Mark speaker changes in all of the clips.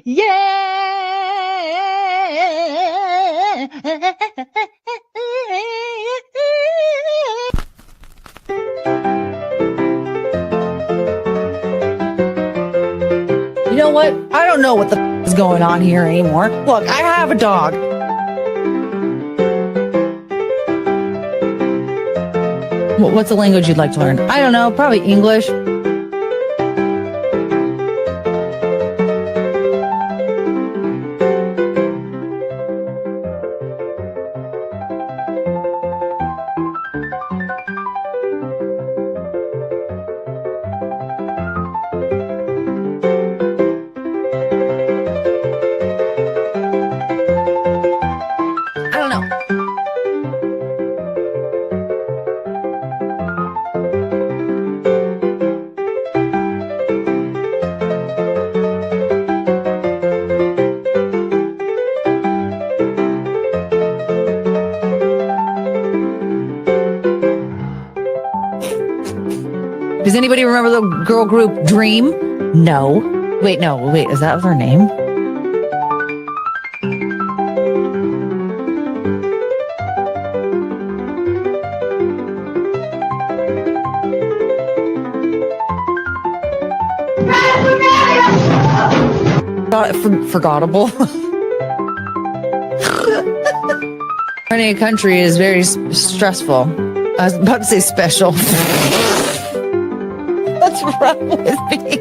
Speaker 1: You know what? I don't know what the is going on here anymore. Look, I have a dog. What's a language you'd like to learn? I don't know. Probably English. Does anybody remember the girl group Dream? No. Wait, is that their name? Forgettable. Running a country is very stressful. I was about to say special. What's wrong with me?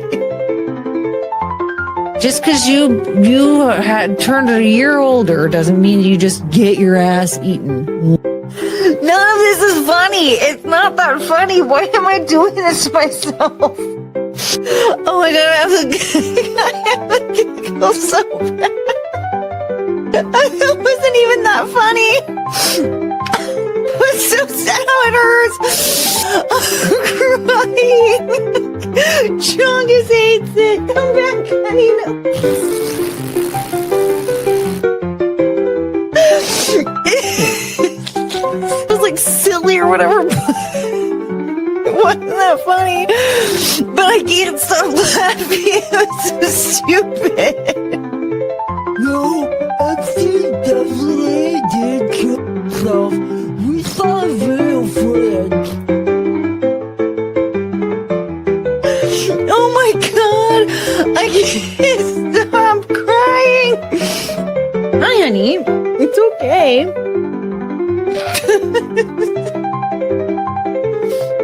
Speaker 1: Just because you had turned a year older doesn't mean you just get your ass eaten. None of this is funny. It's not that funny. Why am I doing this to myself? Oh my god, I have to giggle so bad. It wasn't even that funny. It's so sad how it hurts. I'm crying. Chongus hates it. Come back, honey. It was like silly or whatever. It wasn't that funny. But I can't stop laughing. It was so stupid.
Speaker 2: No, actually, definitely did kill himself. We saw a video footage.
Speaker 1: Oh my god! I can't stop crying! Hi, honey. It's okay.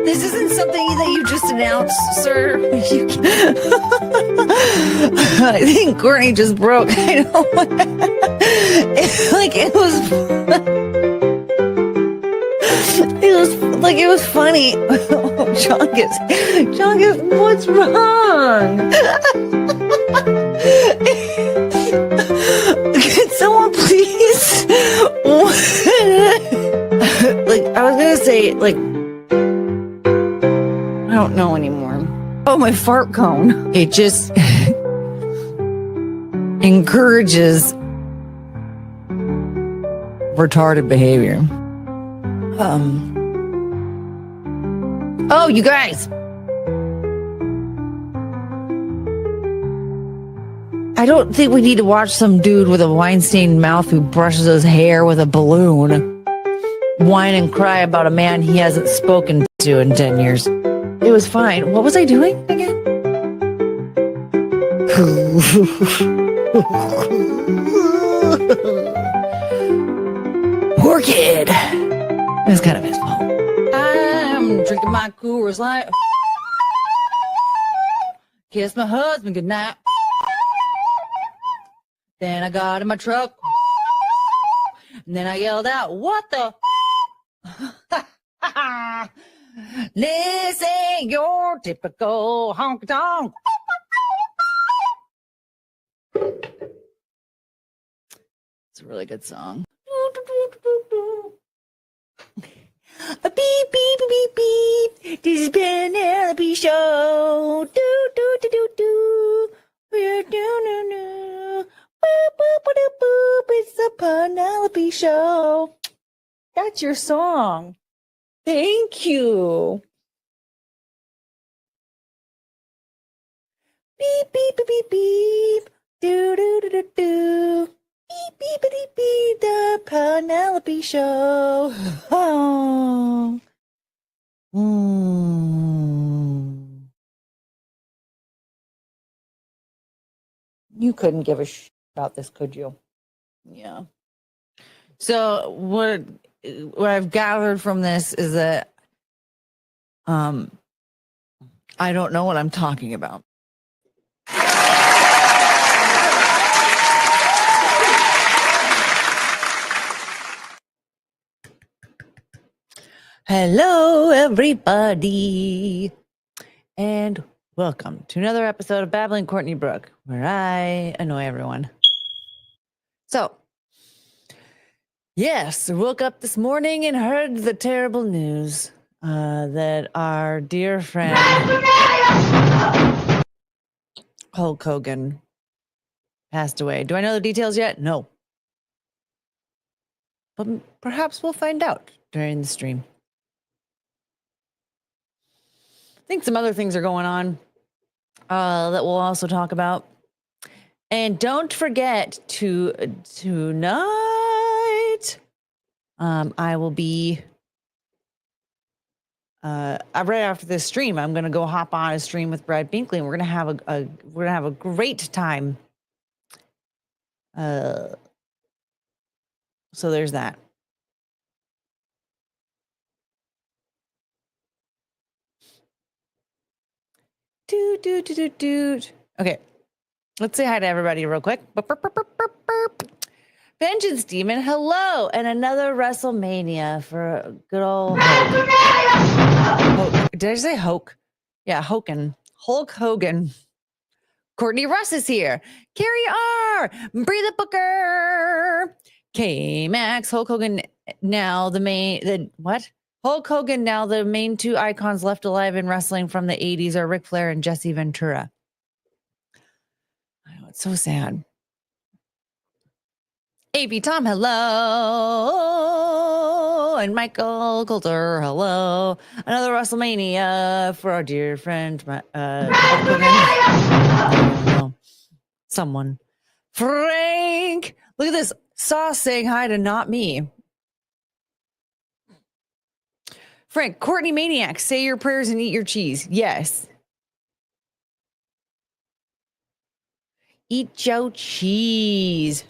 Speaker 1: This isn't something that you just announced, sir. I think Courtney just broke. I know. It was funny. Chongus, what's wrong? Can someone please? I was gonna say, I don't know anymore. Oh, my fart cone. It just encourages retarded behavior. Oh, you guys. I don't think we need to watch some dude with a wine-stained mouth who brushes his hair with a balloon whine and cry about a man he hasn't spoken to in 10 years. It was fine. What was I doing again? Poor kid. It was kind of his fault. I'm drinking my Coors Light. Kiss my husband goodnight. Then I got in my truck. And then I yelled out, "What the?" This ain't your typical honky tonk. It's a really good song. A beep, beep, beep, beep. This is Penelope Show. Do, do, do, do, do. We're doing no. Boop, boop, boop, boop. It's the Penelope Show. That's your song. Thank you. Beep, beep, beep, beep, beep. Do, do, show. Oh. You couldn't give a about this, could you? Yeah. So what I've gathered from this is that I don't know what I'm talking about. Hello, everybody, and welcome to another episode of Babbling, Courtney, Brooke, where I annoy everyone. So, yes, I woke up this morning and heard the terrible news that our dear friend Hulk Hogan passed away. Do I know the details yet? No. But perhaps we'll find out during the stream. I think some other things are going on that we'll also talk about. And don't forget tonight, I will be right after this stream. I'm going to go hop on a stream with Brad Binkley, and we're going to have a great time. So there's that. Okay, let's say hi to everybody real quick. Vengeance Demon, hello, and another WrestleMania for good old Hulk. Did I say Hulk? Yeah, Hogan. Hulk Hogan. Courtney Russ is here. Carrie R. Breathe the Booker. K Max. Hulk Hogan now Hulk Hogan now the main two icons left alive in wrestling from the 80s are Ric Flair and Jesse Ventura. I know, it's so sad. AP Tom, hello. And Michael Coulter, hello. Another WrestleMania for our dear friend, someone. Frank, look at this. Sauce saying hi to not me. Frank, Courtney Maniac, say your prayers and eat your cheese. Yes. Eat your cheese.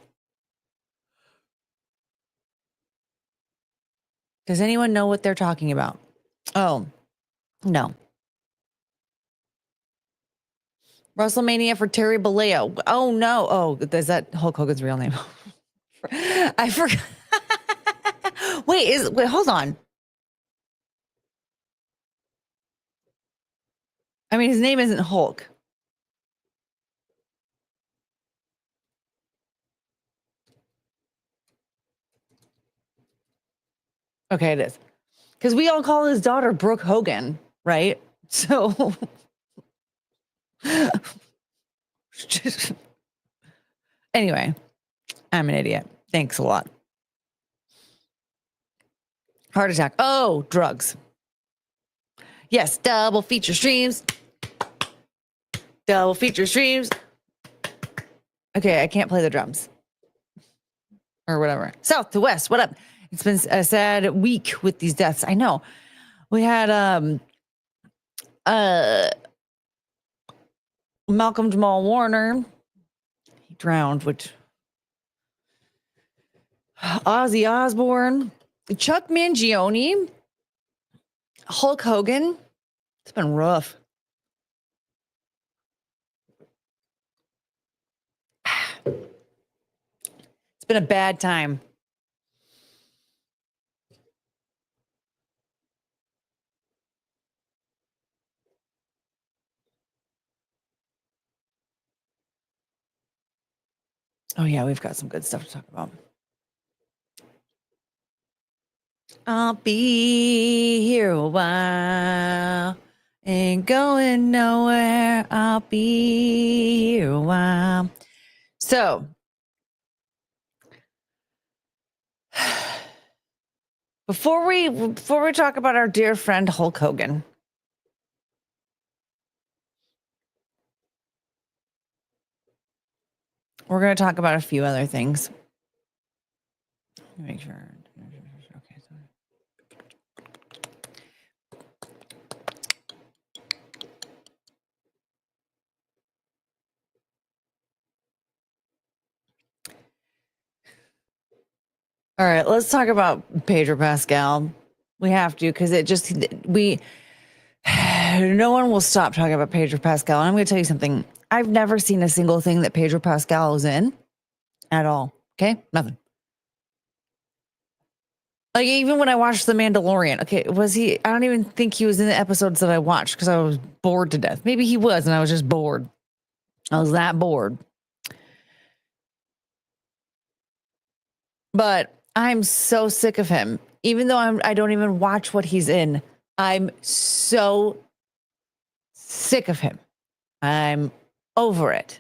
Speaker 1: Does anyone know what they're talking about? Oh, no. WrestleMania for Terry Bollea. Oh, no. Oh, is that Hulk Hogan's real name? I forgot. Wait, hold on. I mean, his name isn't Hulk. Okay, it is. Because we all call his daughter Brooke Hogan, right? So anyway, I'm an idiot. Thanks a lot. Heart attack. Oh, drugs. Yes, double feature streams. Double feature streams. Okay, I can't play the drums. Or whatever. South to west, what up? It's been a sad week with these deaths. I know. We had Malcolm Jamal Warner. He drowned, which Ozzy Osbourne, Chuck Mangione, Hulk Hogan. It's been rough. It's been a bad time. Oh, yeah, we've got some good stuff to talk about. I'll be here a while. Ain't going nowhere. I'll be here a while. So, before we talk about our dear friend Hulk Hogan, we're going to talk about a few other things. Make sure. All right, let's talk about Pedro Pascal. We have to, because no one will stop talking about Pedro Pascal. And I'm going to tell you something. I've never seen a single thing that Pedro Pascal is in at all. Okay, nothing. Like, even when I watched The Mandalorian, okay, was he? I don't even think he was in the episodes that I watched because I was bored to death. Maybe he was, and I was just bored. I was that bored. But I'm so sick of him. Even though I don't even watch what he's in. I'm so sick of him. I'm over it.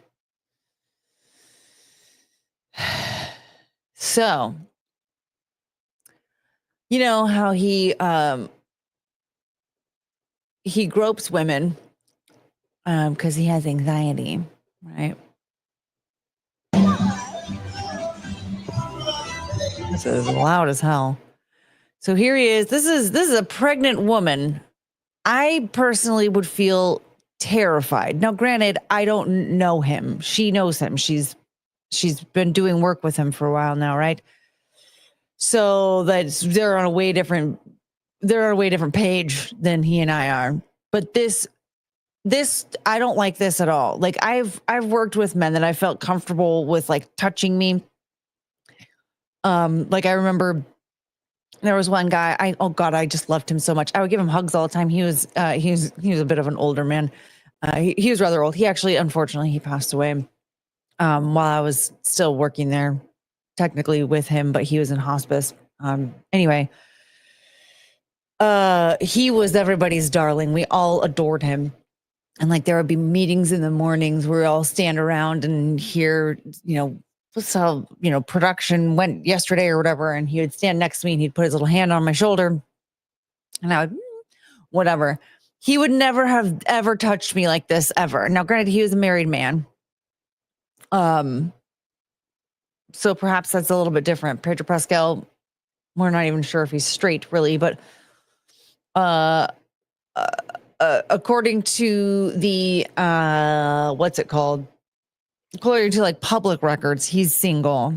Speaker 1: So, you know how he gropes women because he has anxiety, right? This is loud as hell. So here he is. This is a pregnant woman. I personally would feel terrified. Now, granted, I don't know him. She knows him. She's been doing work with him for a while now, right? So they're on a way different page than he and I are. But this I don't like this at all. Like, I've worked with men that I felt comfortable with, like, touching me. Like, I remember there was one guy, I just loved him so much. I would give him hugs all the time. He was a bit of an older man. He was rather old. He actually, unfortunately, he passed away while I was still working there, technically with him, but he was in hospice. Anyway, he was everybody's darling. We all adored him. And, like, there would be meetings in the mornings where we all stand around and hear, what's how, production went yesterday or whatever. And he would stand next to me and he'd put his little hand on my shoulder and I would, whatever. He would never have ever touched me like this ever. Now, granted, he was a married man. So perhaps that's a little bit different. Pedro Pascal, we're not even sure if he's straight really, but, according to the what's it called? According to, like, public records, he's single.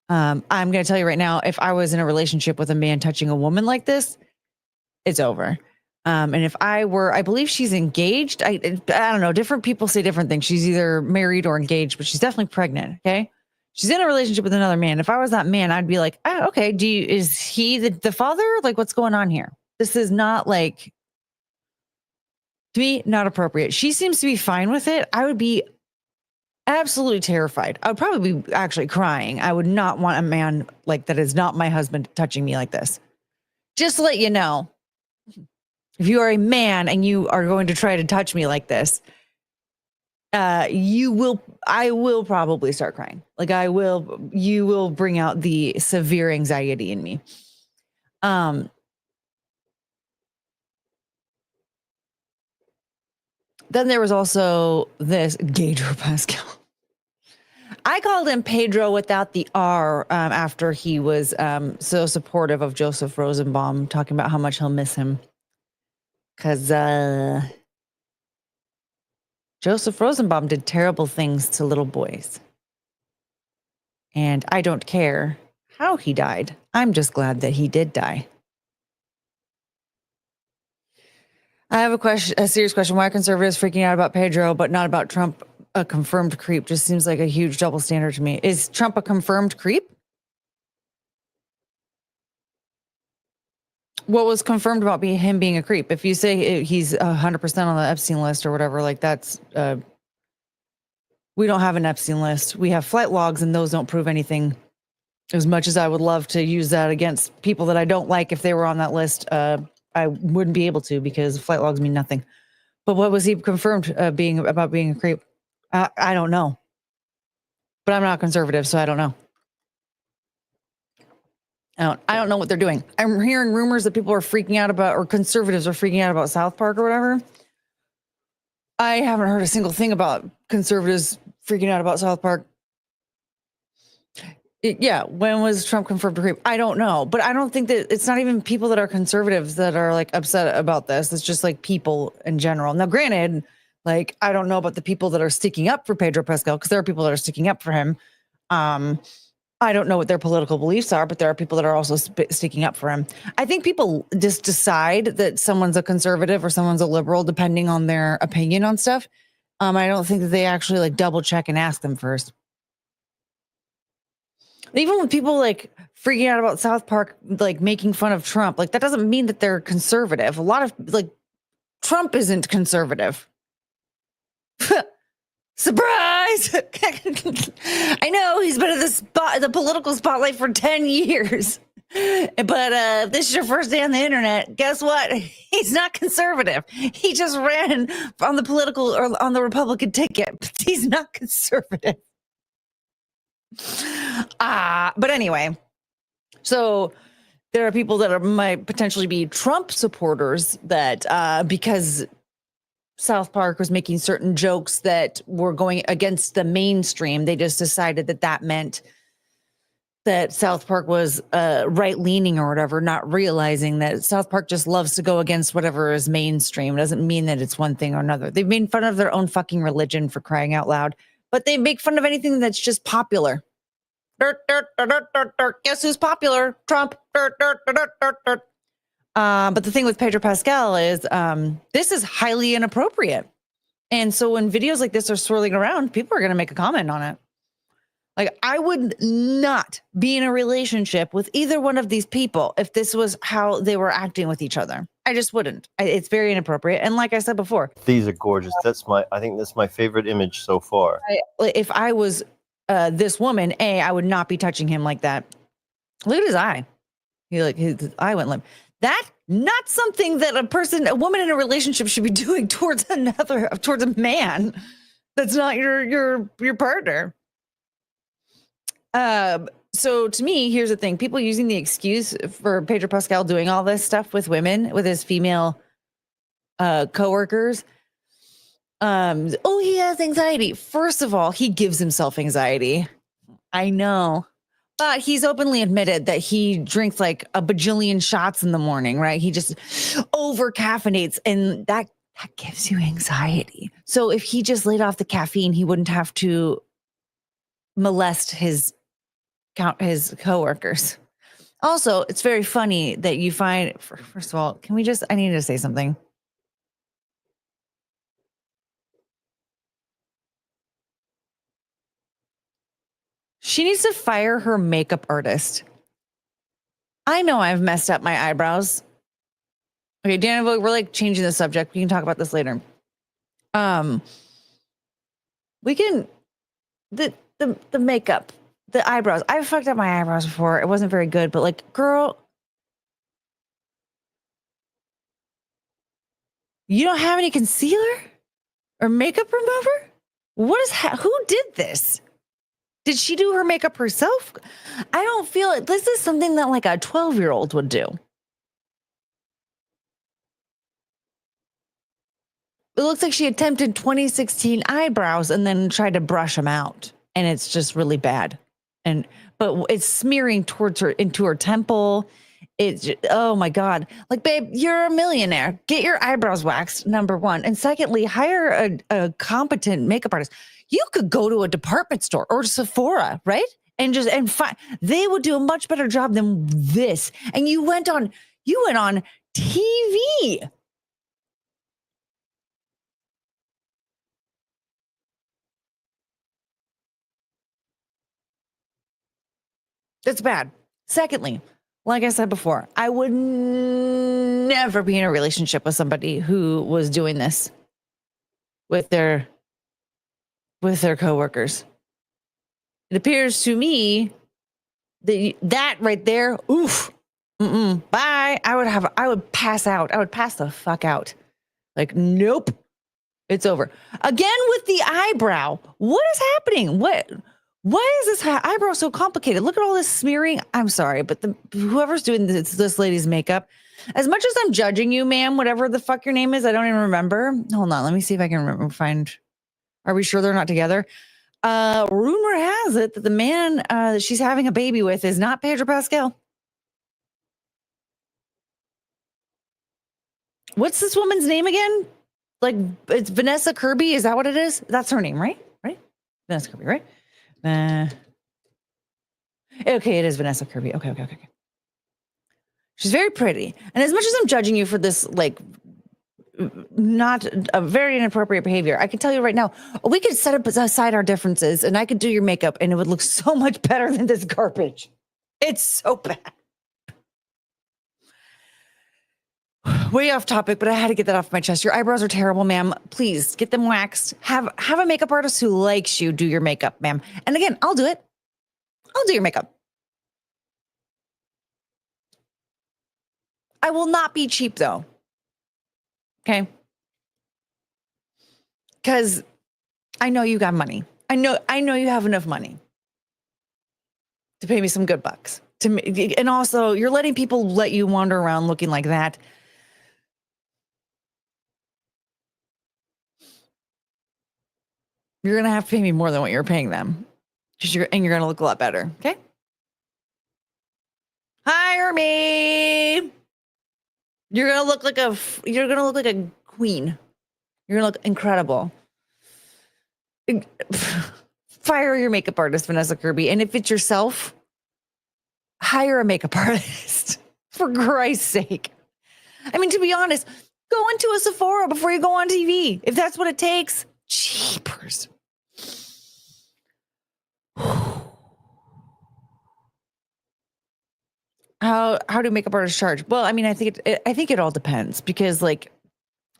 Speaker 1: I'm going to tell you right now, if I was in a relationship with a man touching a woman like this, it's over. And if I believe she's engaged. I don't know. Different people say different things. She's either married or engaged, but she's definitely pregnant. Okay. She's in a relationship with another man. If I was that man, I'd be like, oh, okay. Is he the father? Like, what's going on here? This is not, like, to me, not appropriate. She seems to be fine with it. I would be absolutely terrified. I would probably be actually crying. I would not want a man like that is not my husband touching me like this. Just to let you know, if you are a man and you are going to try to touch me like this, I will probably start crying. Like, you will bring out the severe anxiety in me. Then there was also this Pedro Pascal. I called him Pedro without the R after he was so supportive of Joseph Rosenbaum, talking about how much he'll miss him. Because Joseph Rosenbaum did terrible things to little boys. And I don't care how he died. I'm just glad that he did die. I have a serious question. Why are conservatives freaking out about Pedro, but not about Trump? A confirmed creep just seems like a huge double standard to me. Is Trump a confirmed creep? What was confirmed about him being a creep? If you say he's 100% on the Epstein list or whatever, like, that's, we don't have an Epstein list. We have flight logs, and those don't prove anything. As much as I would love to use that against people that I don't like, if they were on that list, I wouldn't be able to, because flight logs mean nothing. But what was he confirmed being a creep? I don't know. But I'm not conservative, so I don't know. I don't know what they're doing. I'm hearing rumors that people are freaking out about, or conservatives are freaking out about South Park or whatever. I haven't heard a single thing about conservatives freaking out about South Park. When was Trump confirmed a creep? I don't know, but I don't think that it's not even people that are conservatives that are, like, upset about this. It's just, like, people in general. Now, granted, like, I don't know about the people that are sticking up for Pedro Pascal, because there are people that are sticking up for him. I don't know what their political beliefs are, but there are people that are also sticking up for him. I think people just decide that someone's a conservative or someone's a liberal depending on their opinion on stuff. I don't think that they actually like double check and ask them first. Even with people like freaking out about South Park, like making fun of Trump, like that doesn't mean that they're conservative. A lot of like Trump isn't conservative. Surprise! I know he's been at the political spotlight for 10 years. But if this is your first day on the internet, guess what? He's not conservative. He just ran on the political or on the Republican ticket. But he's not conservative. But anyway, so there are people that might potentially be Trump supporters that because South Park was making certain jokes that were going against the mainstream, they just decided that that meant that South Park was right-leaning or whatever, not realizing that South Park just loves to go against whatever is mainstream. It doesn't mean that it's one thing or another. They've made fun of their own fucking religion, for crying out loud, but they make fun of anything that's just popular. Dirt, dirt, dirt, dirt, dirt, dirt. Guess who's popular? Trump. Dirt, dirt, dirt, dirt, dirt, dirt. But the thing with Pedro Pascal is this is highly inappropriate. And so when videos like this are swirling around, people are going to make a comment on it. Like, I would not be in a relationship with either one of these people if this was how they were acting with each other. I just wouldn't. It's very inappropriate. And like I said before,
Speaker 3: these are gorgeous. I think that's my favorite image so far.
Speaker 1: If I was this woman, I would not be touching him like that. Look at his eye. His eye went limp. That's not something that a woman in a relationship should be doing towards a man. That's not your partner. So to me, here's the thing. People using the excuse for Pedro Pascal doing all this stuff with women, with his female coworkers. He has anxiety. First of all, he gives himself anxiety. I know. But he's openly admitted that he drinks like a bajillion shots in the morning, right? He just over caffeinates, and that gives you anxiety. So if he just laid off the caffeine, he wouldn't have to molest his coworkers. Also, it's very funny that you find, first of all, I need to say something. She needs to fire her makeup artist. I know I've messed up my eyebrows. Okay, Dana, we're like changing the subject. We can talk about this later. We can the makeup, the eyebrows. I've fucked up my eyebrows before. It wasn't very good, but like, girl, you don't have any concealer or makeup remover? Who did this? Did she do her makeup herself? I don't feel it. This is something that like a 12-year-old would do. It looks like she attempted 2016 eyebrows and then tried to brush them out. And it's just really bad. But it's smearing towards her, into her temple. Oh my God. Like, babe, you're a millionaire. Get your eyebrows waxed, number one. And secondly, hire a competent makeup artist. You could go to a department store or Sephora, right? And they would do a much better job than this. And you went on TV. That's bad. Secondly, like I said before, I would never be in a relationship with somebody who was doing this with their coworkers. It appears to me that right there, oof, bye. I would pass out. I would pass the fuck out. Like, nope, it's over. Again with the eyebrow. What is happening? Why is this eyebrow so complicated? Look at all this smearing. I'm sorry, but whoever's doing this lady's makeup, as much as I'm judging you, ma'am, whatever the fuck your name is, I don't even remember. Hold on, let me see if I can find. Are we sure they're not together? Rumor has it that the man that she's having a baby with is not Pedro Pascal. What's this woman's name again? Like, it's Vanessa Kirby. Is that what it is? That's her name, right? Right? Vanessa Kirby, right? Okay, it is Vanessa Kirby. Okay. She's very pretty. And as much as I'm judging you for this, like, not a very inappropriate behavior, I can tell you right now, we could set up aside our differences and I could do your makeup and it would look so much better than this garbage. It's so bad. Way off topic, but I had to get that off my chest. Your eyebrows are terrible, ma'am. Please get them waxed. Have a makeup artist who likes you do your makeup, ma'am. And again, I'll do it. I'll do your makeup. I will not be cheap though. Okay? Because I know you got money. I know you have enough money to pay me some good bucks. And also, you're letting people let you wander around looking like that. You're gonna have to pay me more than what you're paying them, and you're gonna look a lot better. Okay? Hire me. You're gonna look like a queen. You're gonna look incredible. Fire your makeup artist, Vanessa Kirby, and if it's yourself, hire a makeup artist. For Christ's sake. I mean, to be honest, go into a Sephora before you go on TV. If that's what it takes. Jeepers. How do makeup artists charge? Well, I mean, I think it all depends because, like,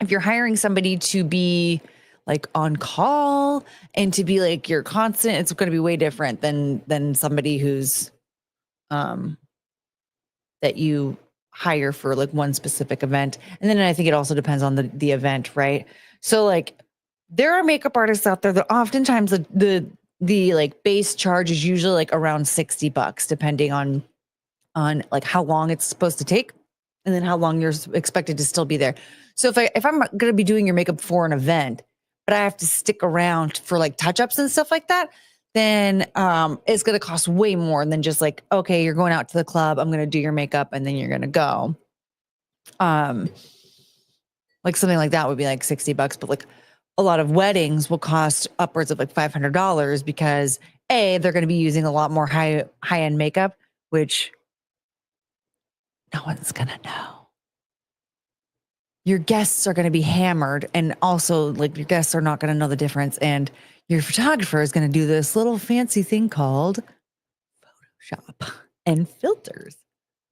Speaker 1: if you're hiring somebody to be like on call and to be like your constant, it's going to be way different than somebody who's that you hire for like one specific event. And then I think it also depends on the event, right? So like there are makeup artists out there that oftentimes the like base charge is usually like around $60 depending on like how long it's supposed to take and then how long you're expected to still be there. So if I'm going to be doing your makeup for an event, but I have to stick around for like touch-ups and stuff like that, then it's going to cost way more than just like, okay, you're going out to the club, I'm going to do your makeup and then you're going to go. Like something like that would be like $60, but like a lot of weddings will cost upwards of like $500 because they're going to be using a lot more high-end makeup, which no one's going to know. Your guests are going to be hammered, and also like your guests are not going to know the difference. And your photographer is going to do this little fancy thing called Photoshop and filters.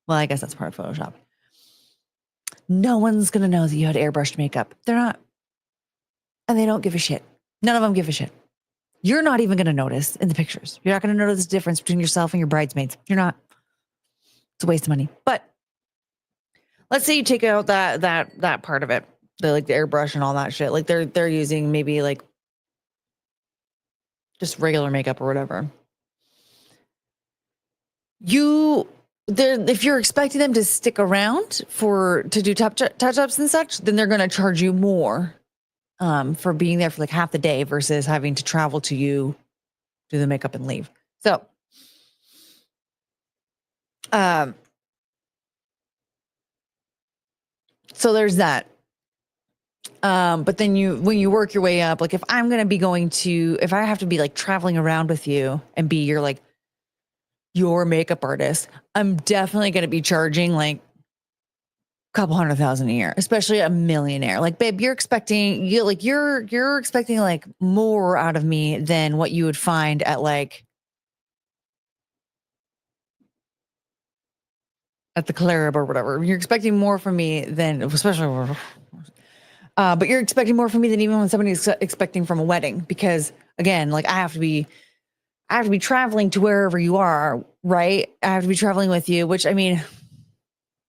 Speaker 1: Well, I guess that's part of Photoshop. No one's going to know that you had airbrushed makeup. They're not. And they don't give a shit. None of them give a shit. You're not even going to notice in the pictures. You're not going to notice the difference between yourself and your bridesmaids. You're not. It's a waste of money. But let's say you take out that part of it, the like the airbrush and all that shit. Like they're using maybe like just regular makeup or whatever. If you're expecting them to stick around to do touch-ups and such, then they're going to charge you more for being there for like half the day versus having to travel to you, do the makeup and leave. So, so there's that. But then when you work your way up, like if I have to be like traveling around with you and be your makeup artist, I'm definitely going to be charging like a couple $100,000 a year, especially a millionaire. Like, babe, you're expecting like more out of me than what you would find at like at the Club or whatever. You're expecting more from me than, especially, but you're expecting more from me than even when somebody's expecting from a wedding, because again, like I have to be traveling to wherever you are, right? I have to be traveling with you, which I mean,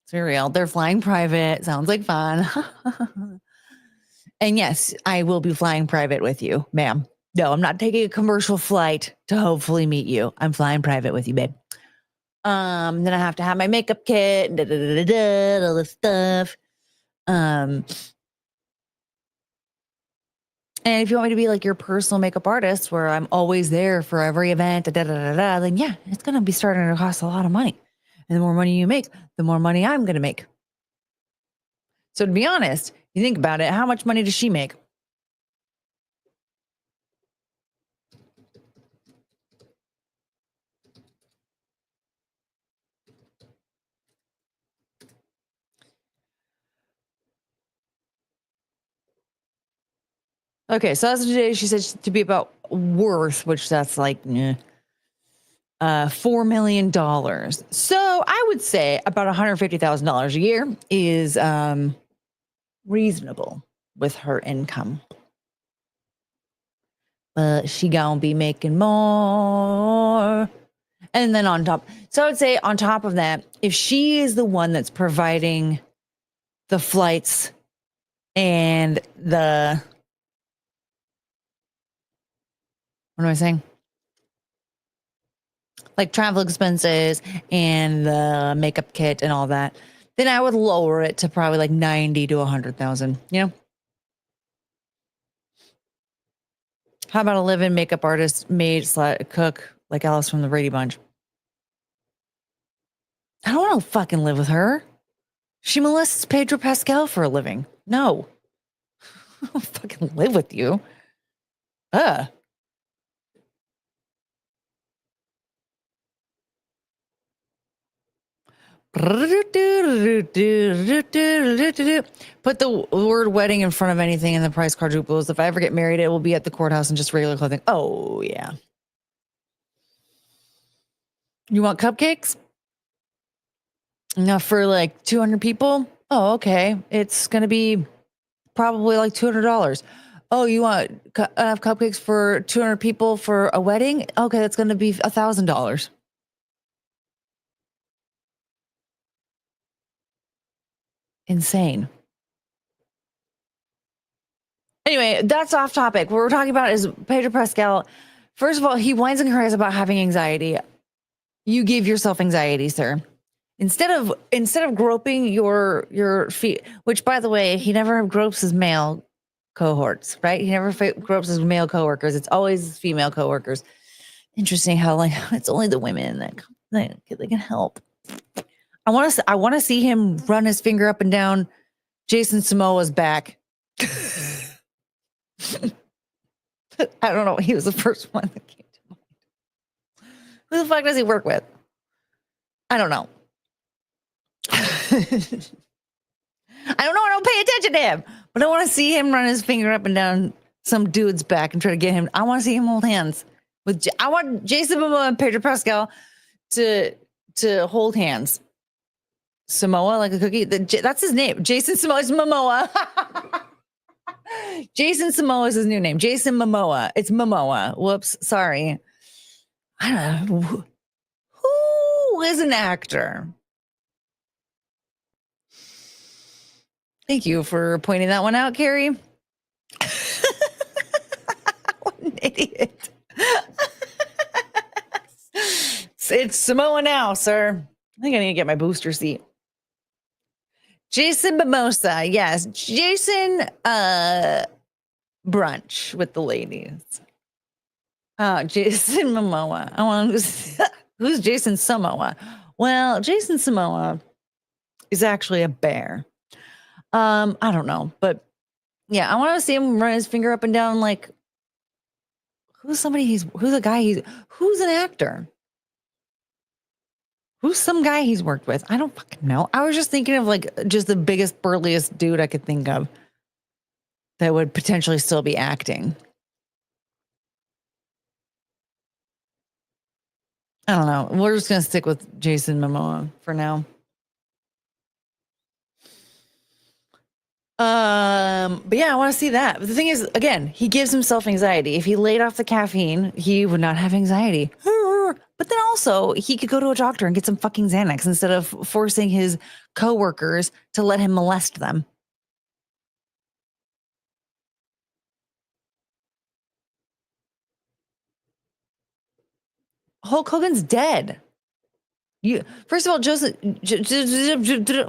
Speaker 1: it's very real. They're flying private. Sounds like fun. And yes, I will be flying private with you, ma'am. No, I'm not taking a commercial flight to hopefully meet you. I'm flying private with you, babe. Then I have to have my makeup kit, all this stuff. And if you want me to be like your personal makeup artist where I'm always there for every event, then yeah, it's going to be starting to cost a lot of money. And the more money you make, the more money I'm going to make. So to be honest, you think about it, how much money does she make? Okay, so as of today, she said to be about worth, which that's like $4 million. So I would say about $150,000 a year is reasonable with her income. But she gonna be making more. And then on top, so I would say on top of that, if she is the one that's providing the flights and the, what am I saying? Like travel expenses and the makeup kit and all that, then I would lower it to probably like 90 to 100,000, you know? How about a live-in makeup artist, maid, cook, like Alice from the Brady Bunch? I don't want to fucking live with her. She molests Pedro Pascal for a living. No. I don't fucking live with you. Put the word wedding in front of anything and the price quadruples. If I ever get married, it will be at the courthouse in just regular clothing. Oh, yeah. You want cupcakes? Now for like 200 people? Oh, okay. It's going to be probably like $200. Oh, you want enough cupcakes for 200 people for a wedding? Okay, that's going to be $1,000. Insane. Anyway, that's off topic. What we're talking about is Pedro Pascal. First of all, he whines and cries about having anxiety. You give yourself anxiety, sir. Instead of groping your feet, which by the way, he never gropes his male cohorts, right? He never gropes his male coworkers. It's always his female coworkers. Interesting how like it's only the women that they can help. I want to see him run his finger up and down Jason Momoa's back. I don't know. He was the first one that came to mind. Who the fuck does he work with? I don't know. I don't know. I don't pay attention to him, but I want to see him run his finger up and down some dude's back and try to get him. I want to see him hold hands with. I want Jason Momoa and Pedro Pascal to hold hands. Samoa, like a cookie. That's his name. Jason Momoa. Jason Momoa is his new name. Jason Momoa. It's Momoa. Whoops. Sorry. I don't know. Who is an actor? Thank you for pointing that one out, Carrie. What an idiot. It's Samoa now, sir. I think I need to get my booster seat. Jason Mimosa, yes. Jason brunch with the ladies. Jason Momoa. I want who's Jason Samoa? Well, Jason Samoa is actually a bear. I don't know, but yeah, I want to see him run his finger up and down like who's a guy who's an actor? Who's some guy he's worked with? I don't fucking know. I was just thinking of like just the biggest, burliest dude I could think of that would potentially still be acting. I don't know. We're just going to stick with Jason Momoa for now. But yeah, I want to see that. But the thing is, again, he gives himself anxiety. If he laid off the caffeine, he would not have anxiety. But then also, he could go to a doctor and get some fucking Xanax instead of forcing his coworkers to let him molest them. Hulk Hogan's dead. First of all, Joseph,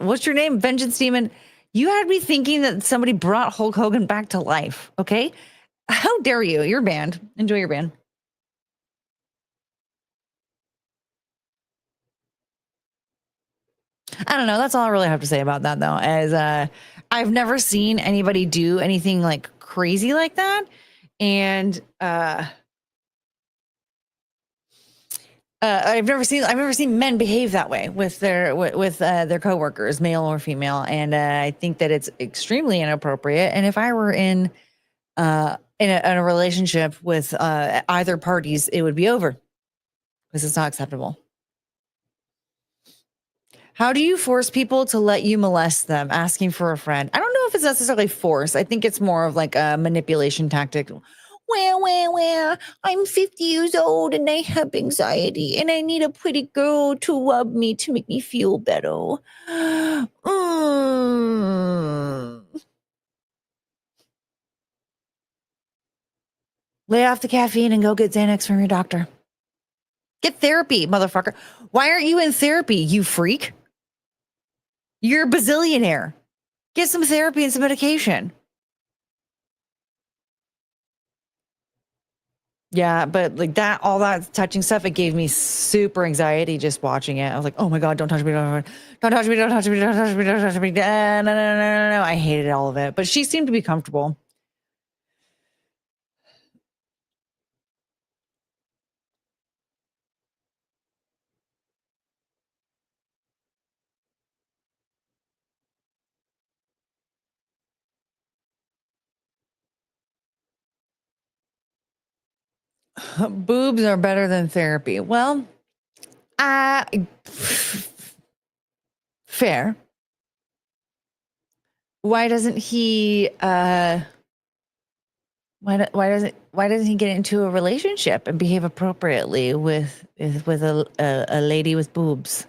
Speaker 1: what's your name? Vengeance Demon. You had me thinking that somebody brought Hulk Hogan back to life. Okay. How dare you? You're banned. Enjoy your ban. I don't know. That's all I really have to say about that, though. As I've never seen anybody do anything like crazy like that, and I've never seen men behave that way with their coworkers, male or female, and I think that it's extremely inappropriate. And if I were in in a relationship with either parties, it would be over because it's not acceptable. How do you force people to let you molest them? Asking for a friend. I don't know if it's necessarily force. I think it's more of like a manipulation tactic. Well, I'm 50 years old and I have anxiety and I need a pretty girl to rub me to make me feel better. Lay off the caffeine and go get Xanax from your doctor. Get therapy, motherfucker. Why aren't you in therapy, you freak? You're a bazillionaire. Get some therapy and some medication. Yeah, but like that, all that touching stuff, it gave me super anxiety just watching it. I was like, oh my God, don't touch me, don't touch me, don't touch me, don't touch me, don't touch me. No. I hated all of it. But she seemed to be comfortable. Boobs are better than therapy. Well, fair. Why doesn't he why doesn't he get into a relationship and behave appropriately with a lady with boobs?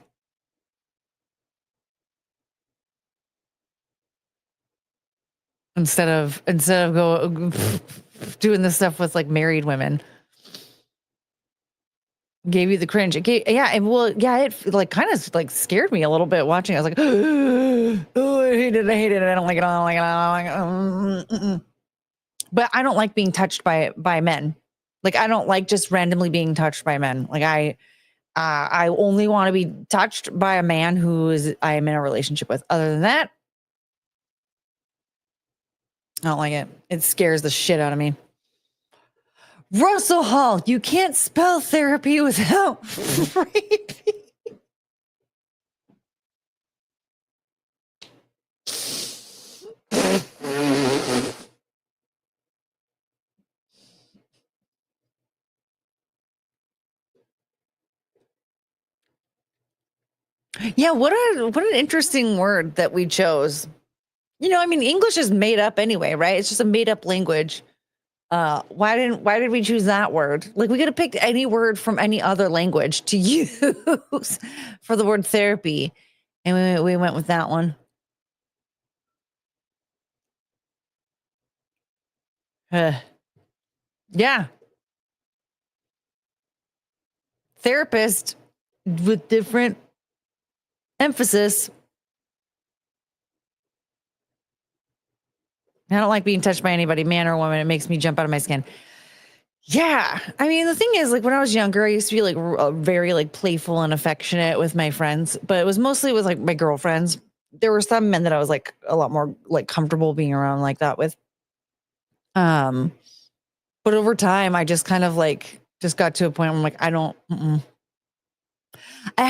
Speaker 1: Instead of go doing this stuff with like married women. Gave you the cringe. It it like kind of like scared me a little bit watching. I was like, oh, I hate it. I don't like it. I don't like it. But I don't like being touched by men. Like I don't like just randomly being touched by men. Like I only want to be touched by a man who I am in a relationship with. Other than that, I don't like it. It scares the shit out of me. Russell Hall, you can't spell therapy without raping. Yeah, what an interesting word that we chose. You know, I mean, English is made up anyway, right? It's just a made up language. Why did we choose that word? Like we could have picked any word from any other language to use for the word therapy. And we went with that one. Yeah. Therapist with different emphasis. I don't like being touched by anybody, man or woman. It makes me jump out of my skin. Yeah. I mean, the thing is, like, when I was younger, I used to be like very like playful and affectionate with my friends, but it was mostly with like my girlfriends. There were some men that I was like a lot more like comfortable being around like that with. But over time, I just kind of like just got to a point where I'm like, I don't. I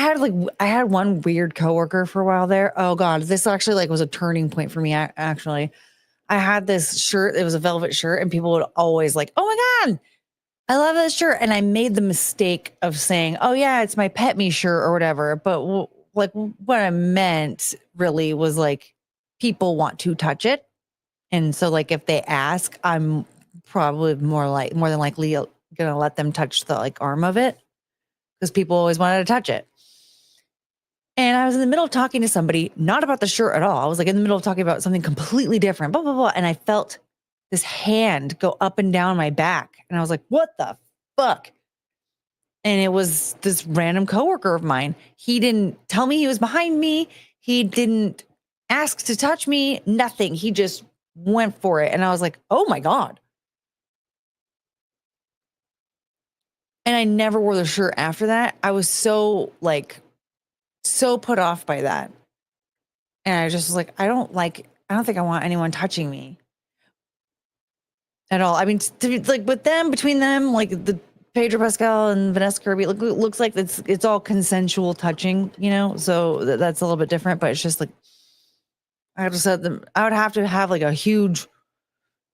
Speaker 1: had one weird coworker for a while there. Oh God, this actually like was a turning point for me. Actually, I had this shirt. It was a velvet shirt, and people would always like, "Oh my God, I love this shirt." And I made the mistake of saying, "Oh yeah, it's my pet me shirt or whatever." But like what I meant really was like people want to touch it, and so like if they ask, I'm probably more than likely gonna let them touch the like arm of it because people always wanted to touch it. And I was in the middle of talking to somebody, not about the shirt at all. I was like in the middle of talking about something completely different, blah, blah, blah. And I felt this hand go up and down my back. And I was like, what the fuck? And it was this random coworker of mine. He didn't tell me he was behind me. He didn't ask to touch me, nothing. He just went for it. And I was like, oh my God. And I never wore the shirt after that. I was so put off by that. And I just was like, I don't think I want anyone touching me at all. I mean, like between them, like the Pedro Pascal and Vanessa Kirby, looks like it's all consensual touching, you know? So that's a little bit different, but it's just like, I just said I would have to have like a huge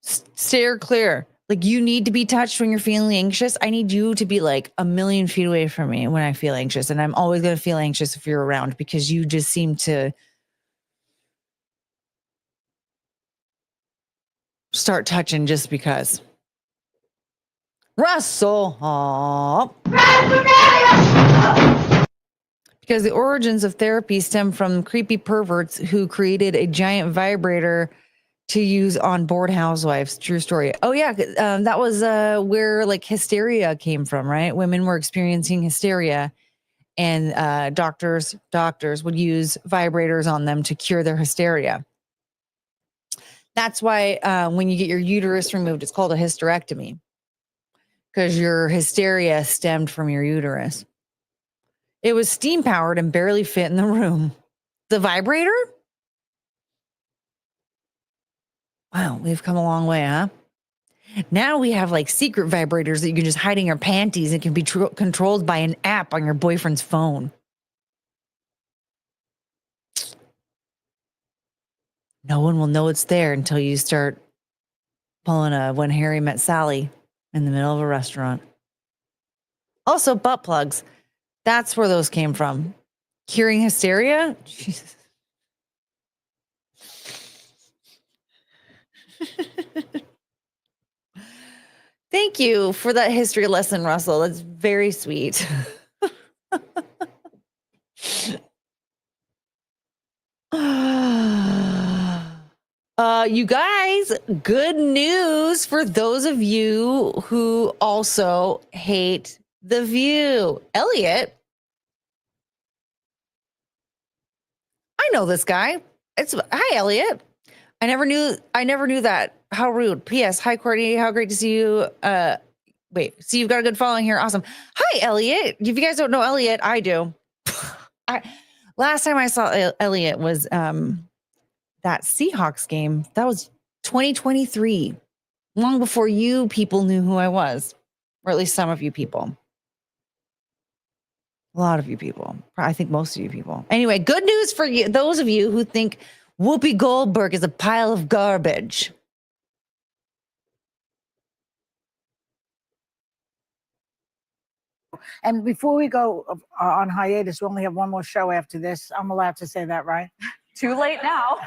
Speaker 1: steer clear. Like, you need to be touched when you're feeling anxious. I need you to be like a million feet away from me when I feel anxious. And I'm always going to feel anxious if you're around because you just seem to start touching just because. Russell. Because the origins of therapy stem from creepy perverts who created a giant vibrator to use on bored housewives. True story. Oh yeah, that was where like hysteria came from, right? Women were experiencing hysteria, and doctors would use vibrators on them to cure their hysteria. That's why when you get your uterus removed, it's called a hysterectomy, because your hysteria stemmed from your uterus. It was steam powered and barely fit in the room. The vibrator? Wow, we've come a long way, huh? Now we have like secret vibrators that you can just hide in your panties and can be controlled by an app on your boyfriend's phone. No one will know it's there until you start pulling a When Harry Met Sally in the middle of a restaurant. Also, butt plugs. That's where those came from. Curing hysteria? Jesus. Thank you for that history lesson, Russell. That's very sweet. You guys, good news for those of you who also hate The View. Elliot, I know this guy. Hi, Elliot. I never knew that. How rude. P.S. Hi, Courtney. How great to see you. See, you've got a good following here. Awesome. Hi, Elliot. If you guys don't know Elliot, I do. Last time I saw Elliot was that Seahawks game. That was 2023, long before you people knew who I was, or at least some of you people. A lot of you people. I think most of you people. Anyway, good news for you, those of you who think Whoopi Goldberg is a pile of garbage.
Speaker 4: And before we go on hiatus, we only have one more show after this. I'm allowed to say that, right?
Speaker 5: Too late now.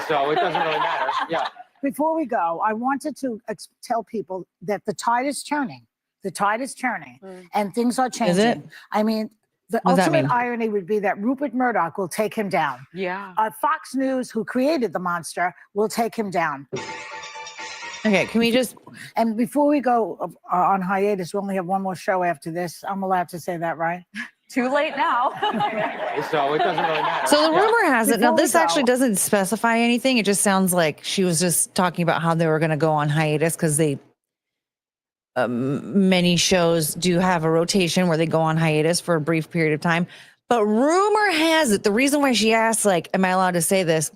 Speaker 6: So it doesn't really matter. Yeah.
Speaker 4: Before we go, I wanted to tell people that the tide is turning. The tide is turning, and things are changing.
Speaker 1: Is it?
Speaker 4: I mean, the
Speaker 1: What does that
Speaker 4: ultimate
Speaker 1: mean?
Speaker 4: irony would be that Rupert Murdoch will take him down.
Speaker 5: Yeah.
Speaker 4: Fox News, who created the monster, will take him down.
Speaker 1: Okay, can we just...
Speaker 4: And before we go on hiatus, we only have one more show after this. I'm allowed to say that, right?
Speaker 5: Too late now.
Speaker 6: So it doesn't really matter.
Speaker 1: So the rumor has it, now
Speaker 4: Before we
Speaker 1: this
Speaker 4: go-
Speaker 1: actually doesn't specify anything. It just sounds like she was just talking about how they were going to go on hiatus because they, many shows do have a rotation where they go on hiatus for a brief period of time. But rumor has it, the reason why she asked, like, am I allowed to say this?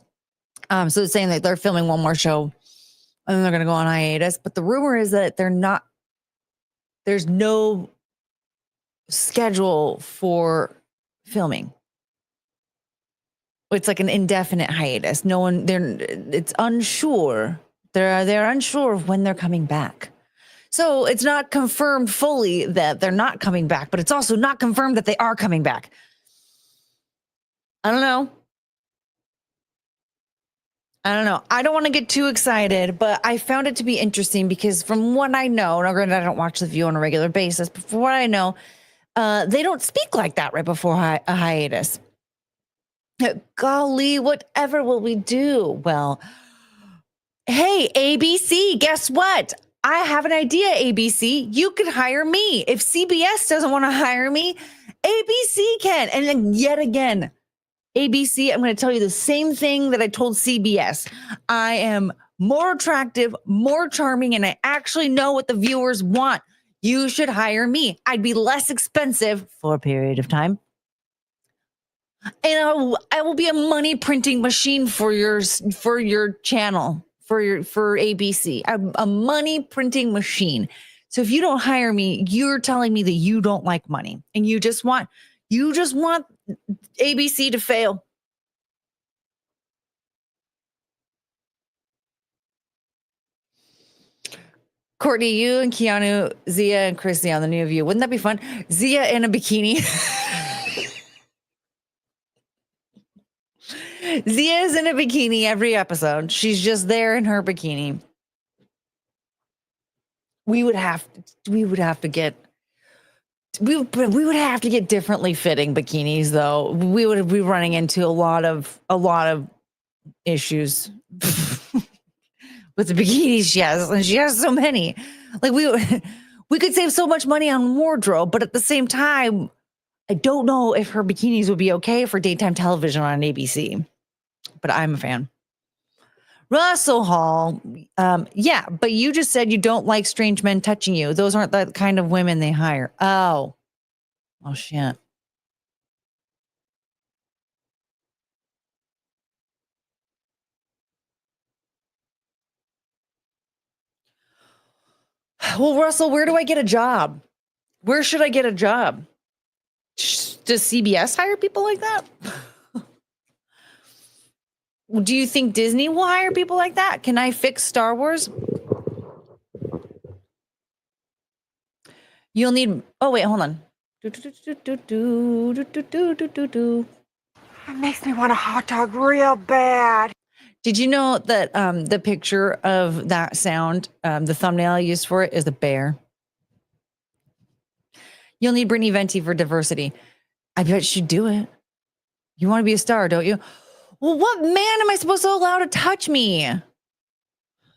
Speaker 1: So it's saying that they're filming one more show and then they're going to go on hiatus. But the rumor is that there's no schedule for filming. It's like an indefinite hiatus. It's unsure. They're unsure of when they're coming back. So it's not confirmed fully that they're not coming back, but it's also not confirmed that they are coming back. I don't know. I don't want to get too excited, but I found it to be interesting because from what I know, now granted I don't watch The View on a regular basis, but from what I know, they don't speak like that right before a hiatus. Golly, whatever will we do? Well, hey, ABC, guess what? I have an idea, ABC. You could hire me. If CBS doesn't want to hire me, ABC can. And then yet again, ABC, I'm going to tell you the same thing that I told CBS. I am more attractive, more charming, and I actually know what the viewers want. You should hire me. I'd be less expensive for a period of time. And I will be a money printing machine for your channel, for ABC. I'm a money printing machine. So if you don't hire me, you're telling me that you don't like money and you just want ABC to fail. Courtney, you and Keanu, Zia and Chrissy on the New View. Wouldn't that be fun? Zia in a bikini. Zia's in a bikini every episode. She's just there in her bikini. We would have to get differently fitting bikinis though. We would be running into a lot of issues with the bikinis she has, and she has so many. Like we could save so much money on wardrobe, but at the same time, I don't know if her bikinis would be okay for daytime television on ABC. But I'm a fan. Russell Hall, yeah, but you just said you don't like strange men touching you. Those aren't the kind of women they hire. Oh shit. Well, Russell, where do I get a job? Where should I get a job? Does CBS hire people like that? Do you think Disney will hire people like that? Can I fix Star Wars? You'll need... Oh, wait, hold on.
Speaker 7: It makes me want a hot dog real bad.
Speaker 1: Did you know that the picture of that sound, the thumbnail I used for it is a bear? You'll need Brittany Venti for diversity. I bet she'd do it. You want to be a star, don't you? Well, what man am I supposed to allow to touch me?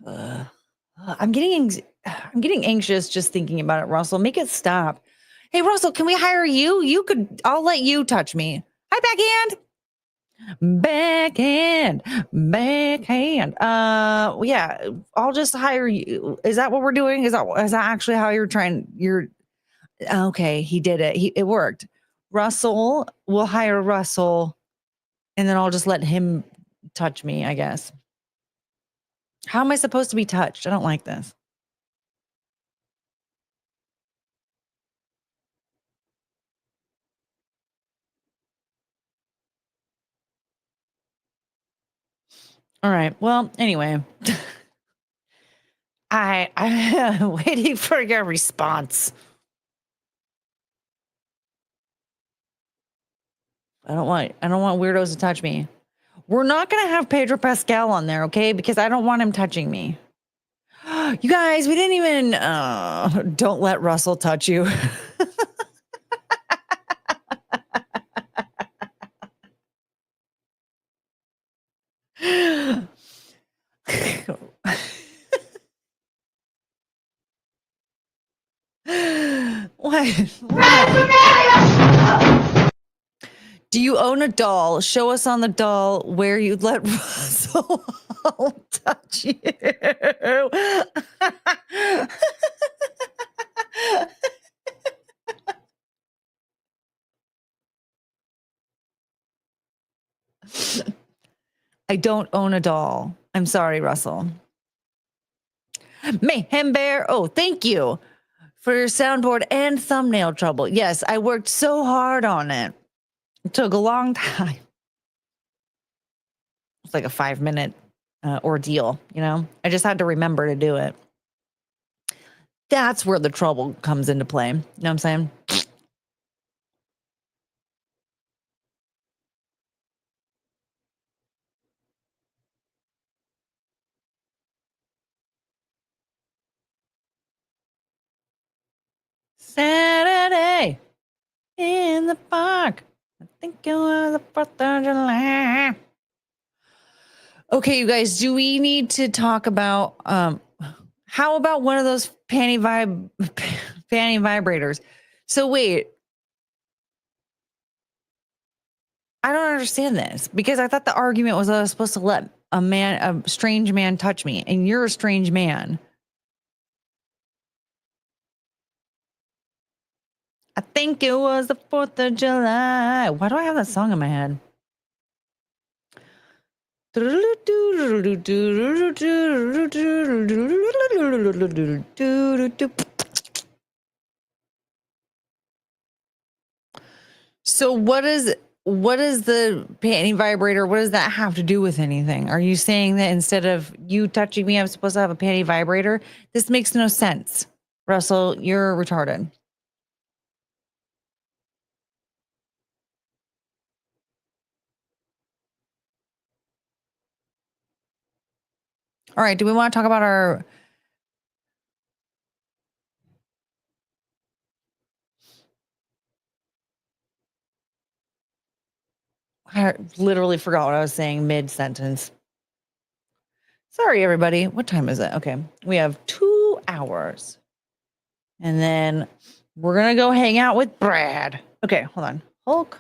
Speaker 1: I'm getting anxious just thinking about it, Russell. Make it stop. Hey, Russell, can we hire you? I'll let you touch me. Hi, backhand. Yeah, I'll just hire you. Is that what we're doing? Is that actually how you're okay? He did it. It worked. Russell, we'll hire Russell, and then I'll just let him touch me, I guess. How am I supposed to be touched? I don't like this. All right. Well, anyway, I'm waiting for your response. I don't want weirdos to touch me. We're not going to have Pedro Pascal on there, okay? Because I don't want him touching me. You guys, we didn't even don't let Russell touch you. What? Do you own a doll? Show us on the doll where you'd let Russell touch you. I don't own a doll. I'm sorry, Russell. Mayhem Bear. Oh, thank you for your soundboard and thumbnail trouble. Yes, I worked so hard on it. It took a long time. It's like a 5-minute ordeal, you know? I just had to remember to do it. That's where the trouble comes into play. You know what I'm saying? Saturday in the park. I think it was the 4th of July. Okay, you guys, do we need to talk about how about one of those panty vibrators? So wait. I don't understand this because I thought the argument was that I was supposed to let a strange man touch me, and you're a strange man. I think it was the 4th of July. Why do I have that song in my head? So what is what is the panty vibrator? What does that have to do with anything? Are you saying that instead of you touching me, I'm supposed to have a panty vibrator? This makes no sense. Russell, you're retarded. All right. Do we want to talk about our... I literally forgot what I was saying mid-sentence. Sorry, everybody. What time is it? Okay. We have 2 hours. And then we're going to go hang out with Brad. Okay, hold on. Hulk.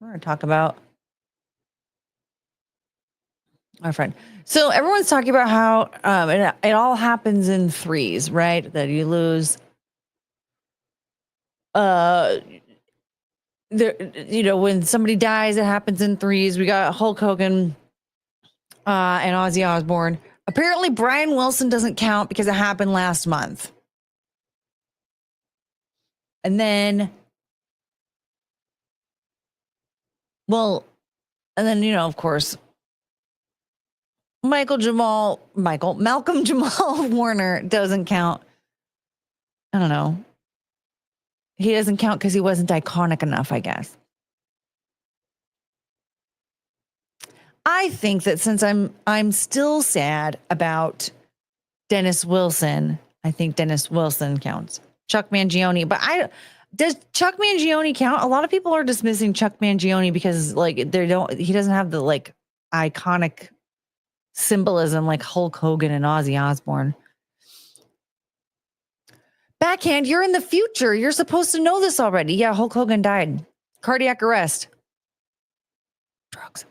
Speaker 1: We're going to talk about our friend. So everyone's talking about how it all happens in threes, right? That you lose... when somebody dies, it happens in threes. We got Hulk Hogan and Ozzy Osbourne. Apparently, Brian Wilson doesn't count because it happened last month. And then, of course, Malcolm Jamal Warner doesn't count. I don't know. He doesn't count because he wasn't iconic enough, I guess. I think that since I'm still sad about Dennis Wilson, I think Dennis Wilson counts. Chuck Mangione, but does Chuck Mangione count? A lot of people are dismissing Chuck Mangione because he doesn't have the iconic symbolism like Hulk Hogan and Ozzy Osbourne. Backhand, you're in the future. You're supposed to know this already. Yeah, Hulk Hogan died. Cardiac arrest. Drugs.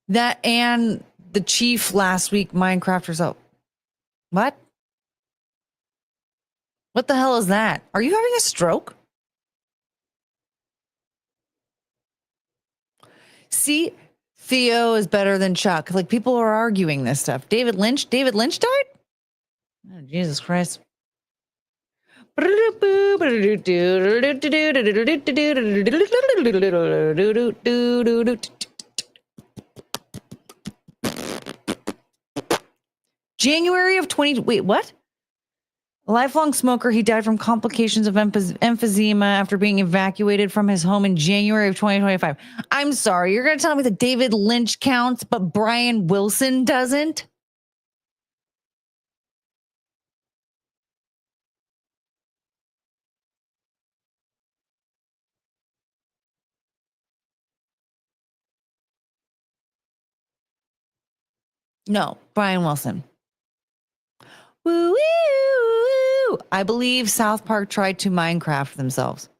Speaker 1: That and the chief last week, Minecraft herself. What? What the hell is that? Are you having a stroke? See, Theo is better than Chuck. People are arguing this stuff. David Lynch died? Oh, Jesus Christ. January of 20... Wait, what? A lifelong smoker, he died from complications of emphysema after being evacuated from his home in January of 2025. I'm sorry, you're going to tell me that David Lynch counts, but Brian Wilson doesn't? No, Brian Wilson. Woo, woo, woo. I believe South Park tried to Minecraft themselves.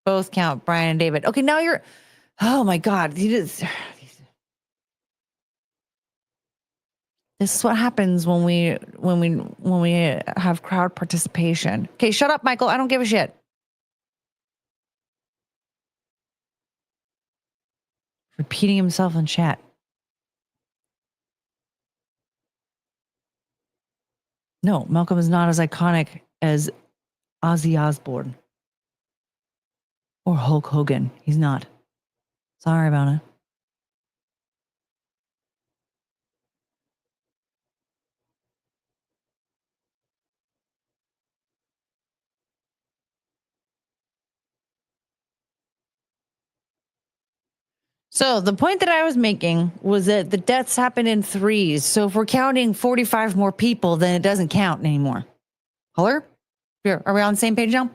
Speaker 1: Both count, Brian and David. Okay, now you're... Oh my God. This is what happens when we have crowd participation. Okay, shut up, Michael. I don't give a shit. Repeating himself in chat. No, Malcolm is not as iconic as Ozzy Osbourne or Hulk Hogan. He's not. Sorry about it. So the point that I was making was that the deaths happen in threes. So if we're counting 45 more people, then it doesn't count anymore. Color? Here, are we on the same page now?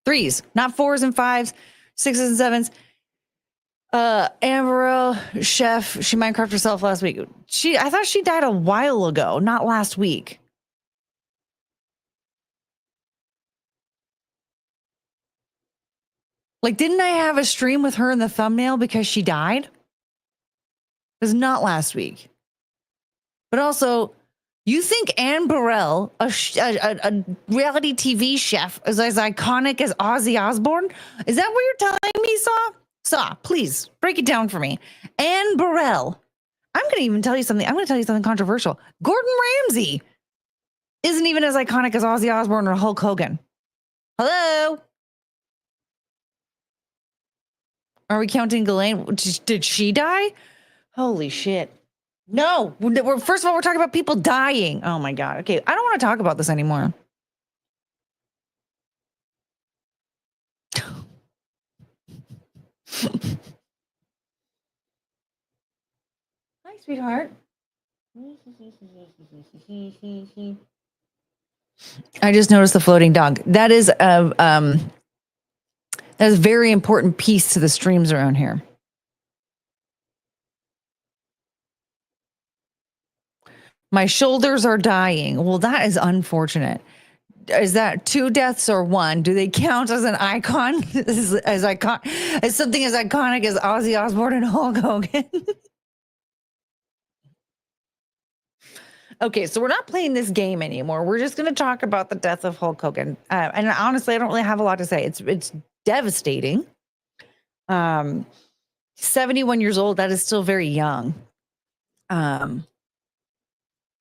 Speaker 1: Threes, not fours and fives, sixes and sevens. Amber Chef, she Minecraft herself last week. I thought she died a while ago, not last week. Didn't I have a stream with her in the thumbnail because she died? It was not last week. But also, you think Anne Burrell, a reality TV chef, is as iconic as Ozzy Osbourne? Is that what you're telling me, Saw, please break it down for me. Anne Burrell. I'm going to even tell you something. I'm going to tell you something controversial. Gordon Ramsay isn't even as iconic as Ozzy Osbourne or Hulk Hogan. Hello? Are we counting Ghislaine? Did she die? Holy shit. No. First of all, we're talking about people dying. Oh my God. Okay. I don't want to talk about this anymore. Hi, sweetheart. I just noticed the floating dog. That is a very important piece to the streams around here. My shoulders are dying. Well, that is unfortunate. Is that 2 deaths or 1? Do they count as an icon? as something as iconic as Ozzy Osbourne and Hulk Hogan? Okay, so we're not playing this game anymore. We're just going to talk about the death of Hulk Hogan. And honestly, I don't really have a lot to say. It's devastating. 71 years old. That is still very young.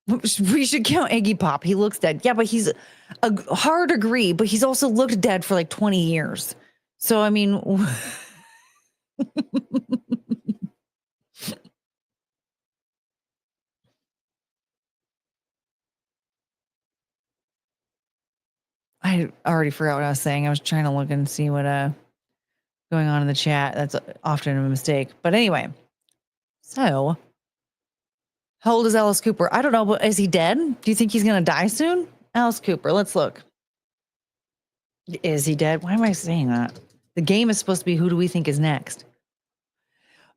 Speaker 1: We should count Iggy Pop. He looks dead. Yeah, but he's a hard agree, but he's also looked dead for like 20 years. So, I mean, I already forgot what I was saying. I was trying to look and see what going on in the chat. That's often a mistake. But anyway, so how old is Alice Cooper? I don't know, but is he dead? Do you think he's going to die soon? Alice Cooper, let's look. Is he dead? Why am I saying that? The game is supposed to be who do we think is next?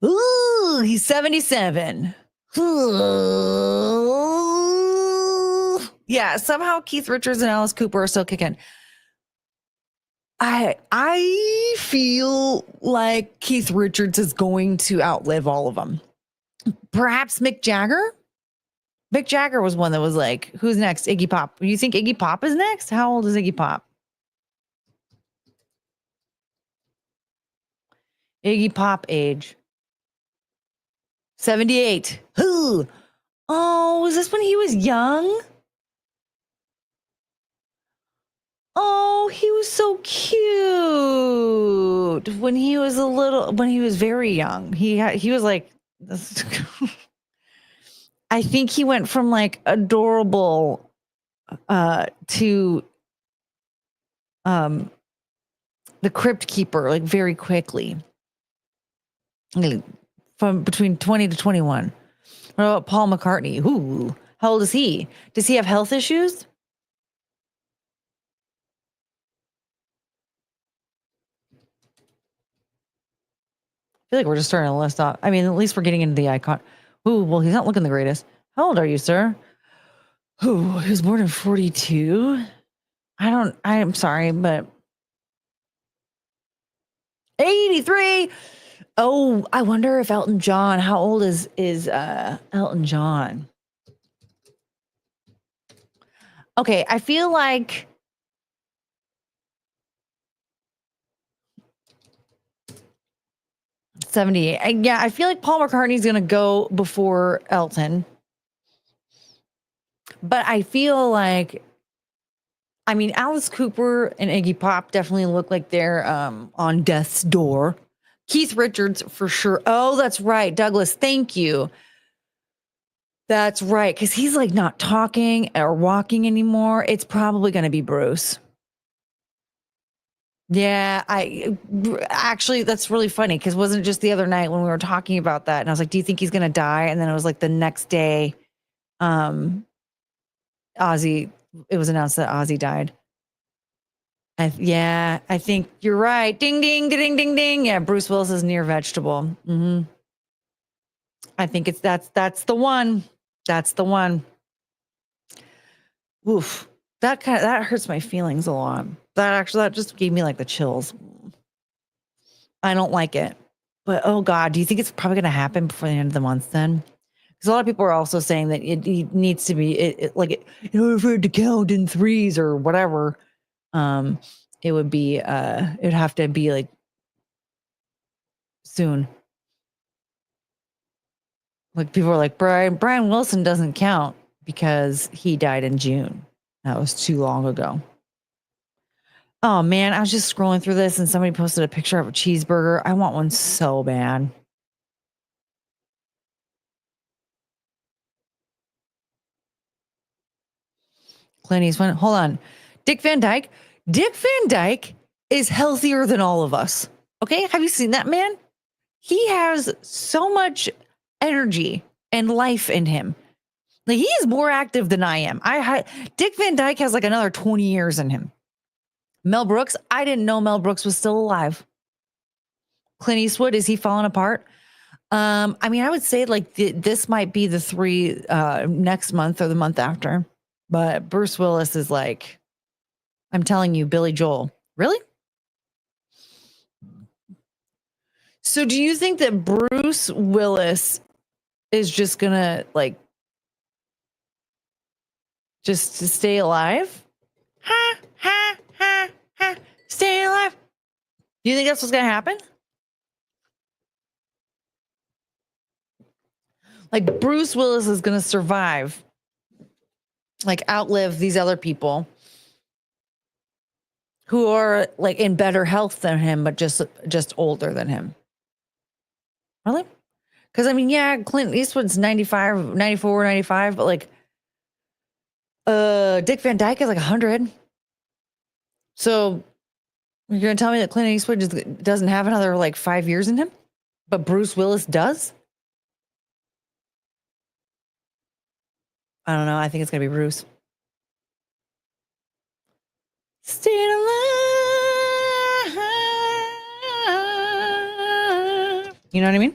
Speaker 1: Ooh, he's 77. Ooh. Yeah, somehow Keith Richards and Alice Cooper are still kicking. I feel like Keith Richards is going to outlive all of them. Perhaps Mick Jagger? Mick Jagger was one that was like, who's next? Iggy Pop. You think Iggy Pop is next? How old is Iggy Pop? Iggy Pop age. 78. Who? Oh, was this when he was young? Oh, he was so cute when he was very young. He was like, I think he went from like adorable to the Crypt Keeper like very quickly. From between 20 to 21. What about Paul McCartney? Ooh, how old is he? Does he have health issues? I feel like we're just starting to list off. I mean, at least we're getting into the icon. Ooh, well, he's not looking the greatest. How old are you, sir? Ooh, he was born in 42. I'm sorry, but 83. Oh, I wonder if Elton John, how old is Elton John? Okay, I feel like '78. Yeah, I feel like Paul McCartney's gonna go before Elton. But I feel like, I mean, Alice Cooper and Iggy Pop definitely look like they're on death's door. Keith Richards for sure. Oh, that's right. Douglas, thank you. That's right. Because he's like not talking or walking anymore. It's probably going to be Bruce. Yeah, actually, that's really funny because wasn't it just the other night when we were talking about that? And I was like, do you think he's going to die? And then it was like the next day, Ozzy, it was announced that Ozzy died. Yeah, I think you're right. Ding, ding, ding, ding, ding. Yeah, Bruce Willis is near vegetable. Mm-hmm. I think that's the one. That's the one. Oof. That hurts my feelings a lot. That just gave me like the chills. I don't like it. But oh God, do you think it's probably going to happen before the end of the month then? Because a lot of people are also saying that it needs to be in order for it to count in threes or whatever. It would be it'd have to be like soon. Like people are like Brian Wilson doesn't count because he died in June. That was too long ago. Oh man, I was just scrolling through this and somebody posted a picture of a cheeseburger. I want one so bad. Clint Eastwood. Hold on. Dick Van Dyke. Dick Van Dyke is healthier than all of us. Okay. Have you seen that man? He has so much energy and life in him. Like, he is more active than I am. Dick Van Dyke has like another 20 years in him. Mel Brooks. I didn't know Mel Brooks was still alive. Clint Eastwood. Is he falling apart? I mean, I would say like this might be the three next month or the month after. But Bruce Willis is like, I'm telling you, Billy Joel. Really? So do you think that Bruce Willis is just going to like, just to stay alive? Ha, ha, ha, ha, stay alive. Do you think that's what's going to happen? Like, Bruce Willis is going to survive, like outlive these other people who are like in better health than him, but just older than him. Really? Because I mean, yeah, Clint Eastwood's 95, 94, 95, but like Dick Van Dyke is like 100. So you're going to tell me that Clint Eastwood just doesn't have another like 5 years in him, but Bruce Willis does? I don't know. I think it's going to be Bruce. Staying alive. You know what I mean?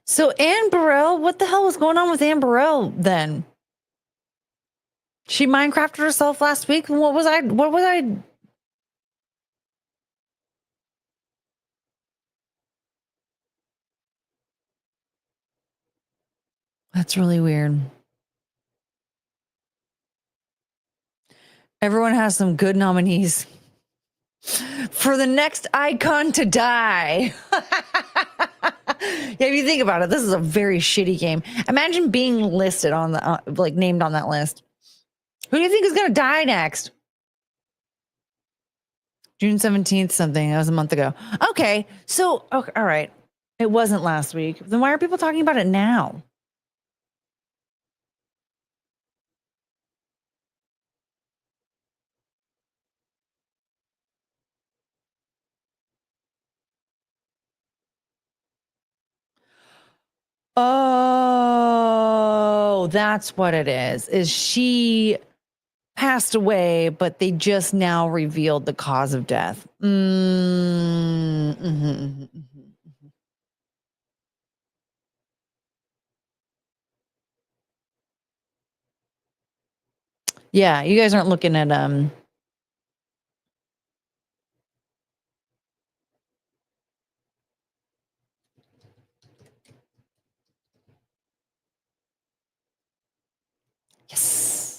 Speaker 1: So Anne Burrell, what the hell was going on with Anne Burrell then? She Minecrafted herself last week. What was I? That's really weird. Everyone has some good nominees for the next icon to die. Yeah, if you think about it, this is a very shitty game. Imagine being listed on the like named on that list. Who do you think is going to die next? June 17th, something. That was a month ago. Okay, so okay, all right. It wasn't last week. Then why are people talking about it now? Oh, that's what it is. Is she passed away, but they just now revealed the cause of death. Yeah, you guys aren't looking at yes.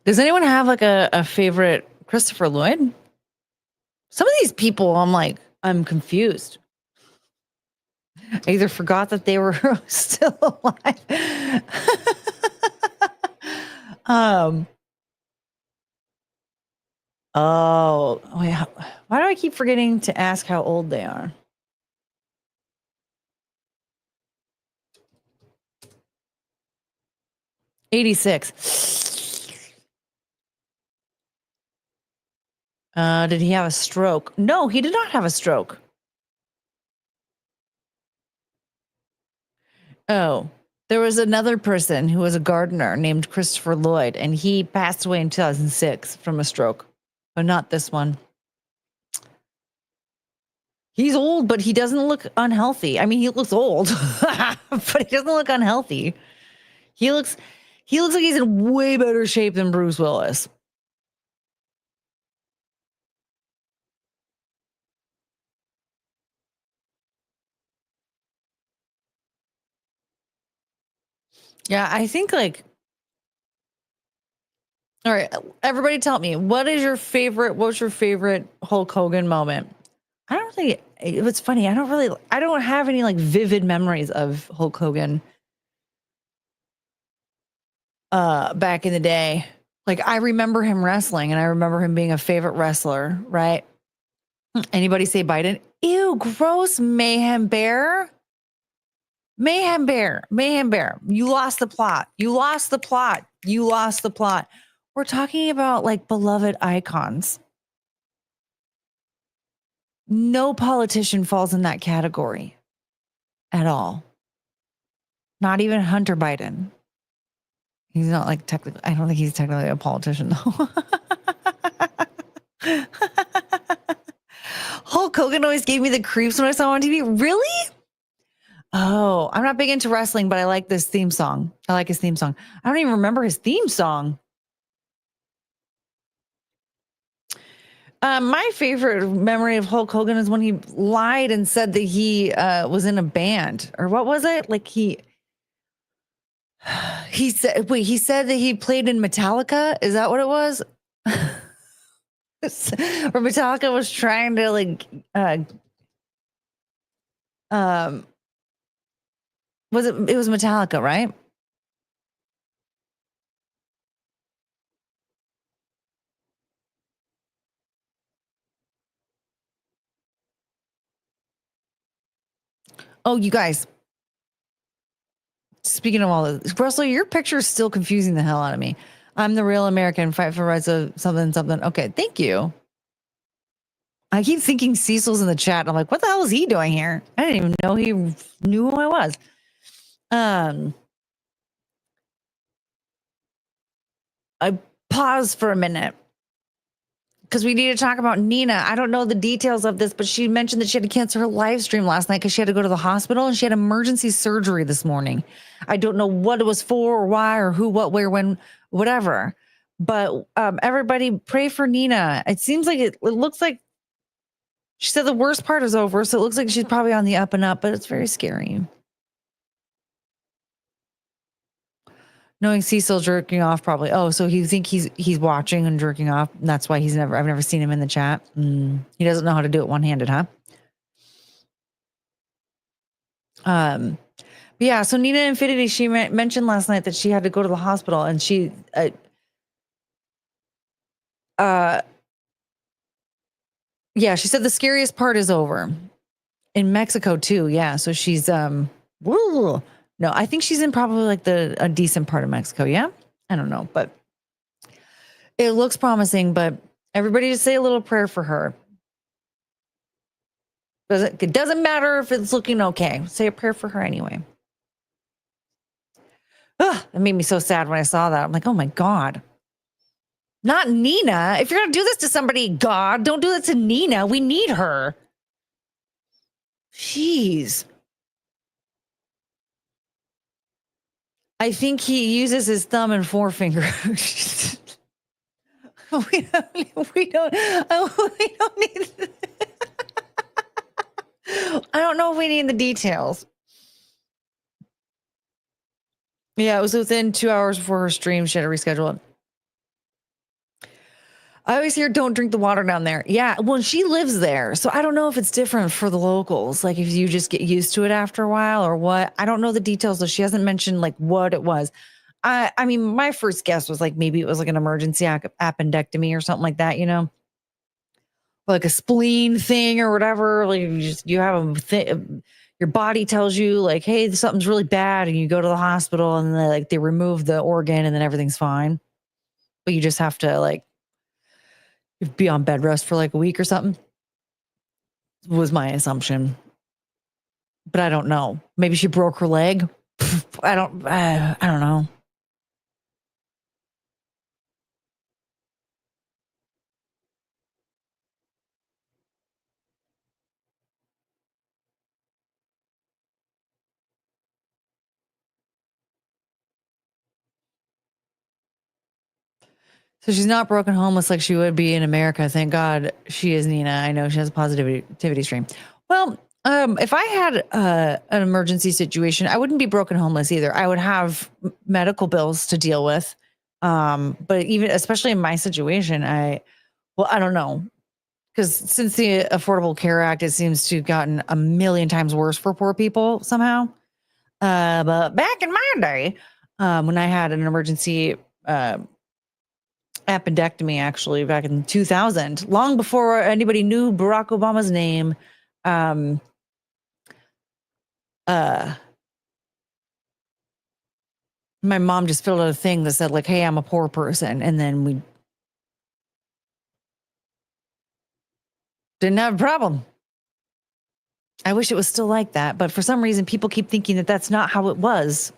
Speaker 1: Does anyone have like a favorite Christopher Lloyd? Some of these people, I'm confused. I either forgot that they were still alive. Oh, wait, why do I keep forgetting to ask how old they are? '86. Did he have a stroke? No, he did not have a stroke. Oh, there was another person who was a gardener named Christopher Lloyd, and he passed away in 2006 from a stroke, but not this one. He's old, but he doesn't look unhealthy. I mean, he looks old, but he doesn't look unhealthy. He looks like he's in way better shape than Bruce Willis. Yeah, I think like, all right, everybody tell me, what was your favorite Hulk Hogan moment? I don't really, it's funny. I don't have any like vivid memories of Hulk Hogan back in the day. Like I remember him wrestling and I remember him being a favorite wrestler, right? Anybody say Biden? Ew, gross, mayhem bear. Mayhem bear, mayhem bear. You lost the plot. You lost the plot. You lost the plot. We're talking about like beloved icons. No politician falls in that category at all. Not even Hunter Biden. He's not like technically, I don't think he's technically a politician though. Hulk Hogan always gave me the creeps when I saw him on TV. Really? Oh, I'm not big into wrestling, but I like this theme song. I like his theme song. I don't even remember his theme song. My favorite memory of Hulk Hogan is when he lied and said that he was in a band, or what was it? Like he said that he played in Metallica. Is that what it was? Or Metallica was trying to like it was Metallica, right? Oh, you guys. Speaking of all this, Russell, your picture is still confusing the hell out of me. I'm the real American, fight for rights of something, something. Okay, thank you. I keep thinking Cecil's in the chat. I'm like, what the hell is he doing here? I didn't even know he knew who I was. I paused for a minute because we need to talk about Nena. I don't know the details of this, but she mentioned that she had to cancel her live stream last night because she had to go to the hospital and she had emergency surgery this morning. I don't know what it was for or why or who, what, where, when, whatever. But everybody pray for Nena. It seems like it looks like she said the worst part is over. So it looks like she's probably on the up and up, but it's very scary. Knowing Cecil jerking off probably. Oh, so you think he's watching and jerking off. And that's why I've never seen him in the chat. He doesn't know how to do it one-handed, huh? Yeah. So Nena Infinity, she mentioned last night that she had to go to the hospital and she, yeah, she said the scariest part is over in Mexico too. Yeah. So she's, no, I think she's in probably like a decent part of Mexico. Yeah. I don't know, but it looks promising, but everybody just say a little prayer for her. It doesn't matter if it's looking okay. Say a prayer for her anyway. Ugh, it made me so sad when I saw that. I'm like, oh my God. Not Nena. If you're going to do this to somebody, God, don't do that to Nena. We need her. Jeez. I think he uses his thumb and forefinger. we don't need. I don't know if we need the details. Yeah, it was within 2 hours before her stream. She had to reschedule it. I always hear don't drink the water down there. Yeah, well, she lives there. So I don't know if it's different for the locals. Like if you just get used to it after a while or what. I don't know the details. So she hasn't mentioned like what it was. I mean, my first guess was like maybe it was like an emergency appendectomy or something like that, you know? Like a spleen thing or whatever. Like you have your body tells you like, hey, something's really bad. And you go to the hospital and they remove the organ and then everything's fine. But you just have to like be on bed rest for like a week or something was my assumption, but I don't know. Maybe she broke her leg. I don't know. So she's not broken homeless like she would be in America. Thank God she is Nena. I know she has a positivity stream. Well, If I had an emergency situation, I wouldn't be broken homeless either. I would have medical bills to deal with. But even especially in my situation, I don't know. Because since the Affordable Care Act, it seems to have gotten a million times worse for poor people somehow. But back in my day, when I had an emergency appendectomy, actually back in 2000, long before anybody knew Barack Obama's name, my mom just filled out a thing that said like, "Hey, I'm a poor person," and then we didn't have a problem. I wish it was still like that, but for some reason, people keep thinking that that's not how it was,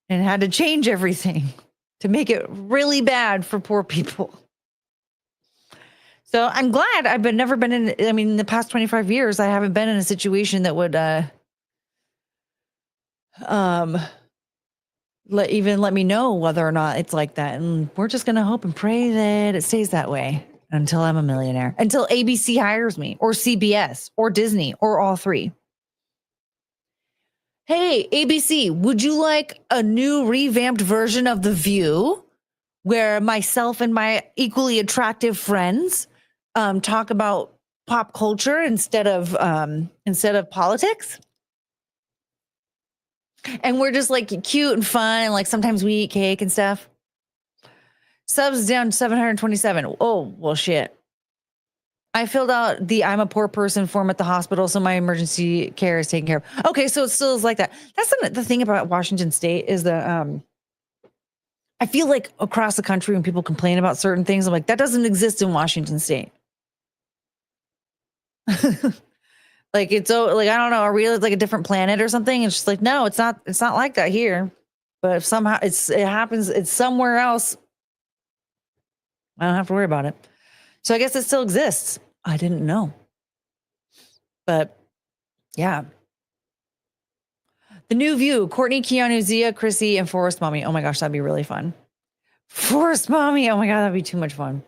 Speaker 1: and had to change everything to make it really bad for poor people. So I'm glad I've never been in. I mean, in the past 25 years, I haven't been in a situation that would let me know whether or not it's like that. And we're just gonna hope and pray that it stays that way until I'm a millionaire, until ABC hires me, or CBS, or Disney, or all three. Hey, ABC, would you like a new revamped version of The View where myself and my equally attractive friends talk about pop culture instead of politics? And we're just like cute and fun, and like sometimes we eat cake and stuff. Subs down 727. Oh, well, shit. I filled out the I'm a poor person form at the hospital, so my emergency care is taken care of. Okay, so it still is like that. That's the thing about Washington State is that I feel like across the country when people complain about certain things, I'm like, that doesn't exist in Washington State. Like it's like, I don't know, are we like a different planet or something? It's just like, no, it's not like that here. But if somehow it happens, it's somewhere else, I don't have to worry about it. So I guess it still exists. I didn't know. But yeah. The New View, Courtney, Keanu, Zia, Chrissy, and Forest Mommy. Oh my gosh, that'd be really fun. Forest Mommy. Oh my God, that'd be too much fun.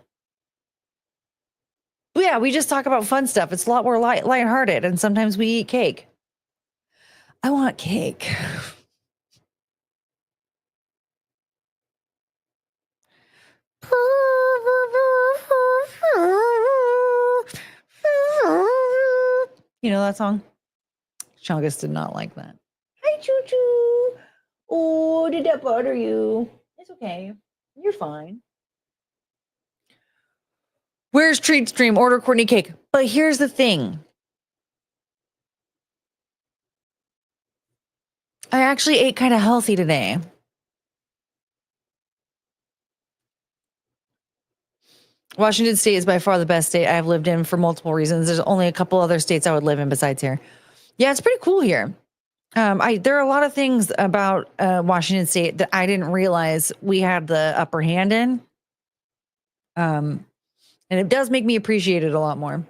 Speaker 1: But yeah, we just talk about fun stuff. It's a lot more lighthearted, and sometimes we eat cake. I want cake. You know that song? Chungus did not like that. Hi, Choo Choo. Oh, did that bother you? It's okay. You're fine. Where's Treat Stream? Order Courtney cake. But here's the thing. I actually ate kind of healthy today. Washington State is by far the best state I've lived in for multiple reasons. There's only a couple other states I would live in besides here. Yeah, it's pretty cool here. There are a lot of things about Washington State that I didn't realize we had the upper hand in. And it does make me appreciate it a lot more.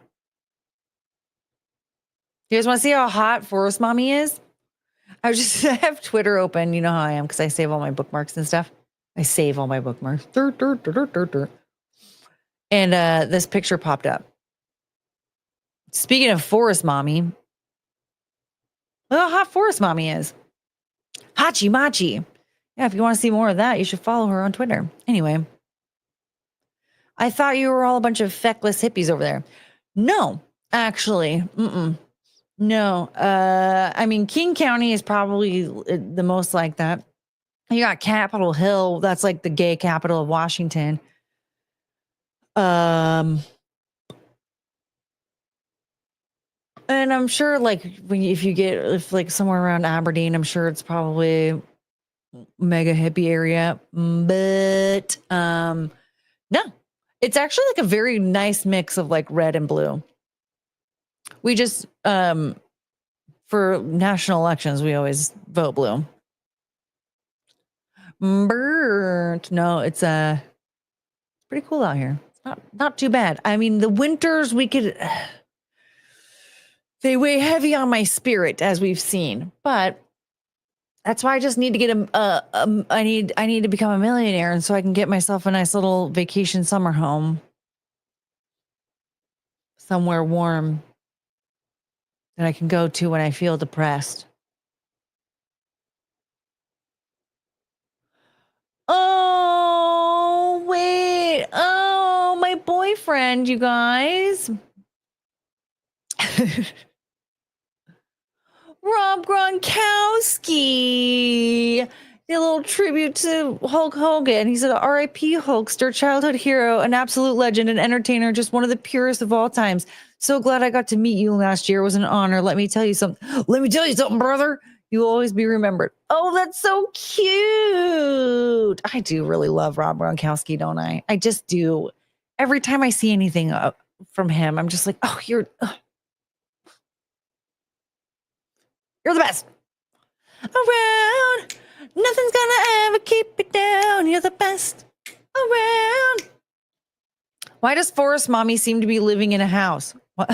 Speaker 1: You guys want to see how hot Forest Mommy is? I have Twitter open. You know how I am because I save all my bookmarks and stuff. I save all my bookmarks. And this picture popped up. Speaking of Forest Mommy, look how hot Forest Mommy is. Hachi Machi. Yeah, if you want to see more of that, you should follow her on Twitter. Anyway, I thought you were all a bunch of feckless hippies over there. No, actually. No. I mean, King County is probably the most like that. You got Capitol Hill. That's like the gay capital of Washington. And I'm sure like if like somewhere around Aberdeen, I'm sure it's probably mega hippie area, but no, it's actually like a very nice mix of like red and blue. We just for national elections we always vote blue. But no, it's pretty cool out here. It's not too bad. I mean, the winters they weigh heavy on my spirit, as we've seen, but that's why I just need to get I need to become a millionaire, and so I can get myself a nice little vacation summer home somewhere warm that I can go to when I feel depressed. Oh, wait. Oh, my boyfriend, you guys. Rob Gronkowski. A little tribute to Hulk Hogan. He's an R.I.P. Hulkster, childhood hero, an absolute legend, an entertainer, just one of the purest of all times. So glad I got to meet you last year. It was an honor. Let me tell you something. Let me tell you something, brother. You'll always be remembered. Oh, that's so cute. I do really love Rob Gronkowski, don't I? I just do. Every time I see anything from him, I'm just like, oh, you're the best. Around. Nothing's gonna ever keep you down. You're the best around. Why does Forest Mommy seem to be living in a house? What?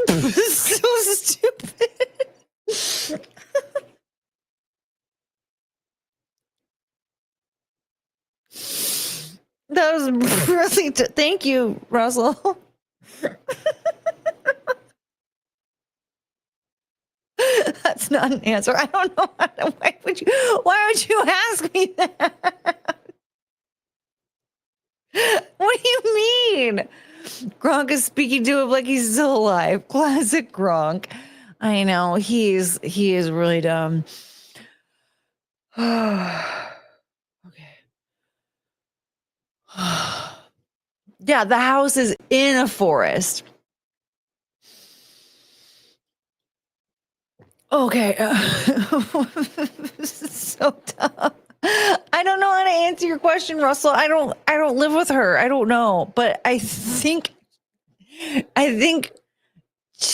Speaker 1: This is so stupid. That was really thank you, Russell. That's not an answer. I don't know. Why would you ask me that? What do you mean? Gronk is speaking to him like he's still alive. Classic Gronk. I know he is really dumb. Okay. Yeah, the house is in a forest. Okay. This is so dumb. I don't know how to answer your question, Russell. I don't live with her. I don't know, but I think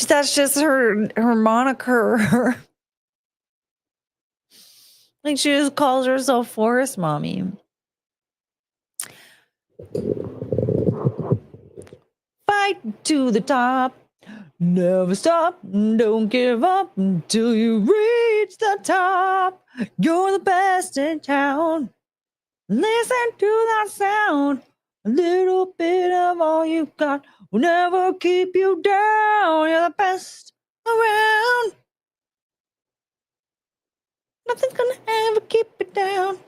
Speaker 1: that's just her moniker. Like she just calls herself Forest Mommy. Fight to the top. Never stop. Don't give up until you reach the top. You're the best in town. Listen to that sound. A little bit of all you got will never keep you down. You're the best around. Nothing's gonna ever keep you down.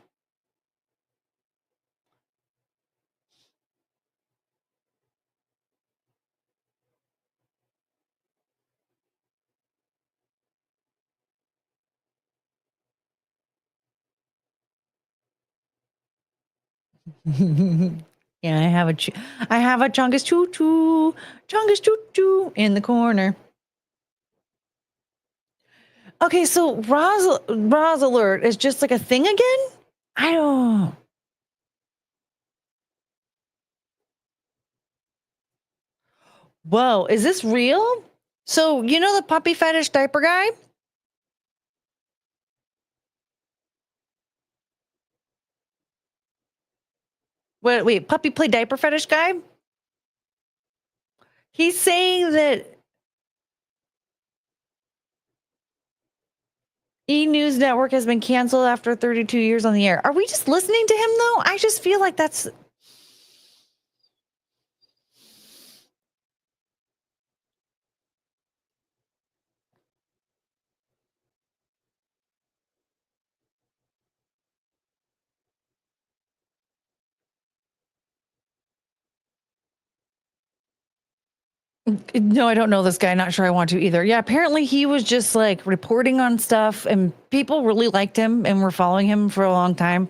Speaker 1: Yeah, I have a Chungus choo-choo in the corner. Okay, so Roz alert is just like a thing again? I don't. Whoa, is this real? So, you know the puppy fetish diaper guy? Wait, puppy play diaper fetish guy? He's saying that E! News Network has been canceled after 32 years on the air. Are we just listening to him, though? I just feel like that's... No, I don't know this guy. Not sure I want to either. Yeah, apparently he was just like reporting on stuff and people really liked him and were following him for a long time.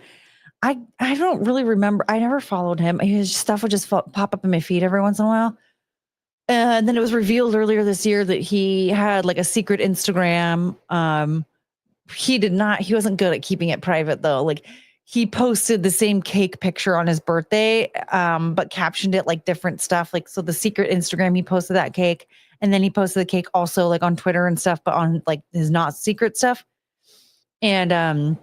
Speaker 1: I don't really remember. I never followed him. His stuff would just pop up in my feed every once in a while. And then it was revealed earlier this year that he had like a secret Instagram. He wasn't good at keeping it private though. Like he posted the same cake picture on his birthday, but captioned it like different stuff. Like, so the secret Instagram, he posted that cake and then he posted the cake also like on Twitter and stuff, but on like his not secret stuff. And,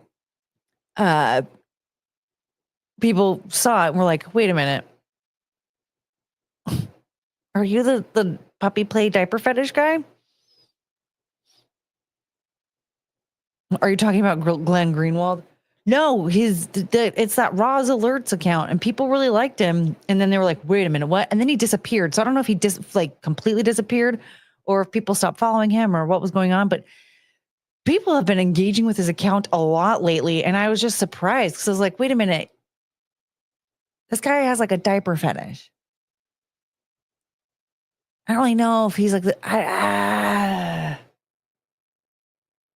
Speaker 1: people saw it and were like, wait a minute. Are you the puppy play diaper fetish guy? Are you talking about Glenn Greenwald? No, it's that Roz Alerts account, and people really liked him. And then they were like, "Wait a minute, what?" And then he disappeared. So I don't know if he completely disappeared, or if people stopped following him, or what was going on. But people have been engaging with his account a lot lately, and I was just surprised because I was like, "Wait a minute, this guy has like a diaper fetish." I don't really know if he's like I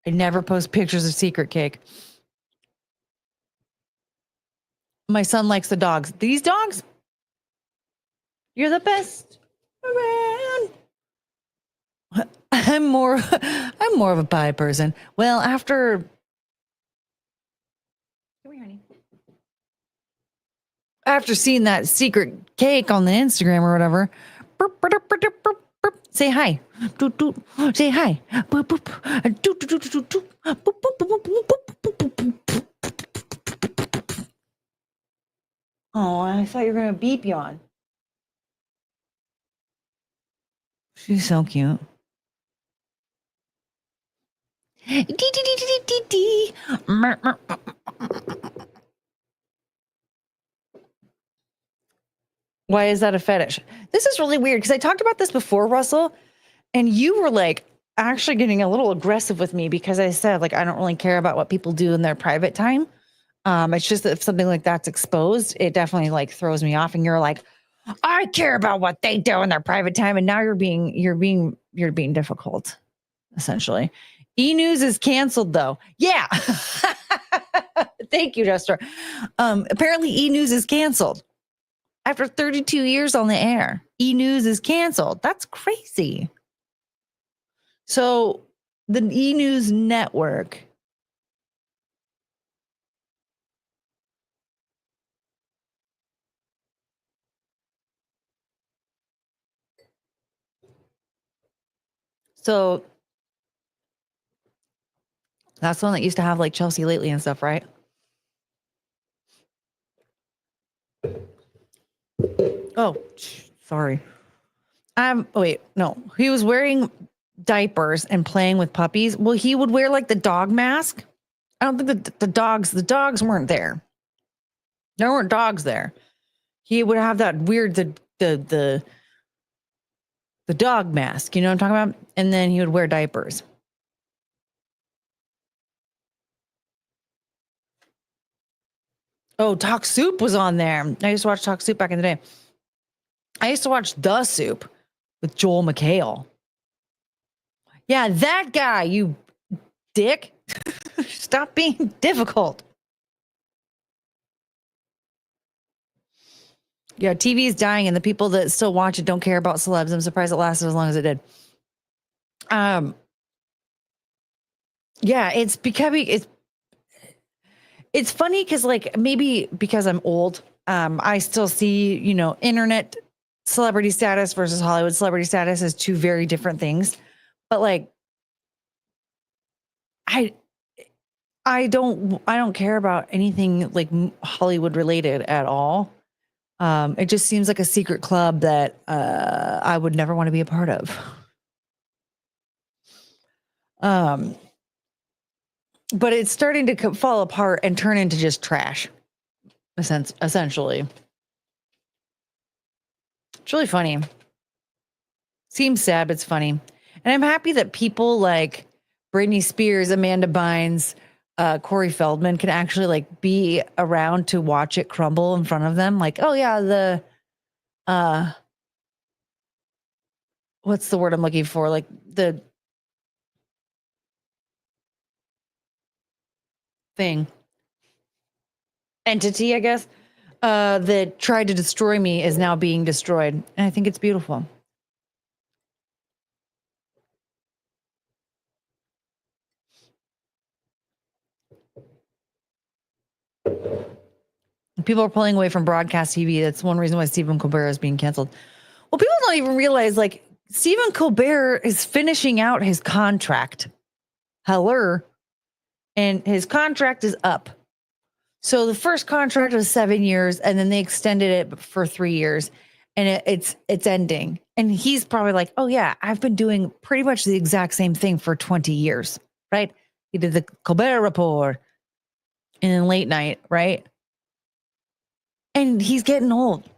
Speaker 1: never post pictures of secret cake. My son likes the dogs. These dogs, you're the best around. I'm more of a pie person. Well, after come here, honey. After seeing that secret cake on the Instagram or whatever, burp, burp, burp, burp, burp, burp, say hi. Doot, doot. Say hi. Boop, boop. Doot, doot, doot, doot, doot. Boop, boop, boop, boop, boop, boop, boop, boop. Oh, I thought you were going to beep yawn. She's so cute. Dee, dee, dee, dee, dee, dee, dee. Why is that a fetish? This is really weird because I talked about this before, Russell, and you were like actually getting a little aggressive with me because I said like I don't really care about what people do in their private time. It's just that if something like that's exposed, it definitely like throws me off. And you're like, I care about what they do in their private time, and now you're being difficult, essentially. E-News is canceled though. Yeah. Thank you, Jester. Apparently E-News is canceled. After 32 years on the air, E-News is canceled. That's crazy. So the E-News network so that's the one that used to have like Chelsea Lately and stuff, right? Oh, sorry. Wait, no. He was wearing diapers and playing with puppies. Well, he would wear like the dog mask. I don't think the dogs weren't there. There weren't dogs there. He would have that weird the dog mask, you know what I'm talking about? And then he would wear diapers. Oh, Talk Soup was on there. I used to watch Talk Soup back in the day. I used to watch The Soup with Joel McHale. Yeah, that guy, you dick. Stop being difficult. Yeah, TV is dying, and the people that still watch it don't care about celebs. I'm surprised it lasted as long as it did. Yeah, it's becoming it's funny because like maybe because I'm old, I still see, you know, internet celebrity status versus Hollywood celebrity status as two very different things. But like I don't care about anything like Hollywood related at all. It just seems like a secret club that I would never want to be a part of. But it's starting to fall apart and turn into just trash, essentially. It's really funny. Seems sad, but it's funny. And I'm happy that people like Britney Spears, Amanda Bynes, Corey Feldman can actually like be around to watch it crumble in front of them. Like, oh yeah, the what's the word I'm looking for? Like the thing. Entity, I guess, that tried to destroy me is now being destroyed. And I think it's beautiful. People are pulling away from broadcast TV. That's one reason why Stephen Colbert is being canceled. Well, people don't even realize like Stephen Colbert is finishing out his contract. Hello. And his contract is up. So the first contract was 7 years, and then they extended it for 3 years. and it's ending. And he's probably like, oh yeah, I've been doing pretty much the exact same thing for 20 years, right? He did the Colbert Report and then late night, right? And he's getting old.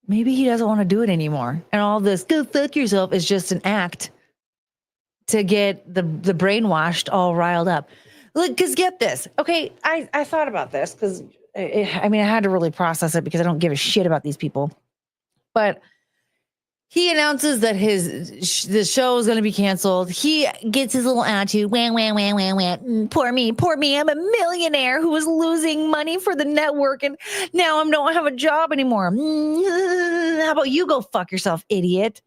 Speaker 1: Maybe he doesn't want to do it anymore. And all this go fuck yourself is just an act to get the brainwashed all riled up. Look, because get this. Okay, I thought about this because I had to really process it because I don't give a shit about these people. But he announces that the show is going to be canceled. He gets his little attitude. Wah, wah, wah, wah, wah. Poor me. I'm a millionaire who was losing money for the network, and now I don't have a job anymore. How about you go fuck yourself, idiot?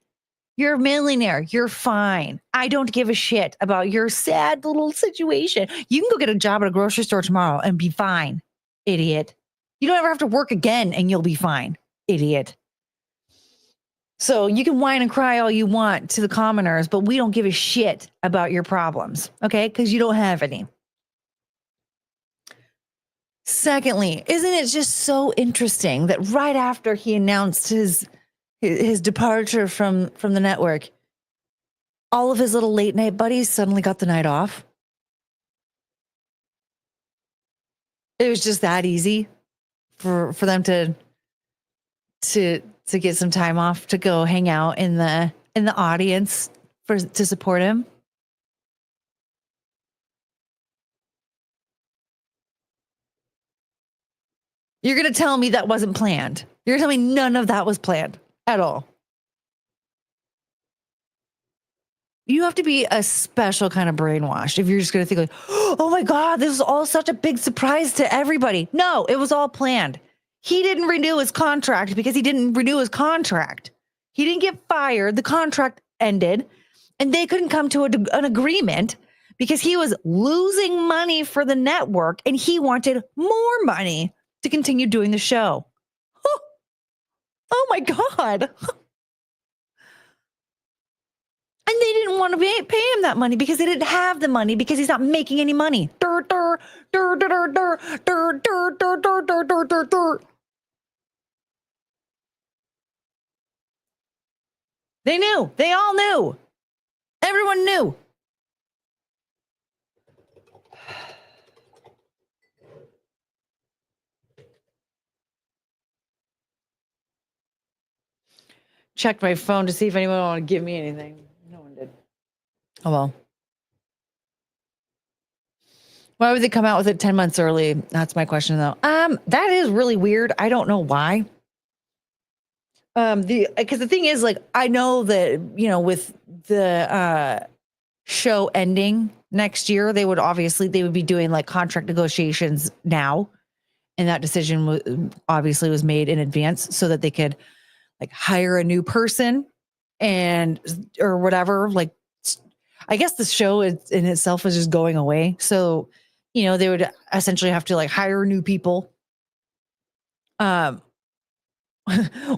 Speaker 1: You're a millionaire. You're fine. I don't give a shit about your sad little situation. You can go get a job at a grocery store tomorrow and be fine, idiot. You don't ever have to work again and you'll be fine, idiot. So you can whine and cry all you want to the commoners, but we don't give a shit about your problems, okay? Because you don't have any. Secondly, isn't it just so interesting that right after he announced his departure from the network, all of his little late night buddies suddenly got the night off? It was just that easy for them to get some time off to go hang out in the audience to support him. You're going to tell me that wasn't planned. You're going to tell me none of that was planned at all. You have to be a special kind of brainwashed if you're just going to think like, oh my God, this is all such a big surprise to everybody. No, it was all planned. He didn't renew his contract because he didn't renew his contract. He didn't get fired. The contract ended and they couldn't come to an agreement because he was losing money for the network and he wanted more money to continue doing the show. Oh my God. And they didn't want to pay him that money because they didn't have the money because he's not making any money. They knew. They all knew. Everyone knew. Checked my phone to see if anyone wanted to give me anything. No one did. Oh, well. Why would they come out with it 10 months early? That's my question, though. That is really weird. I don't know why. Because the thing is, like, I know that, with the show ending next year, they would be doing like contract negotiations now. And that decision obviously was made in advance so that they could like hire a new person or whatever. Like, I guess the show in itself is just going away. So, they would essentially have to like hire new people.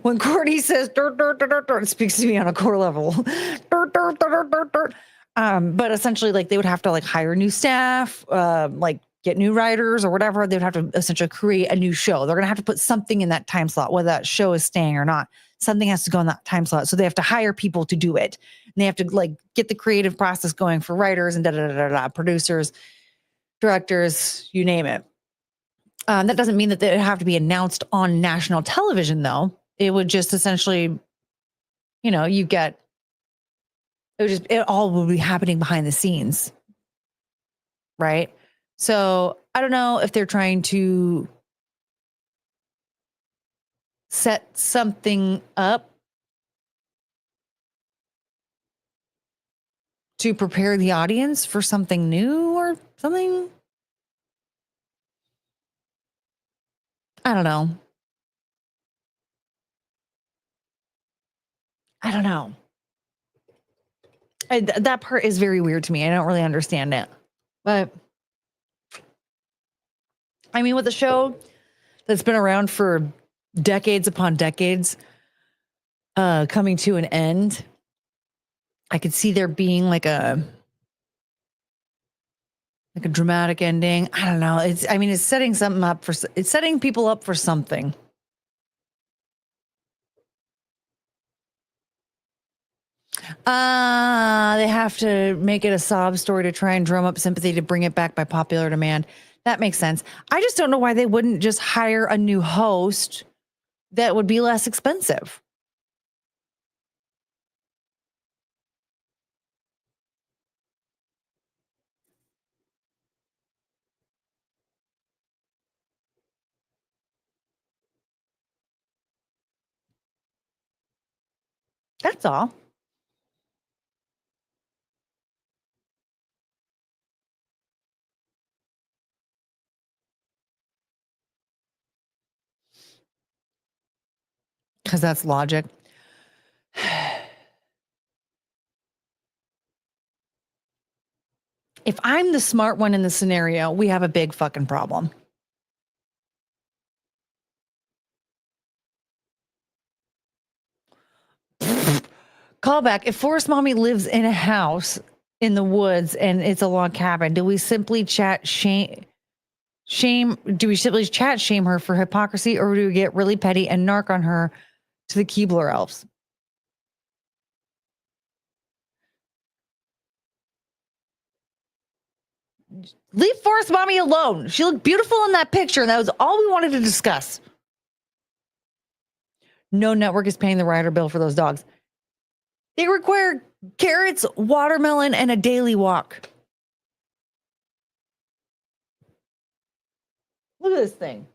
Speaker 1: When Courtney says dirt, dirt, dirt, dirt, dirt, it speaks to me on a core level. Dirt, dirt, dirt, dirt, dirt. But essentially, like, they would have to like hire new staff, like get new writers or whatever. They would have to essentially create a new show. They're going to have to put something in that time slot, whether that show is staying or not. Something has to go in that time slot. So they have to hire people to do it. And they have to like get the creative process going for writers and producers, directors, you name it. That doesn't mean that they have to be announced on national television, though. It would just essentially, it all will be happening behind the scenes. Right. So I don't know if they're trying to set something up to prepare the audience for something new or something. I don't know. That part is very weird to me. I don't really understand it. But I mean, with a show that's been around for decades upon decades, coming to an end, I could see there being like a dramatic ending. I don't know. It's setting something up it's setting people up for something. They have to make it a sob story to try and drum up sympathy to bring it back by popular demand. That makes sense. I just don't know why they wouldn't just hire a new host that would be less expensive. That's all. Because that's logic. If I'm the smart one in the scenario, we have a big fucking problem. Callback. If Forest Mommy lives in a house in the woods and it's a log cabin, do we simply shame? Do we simply chat shame her for hypocrisy, or do we get really petty and narc on her to the Keebler elves? Leave Forest Mommy alone. She looked beautiful in that picture, and that was all we wanted to discuss. No network is paying the rider bill for those dogs. They require carrots, watermelon, and a daily walk. Look at this thing.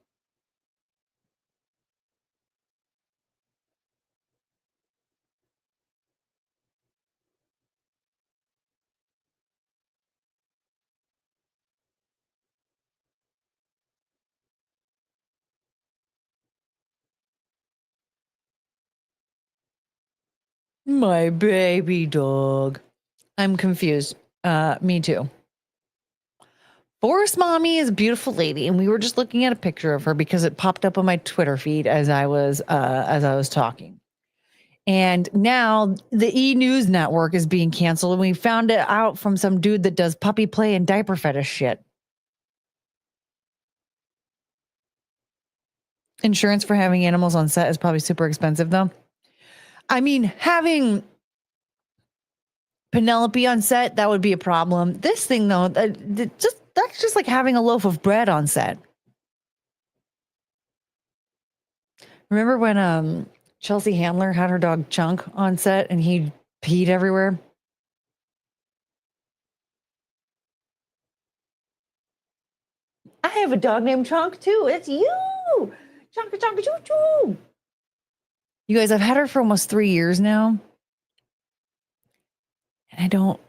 Speaker 1: My baby dog. I'm confused. Me too. Forest Mommy is a beautiful lady, and we were just looking at a picture of her because it popped up on my Twitter feed as I was talking. And now the E! News Network is being canceled, and we found it out from some dude that does puppy play and diaper fetish shit. Insurance for having animals on set is probably super expensive, though. I mean, having Penelope on set, that would be a problem. This thing, though, that's just like having a loaf of bread on set. Remember when Chelsea Handler had her dog Chunk on set and he peed everywhere? I have a dog named Chunk too. It's you. Chunka chunka choo choo. You guys, I've had her for almost 3 years now. And I don't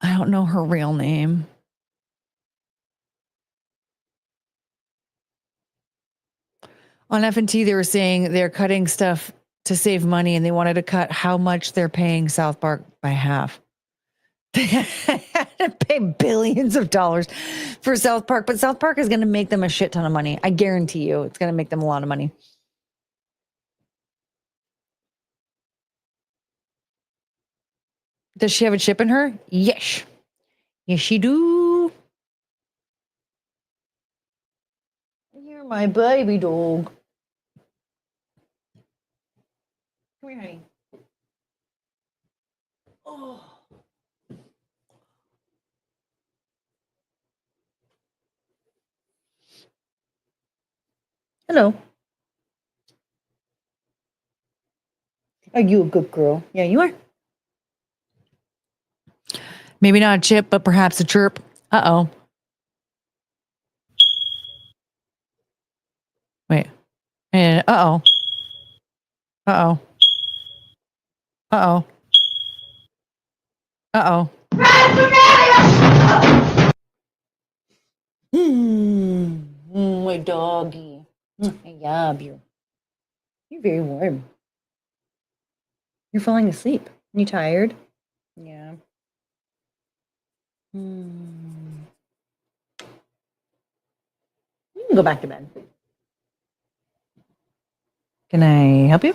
Speaker 1: know her real name. On F&T, they were saying they're cutting stuff to save money, and they wanted to cut how much they're paying South Park by half. They had to pay billions of dollars for South Park, but South Park is going to make them a shit ton of money. I guarantee you it's going to make them a lot of money. Does she have a chip in her? Yes. Yes, she do. You're my baby dog. Come here, honey. Oh. Hello. Are you a good girl? Yeah, you are. Maybe not a chip, but perhaps a chirp. Uh-oh. Wait. Uh-oh. Uh-oh. Uh-oh. Uh-oh. My doggy. I love you. You're very warm. You're falling asleep. You tired? Yeah. You can go back to bed. Can I help you?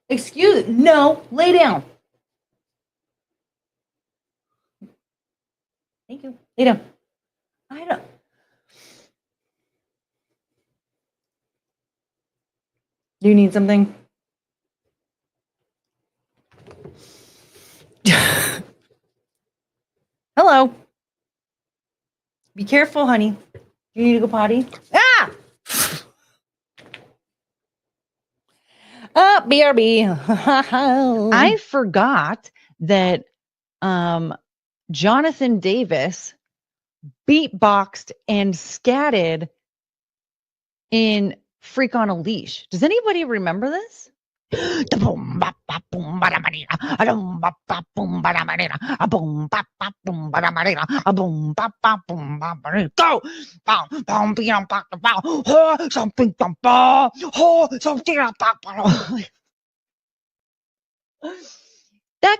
Speaker 1: Excuse me. No, lay down. Thank you. Lay down. I don't. Do you need something? Hello. Be careful, honey. You need to go potty? Ah! BRB.
Speaker 8: I forgot that Jonathan Davis beatboxed and scatted in Freak on a Leash. Does anybody remember this? Go! That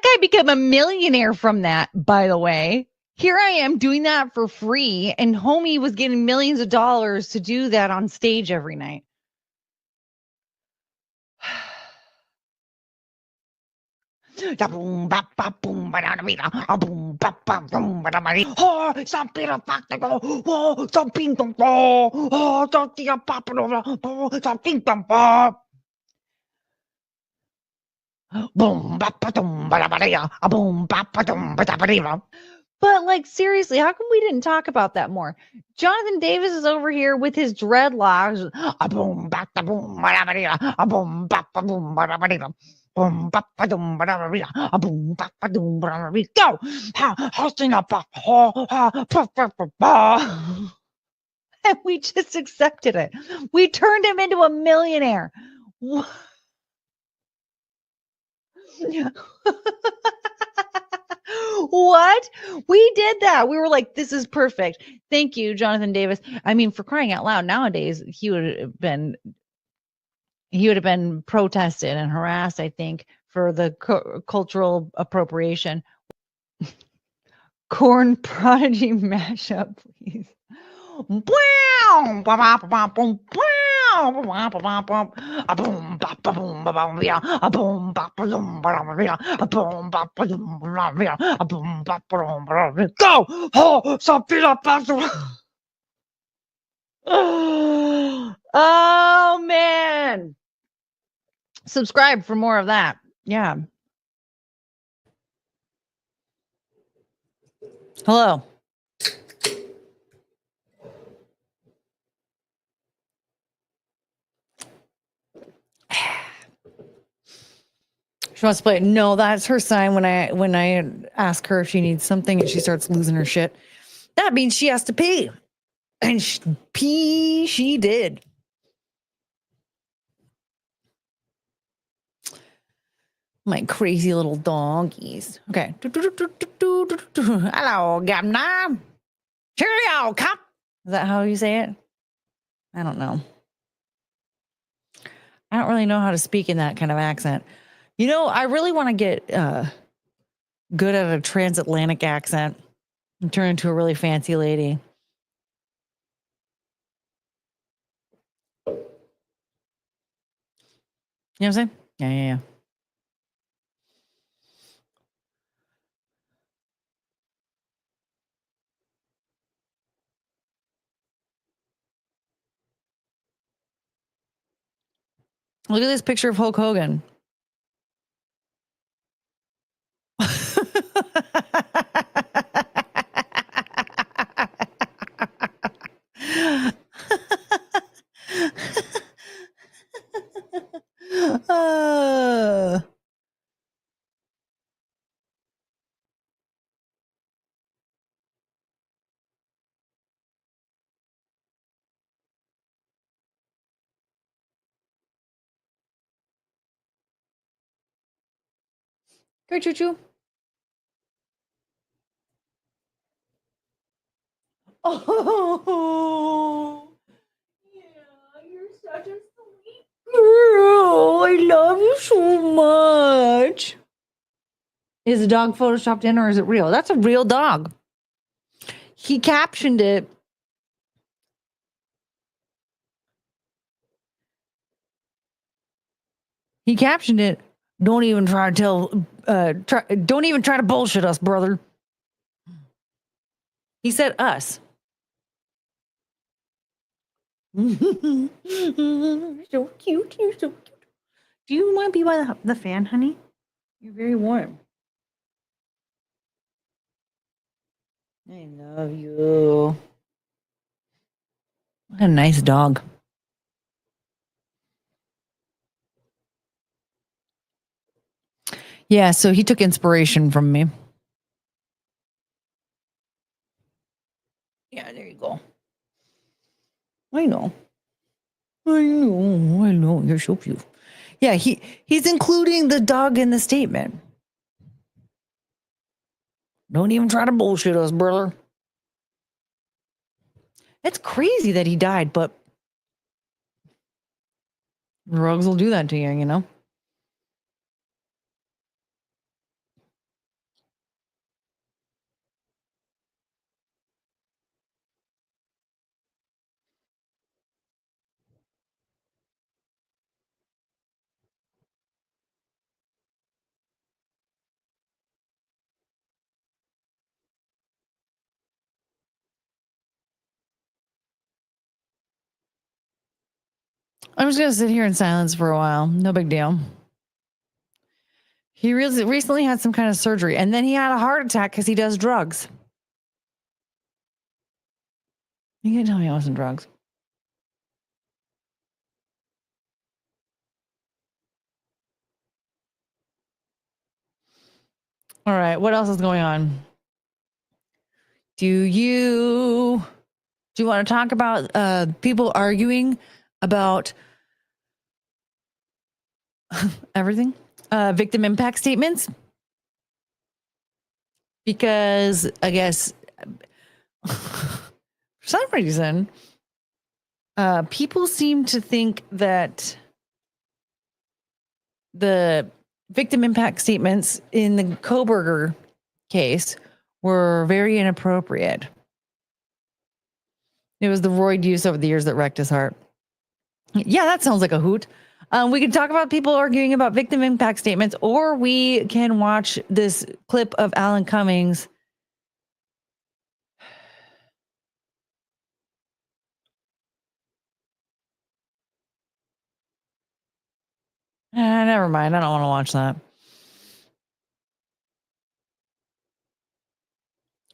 Speaker 8: guy became a millionaire from that, by the way. Here I am doing that for free, and homie was getting millions of dollars to do that on stage every night. But like seriously, how come we didn't talk about that more? Jonathan Davis is over here with his dreadlocks. Go! Hosting up. And we just accepted it. We turned him into a millionaire. What? We did that. We were like, this is perfect. Thank you, Jonathan Davis. I mean, for crying out loud, nowadays he would have been protested and harassed, I think, for the cultural appropriation. Corn Prodigy mashup, please. Go! Oh man. Subscribe for more of that. Yeah. Hello. She wants to play. No, that's her sign when I ask her if she needs something and she starts losing her shit. That means she has to pee. And she did. My crazy little doggies. Okay. Hello, Gabna. Cheerio, cop. Is that how you say it? I don't know. I don't really know how to speak in that kind of accent. You know, I really want to get good at a transatlantic accent and turn into a really fancy lady. You know what I'm saying? Yeah. Look at this picture of Hulk Hogan. Go choo-choo. Oh, yeah, you're such a sweet girl. I love you so much. Is the dog photoshopped in or is it real? That's a real dog. He captioned it. Don't even try to don't even try to bullshit us, brother. He said us. So cute. You're so cute. Do you want to be by the fan, honey? You're very warm. I love you. What a nice dog. Yeah, so he took inspiration from me. Yeah, there you go. I know. You're so cute. Yeah, he's including the dog in the statement. Don't even try to bullshit us, brother. It's crazy that he died, but drugs will do that to you, you know? I'm just going to sit here in silence for a while. No big deal. He recently had some kind of surgery, and then he had a heart attack because he does drugs. You can't tell me it wasn't drugs. All right, what else is going on? Do you want to talk about people arguing about everything? Victim impact statements? Because I guess for some reason, people seem to think that the victim impact statements in the Kohberger case were very inappropriate. It was the roid use over the years that wrecked his heart. Yeah, that sounds like a hoot. We could talk about people arguing about victim impact statements, or we can watch this clip of Alan Cummings. Never mind. I don't want to watch that.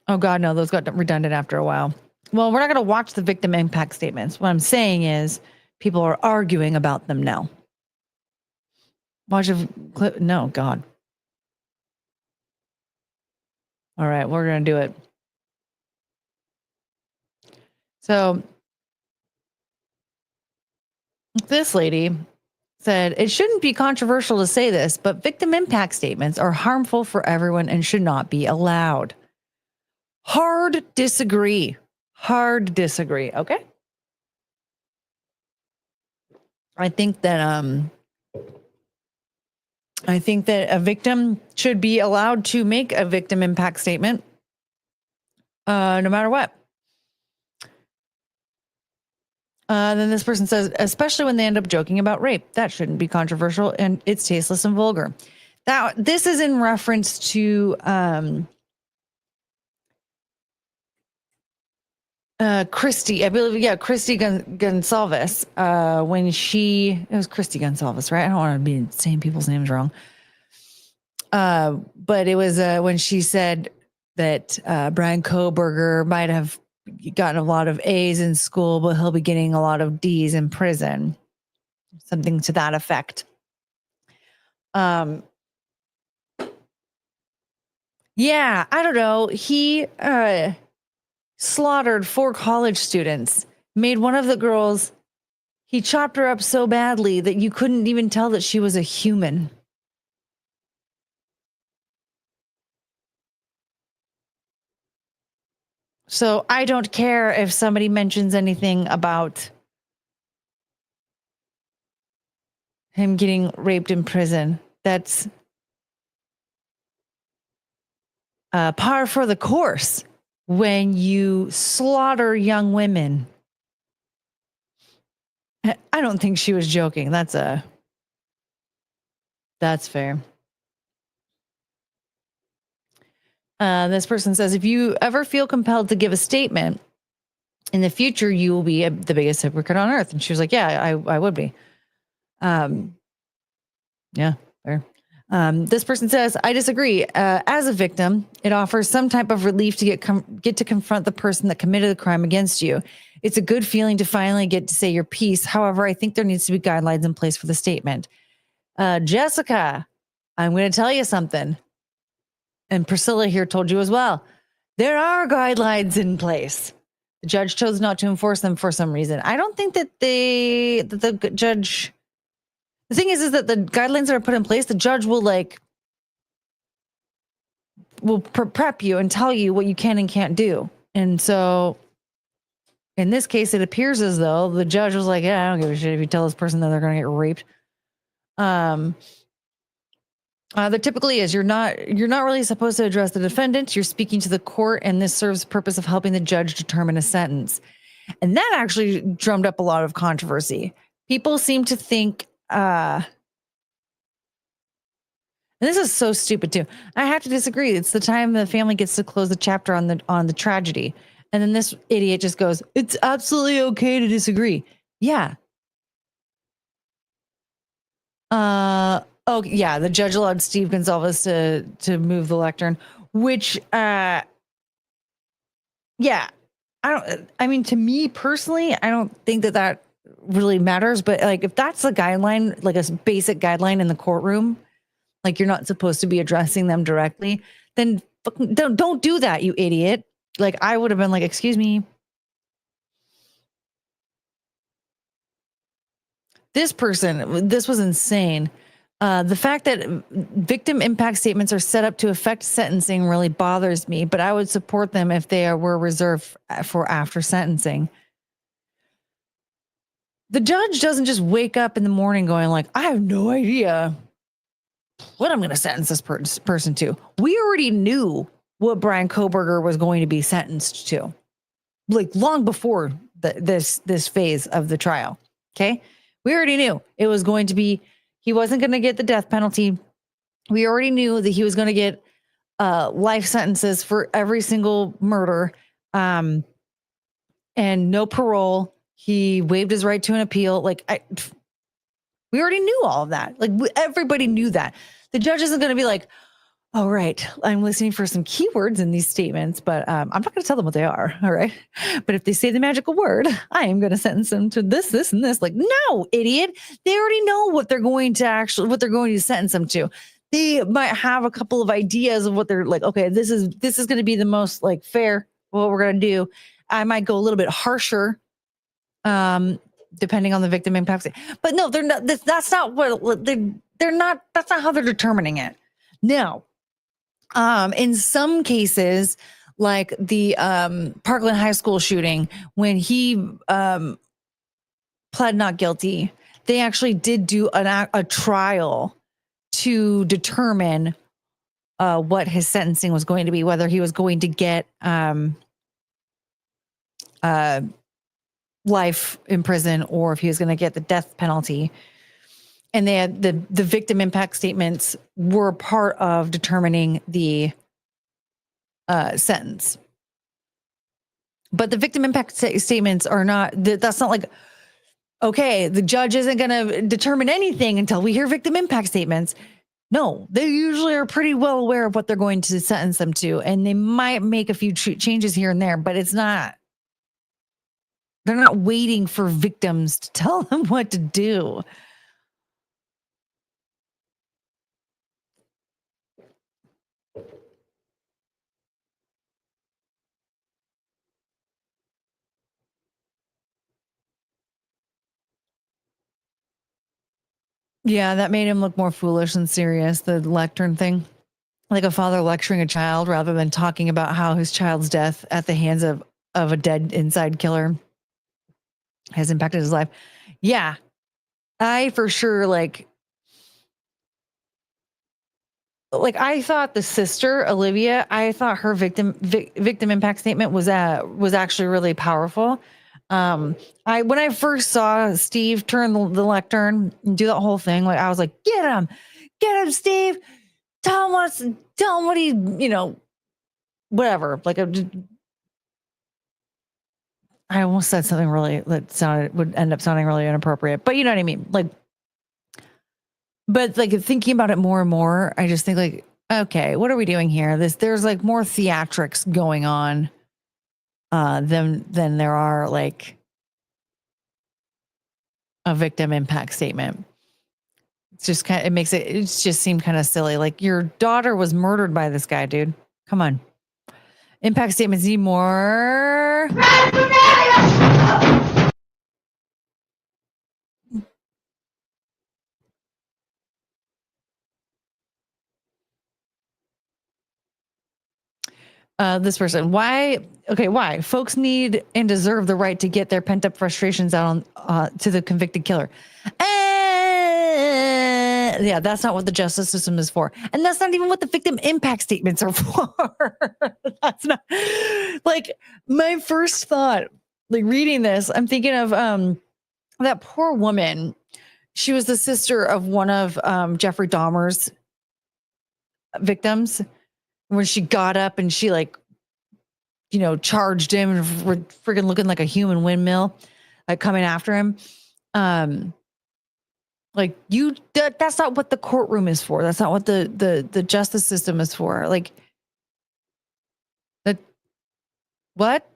Speaker 8: Oh, God, no. Those got redundant after a while. Well, we're not going to watch the victim impact statements. What I'm saying is people are arguing about them now. Watch a clip. No, God. All right, we're going to do it. So this lady said, it shouldn't be controversial to say this, but victim impact statements are harmful for everyone and should not be allowed. Hard disagree. Hard disagree. Okay. I think that a victim should be allowed to make a victim impact statement, no matter what. Then this person says, especially when they end up joking about rape, that shouldn't be controversial and it's tasteless and vulgar. This is in reference to Christy, I believe, yeah, Christy Gonsalves. It was Christy Gonsalves, right? I don't want to be saying people's names wrong. But it was when she said that Brian Kohberger might have gotten a lot of A's in school, but he'll be getting a lot of D's in prison. Something to that effect. Yeah, I don't know. He slaughtered 4 college students, made one of the girls, he chopped her up so badly that you couldn't even tell that she was a human. So I don't care if somebody mentions anything about him getting raped in prison. That's par for the course when you slaughter young women. I don't think she was joking. That's fair. This person says, if you ever feel compelled to give a statement in the future, you will be the biggest hypocrite on earth. And she was like, yeah, I would be. Yeah, fair. This person says, I disagree. As a victim, it offers some type of relief to get to confront the person that committed the crime against you. It's a good feeling to finally get to say your piece. However, I think there needs to be guidelines in place for the statement. Jessica, I'm going to tell you something. And Priscilla here told you as well. There are guidelines in place. The judge chose not to enforce them for some reason. I don't think that the judge... The thing is that the guidelines that are put in place, the judge will prep you and tell you what you can and can't do. And so in this case, it appears as though the judge was like, yeah, I don't give a shit if you tell this person that they're going to get raped. There typically is. You're not really supposed to address the defendant. You're speaking to the court, and this serves the purpose of helping the judge determine a sentence. And that actually drummed up a lot of controversy. People seem to think, and this is so stupid too. I have to disagree. It's the time the family gets to close the chapter on the tragedy. And then this idiot just goes, it's absolutely okay to disagree. Yeah. Oh yeah. The judge allowed Steve Gonzalez to move the lectern, which, yeah, I mean, to me personally, I don't think that really matters, but like, if that's a guideline, like a basic guideline in the courtroom, like you're not supposed to be addressing them directly, then don't do that, you idiot. Like I would have been like, excuse me. This was insane. The fact that victim impact statements are set up to affect sentencing really bothers me, but I would support them if they were reserved for after sentencing. The judge doesn't just wake up in the morning going like, I have no idea what I'm going to sentence this person to. We already knew what Brian Kohberger was going to be sentenced to, like long before this phase of the trial. Okay. We already knew it was going to be, he wasn't going to get the death penalty. We already knew that he was going to get life sentences for every single murder, and no parole. He waived his right to an appeal. We already knew all of that. Like everybody knew that. The judge isn't going to be like, all right, I'm listening for some keywords in these statements, but I'm not going to tell them what they are. All right. But if they say the magical word, I am going to sentence them to this, this, and this. Like, no, idiot. They already know what they're going to sentence them to. They might have a couple of ideas of what they're like, okay, this is going to be the most like fair, what we're going to do. I might go a little bit harsher, depending on the victim impact. But no, they're not, that's not what they're not, that's not how they're determining it. No. In some cases, like the Parkland High School shooting, when he pled not guilty, they actually did do a trial to determine what his sentencing was going to be, whether he was going to get life in prison or if he was going to get the death penalty. And they had the victim impact statements were part of determining the sentence. But the victim impact statements are not, that's not like, okay, the judge isn't going to determine anything until we hear victim impact statements. No, they usually are pretty well aware of what they're going to sentence them to. And they might make a few changes here and there, but it's not, they're not waiting for victims to tell them what to do. Yeah, that made him look more foolish than serious, the lectern thing. Like a father lecturing a child rather than talking about how his child's death at the hands of a dead inside killer has impacted his life. Yeah, I for sure like I thought the sister, Olivia, I thought her victim impact statement was actually really powerful. When I first saw Steve turn the lectern and do that whole thing, like I was like, get him, Steve. Tell him what he, whatever. Like I almost said something really that would end up sounding really inappropriate, but you know what I mean? Like But like thinking about it more and more, I just think like, okay, what are we doing here? There's like more theatrics going on than there are like a victim impact statement. It's just kind of, it just seem kind of silly. Like your daughter was murdered by this guy, dude. Come on. Impact statements need more. This person, why? Okay, why? Folks need and deserve the right to get their pent up frustrations out on to the convicted killer. Yeah, that's not what the justice system is for, and that's not even what the victim impact statements are for. That's not like my first thought. Like reading this, I'm thinking of that poor woman. She was the sister of one of Jeffrey Dahmer's victims. When she got up and she like, charged him and friggin' looking like a human windmill, like coming after him. Like that's not what the courtroom is for. That's not what the justice system is for. Like that, what?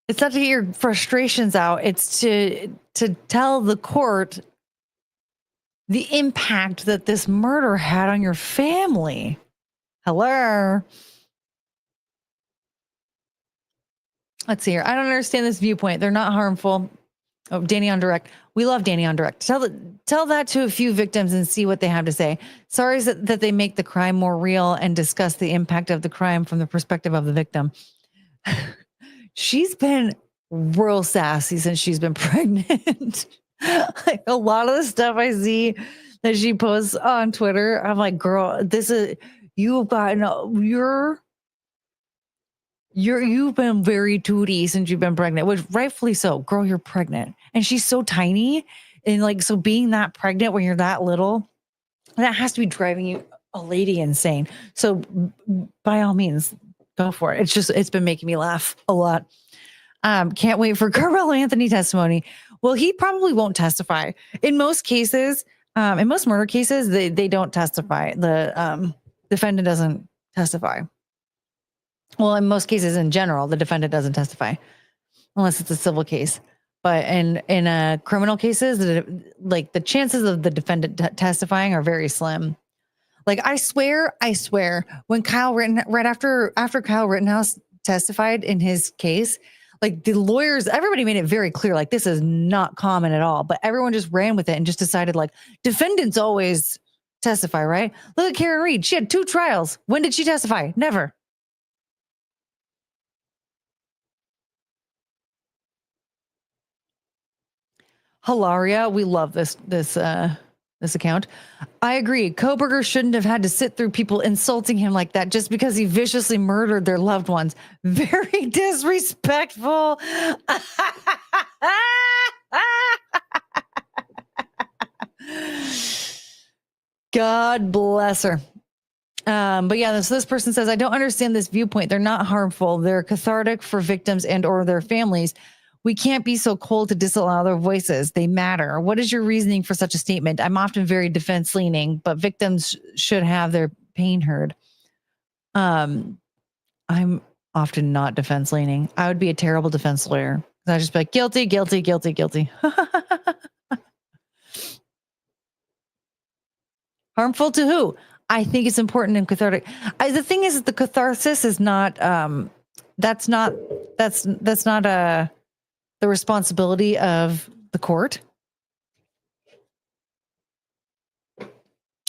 Speaker 8: It's not to get your frustrations out. It's to tell the court the impact that this murder had on your family. Hello. Let's see here. I don't understand this viewpoint. They're not harmful. Oh, Danny on Direct. We love Danny on Direct. Tell that to a few victims and see what they have to say. Sorry that they make the crime more real and discuss the impact of the crime from the perspective of the victim. She's been real sassy since she's been pregnant. Like a lot of the stuff I see that she posts on Twitter, I'm like, girl, you've been very tooty since you've been pregnant, which rightfully so. Girl, you're pregnant. And she's so tiny. And like, so being that pregnant when you're that little, that has to be driving you a lady insane. So by all means, go for it. It's been making me laugh a lot. Can't wait for Carmelo Anthony testimony. Well, he probably won't testify. In most cases, in most murder cases, they don't testify. The defendant doesn't testify. Well, in most cases, in general, the defendant doesn't testify unless it's a civil case. But in criminal cases, the chances of the defendant testifying are very slim. Like I swear, when right after Kyle Rittenhouse testified in his case, like the lawyers, everybody made it very clear, like this is not common at all. But everyone just ran with it and just decided, like, defendants always testify, right? Look at Karen Reed; she had 2 trials. When did she testify? Never. Hilaria, we love this account. I agree. Koberger shouldn't have had to sit through people insulting him like that just because he viciously murdered their loved ones. Very disrespectful. God bless her. But yeah, so this person says, I don't understand this viewpoint. They're not harmful. They're cathartic for victims and or their families. We can't be so cold to disallow their voices. They matter. What is your reasoning for such a statement? I'm often very defense leaning, but victims should have their pain heard. I'm often not defense leaning. I would be a terrible defense lawyer. I'd just be like, guilty, guilty, guilty, guilty. Harmful to who? I think it's important and cathartic. The thing is, the catharsis is not. That's not the responsibility of the court.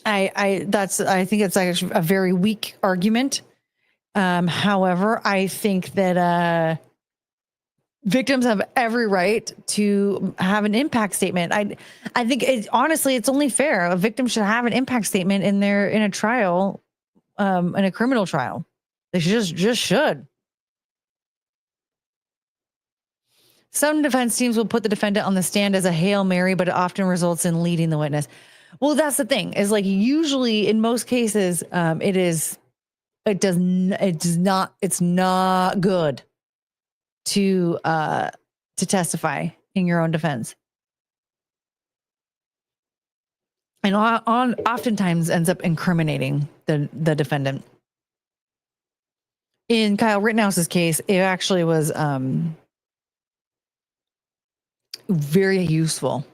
Speaker 8: I think it's actually a very weak argument. However, I think that victims have every right to have an impact statement. I think honestly, it's only fair. A victim should have an impact statement in a trial, in a criminal trial. They just should. Some defense teams will put the defendant on the stand as a Hail Mary, but it often results in leading the witness. Well, that's the thing, is like usually in most cases, it's not good to testify in your own defense. and oftentimes ends up incriminating the defendant. In Kyle Rittenhouse's case, it actually was very useful.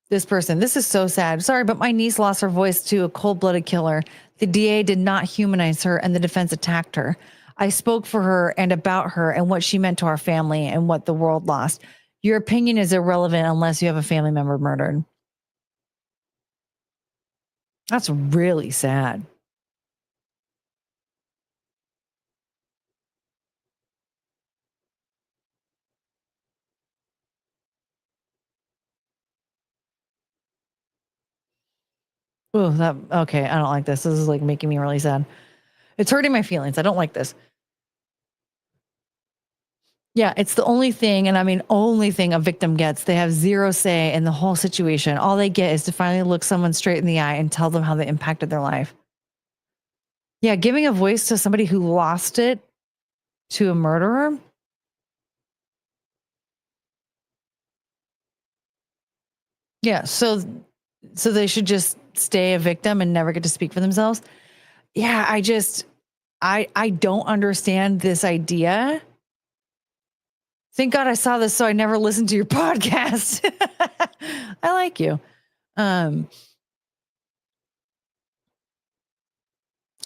Speaker 8: This person, this is so sad. Sorry, but my niece lost her voice to a cold-blooded killer. The DA did not humanize her, and the defense attacked her. I spoke for her and about her and what she meant to our family and what the world lost. Your opinion is irrelevant unless you have a family member murdered. That's really sad. Oh, okay. I don't like this. This is like making me really sad. It's hurting my feelings. I don't like this. Yeah, it's the only thing, and I mean only thing a victim gets. They have zero say in the whole situation. All they get is to finally look someone straight in the eye and tell them how they impacted their life. Yeah, giving a voice to somebody who lost it to a murderer. Yeah, so they should just stay a victim and never get to speak for themselves. Yeah, I don't understand this idea. Thank God I saw this so I never listened to your podcast. I like you.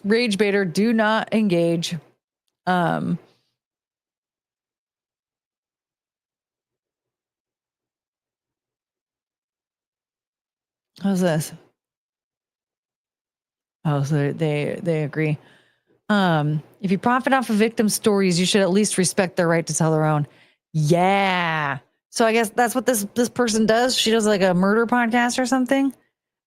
Speaker 8: Rage baiter, do not engage. How's this? Oh, so they agree. If you profit off of victim stories, you should at least respect their right to tell their own. Yeah. So I guess that's what this person does. She does like a murder podcast or something.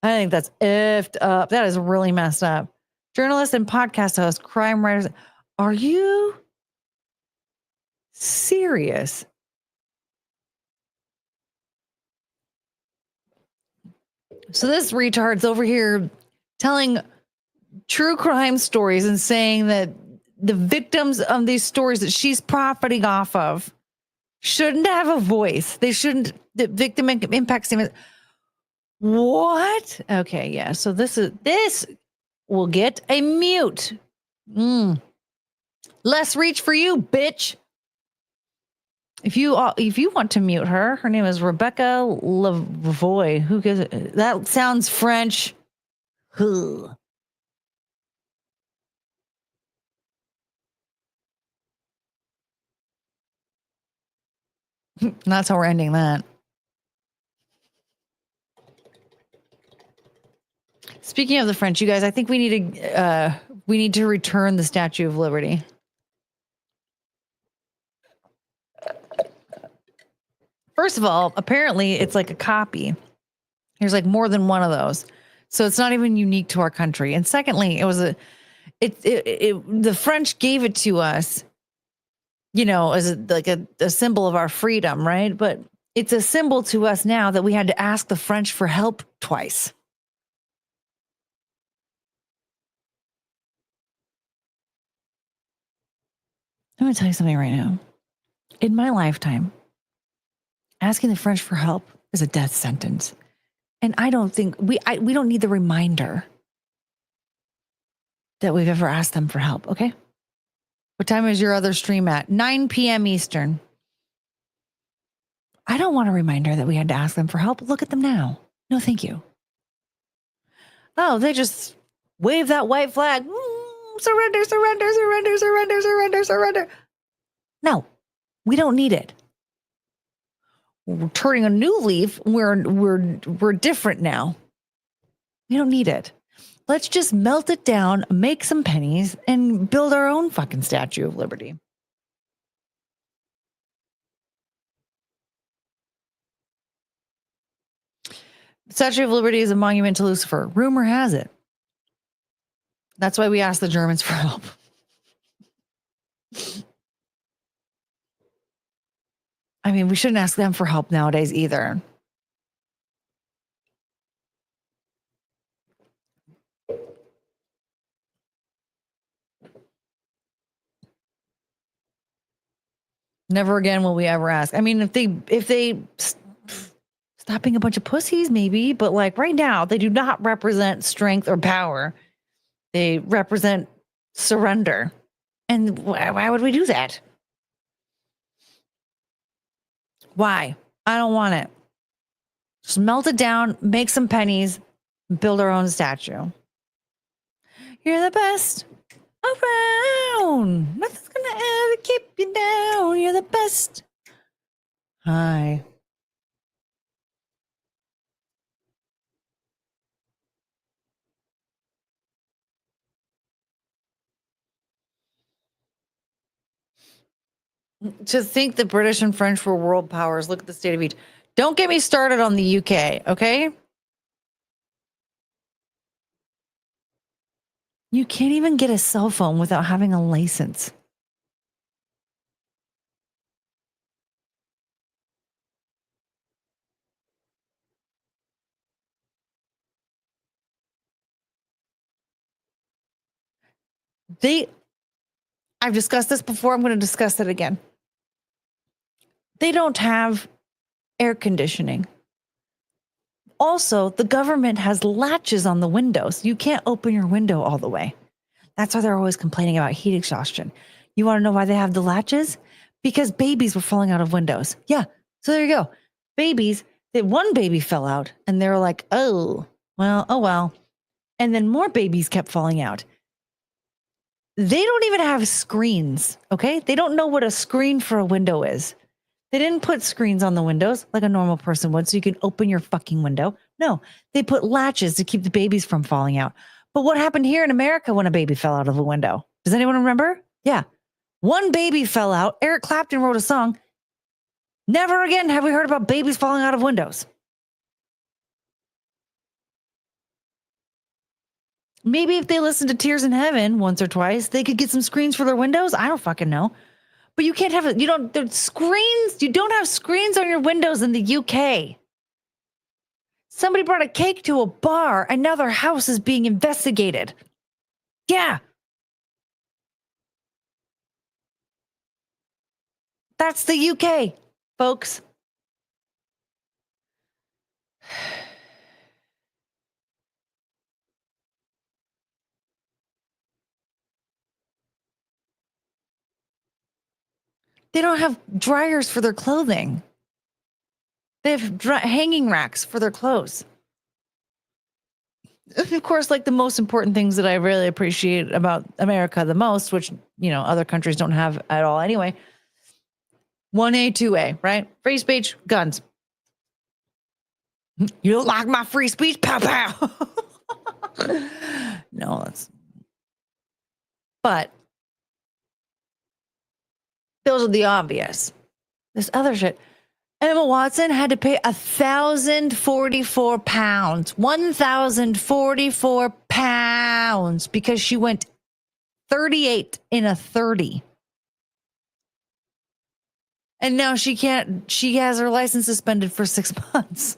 Speaker 8: I think that's effed up. That is really messed up. Journalist and podcast host, crime writers. Are you serious? So this retard's over here telling true crime stories and saying that the victims of these stories that she's profiting off of shouldn't have a voice. They shouldn't. The victim impact statement. What? Okay, yeah. So this will get a mute. Less reach for you, bitch. If you want to mute her, her name is Rebecca Lavoie. Who gives it? That sounds French. Ugh. That's how we're ending that. Speaking of the French, you guys, I think we need to return the Statue of Liberty. First of all, apparently it's like a copy. There's like more than one of those, so it's not even unique to our country. And secondly, the French gave it to us, as a symbol of our freedom, right? But it's a symbol to us now that we had to ask the French for help twice. I'm going to tell you something right now. In my lifetime, asking the French for help is a death sentence. And I don't think we don't need the reminder that we've ever asked them for help, okay? What time is your other stream at? 9 p.m. Eastern. I don't want a reminder that we had to ask them for help. Look at them now. No, thank you. Oh, they just wave that white flag. Surrender, surrender, surrender, surrender, surrender, surrender. No, we don't need it. We're turning a new leaf. We're different now. We don't need it. Let's just melt it down, make some pennies, and build our own fucking Statue of Liberty. Statue of Liberty is a monument to Lucifer. Rumor has it. That's why we asked the Germans for help. I mean, we shouldn't ask them for help nowadays either. Never again will we ever ask. I mean, if they Stop being a bunch of pussies, maybe. But like right now, they do not represent strength or power. They represent surrender. And why would we do that? Why? I don't want it. Just melt it down, make some pennies, build our own statue. You're the best around. Nothing's gonna ever keep you down. You're the best. Hi. To think the British and French were world powers. Look at the state of each. Don't get me started on the UK, okay? You can't even get a cell phone without having a license. I've discussed this before. I'm going to discuss it again. They don't have air conditioning. Also, the government has latches on the windows. You can't open your window all the way. That's why they're always complaining about heat exhaustion. You want to know why they have the latches? Because babies were falling out of windows. Yeah. So there you go. Babies, one baby fell out and they were like, oh well. And then more babies kept falling out. They don't even have screens, okay? They don't know what a screen for a window is. They didn't put screens on the windows like a normal person would so you can open your fucking window. No, they put latches to keep the babies from falling out. But what happened here in America when a baby fell out of a window? Does anyone remember? Yeah. One baby fell out. Eric Clapton wrote a song. Never again have we heard about babies falling out of windows. Maybe if they listened to Tears in Heaven once or twice, they could get some screens for their windows. I don't fucking know. But you can't have it. There's screens. You don't have screens on your windows in the UK. Somebody brought a cake to a bar and now their house is being investigated. Yeah. That's the UK, folks. They don't have dryers for their clothing. They have hanging racks for their clothes. And of course, like the most important things that I really appreciate about America the most, which, other countries don't have at all anyway. 1A, 2A, right? Free speech, guns. You don't like my free speech? Pow, pow. No, but those are the obvious. This other shit. Emma Watson had to pay 1,044 pounds. 1,044 pounds because she went 38 in a 30. And now she has her license suspended for 6 months.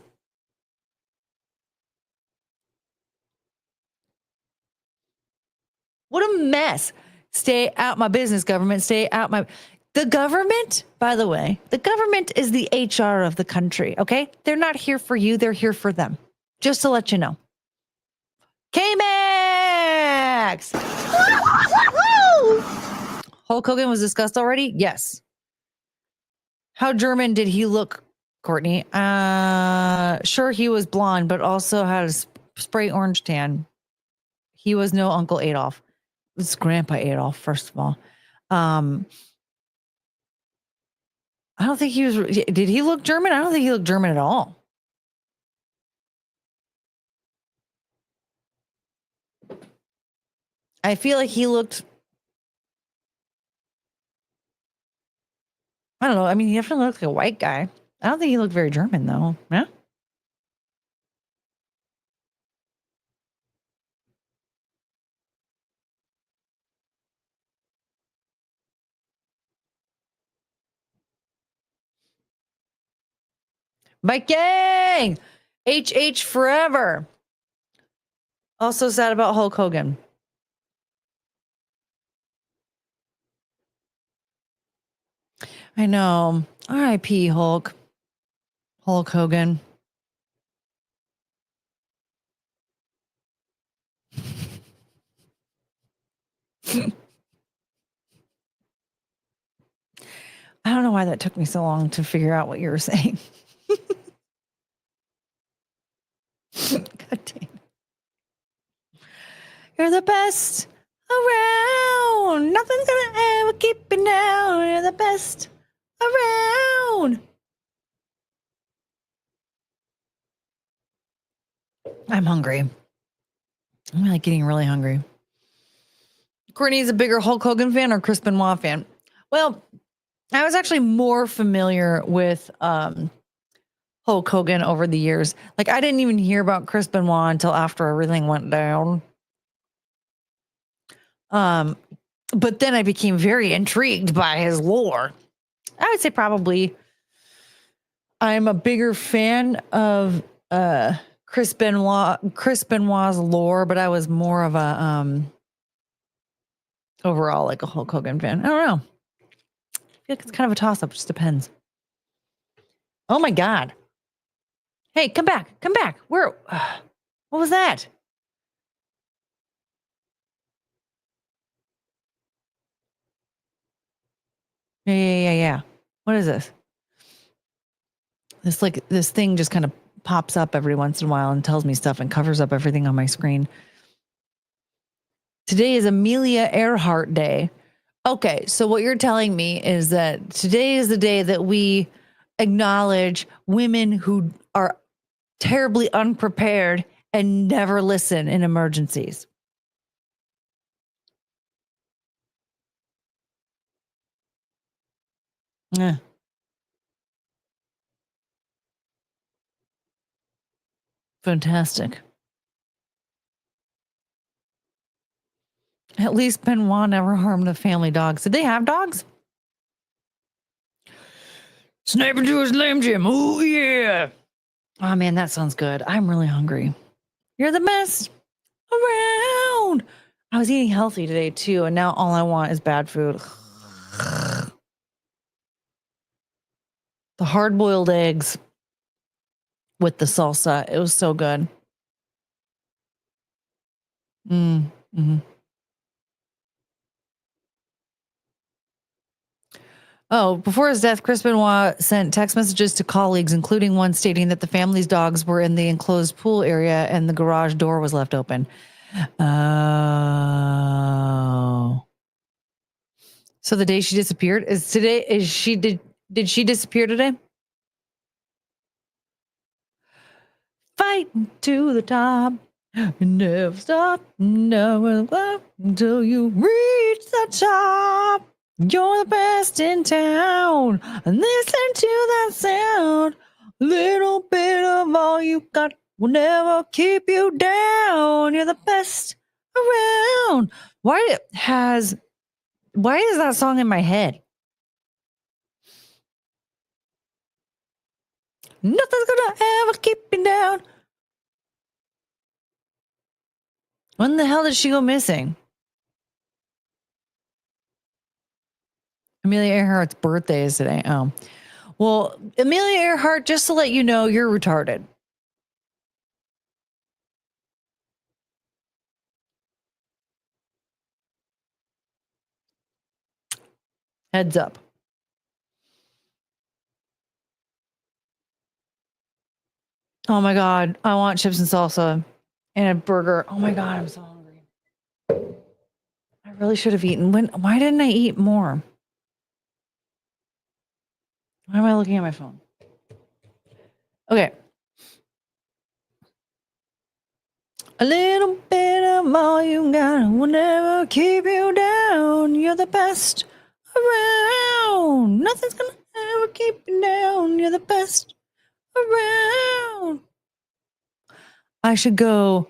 Speaker 8: What a mess. Stay out my business, government. Stay out my... The government, by the way, the government is the HR of the country, okay? They're not here for you. They're here for them. Just to let you know. K-Max! Hulk Hogan was discussed already? Yes. How German did he look, Courtney? Sure, he was blonde, but also had a spray orange tan. He was no Uncle Adolf. It was Grandpa Adolf, first of all. I don't think he was... Did he look German? I don't think he looked German at all. I feel like he looked... I don't know. I mean, he definitely looked like a white guy. I don't think he looked very German, though. Yeah? Viking! HH forever. Also sad about Hulk Hogan. I know. R.I.P. Hulk Hogan. I don't know why that took me so long to figure out what you were saying. God dang. You're the best around. Nothing's gonna ever keep you down. You're the best around. I'm hungry. I'm like getting really hungry. Courtney's a bigger Hulk Hogan fan or Chris Benoit fan? Well, I was actually more familiar with Hulk Hogan over the years. Like I didn't even hear about Chris Benoit until after everything went down. But then I became very intrigued by his lore. I would say probably I'm a bigger fan of Chris Benoit's lore, but I was more of a overall like a Hulk Hogan fan. I don't know. I feel like it's kind of a toss up. Just depends. Oh my God. Hey, come back. Come back. Where? What was that? Yeah. What is this? This thing just kind of pops up every once in a while and tells me stuff and covers up everything on my screen. Today is Amelia Earhart Day. Okay, so what you're telling me is that today is the day that we acknowledge women who are terribly unprepared and never listen in emergencies. Yeah. Fantastic. At least Benoit never harmed the family dogs. Did they have dogs? Snap into his Slim Jim. Oh, yeah. Oh, man, that sounds good. I'm really hungry. You're the best around. I was eating healthy today, too, and now all I want is bad food. The hard-boiled eggs with the salsa. It was so good. Mm-hmm. Oh, before his death, Chris Benoit sent text messages to colleagues, including one stating that the family's dogs were in the enclosed pool area and the garage door was left open. Oh. So the day she disappeared is today. Did she disappear today? Fighting to the top. You never stop. Never stop until you reach the top. You're the best in town. And listen to that sound. Little bit of all you got will never keep you down. You're the best around. Why is that song in my head? Nothing's gonna ever keep you down. When the hell did she go missing? Amelia Earhart's birthday is today. Oh. Well, Amelia Earhart, just to let you know, you're retarded. Heads up. Oh my God. I want chips and salsa and a burger. Oh my God. I'm so hungry. I really should have eaten. Why didn't I eat more? Why am I looking at my phone? Okay. A little bit of all you got will never keep you down. You're the best around. Nothing's gonna ever keep you down. You're the best around. I should go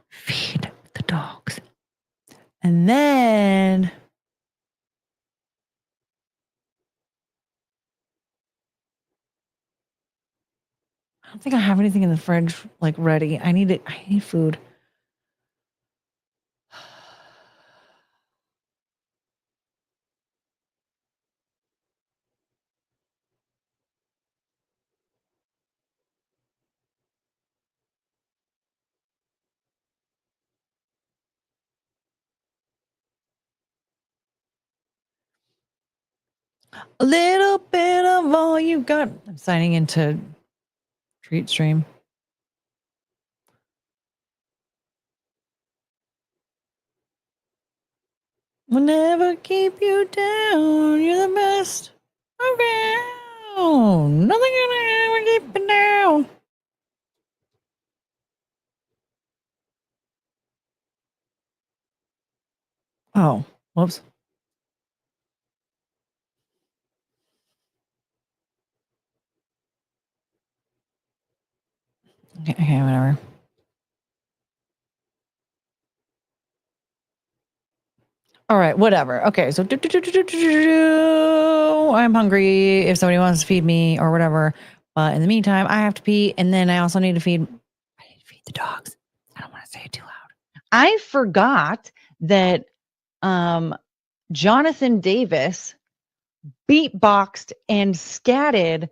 Speaker 8: feed the dogs. And then I don't think I have anything in the fridge like ready. I need food. A little bit of all you got. I'm signing into Treat Stream. We'll never keep you down. You're the best around. Nothing gonna ever keep you down. Oh, whoops. Okay, whatever. All right, whatever. Okay, so I'm hungry if somebody wants to feed me or whatever. But in the meantime, I have to pee, and then I also need to feed the dogs. I don't want to say it too loud. I forgot that Jonathan Davis beatboxed and scatted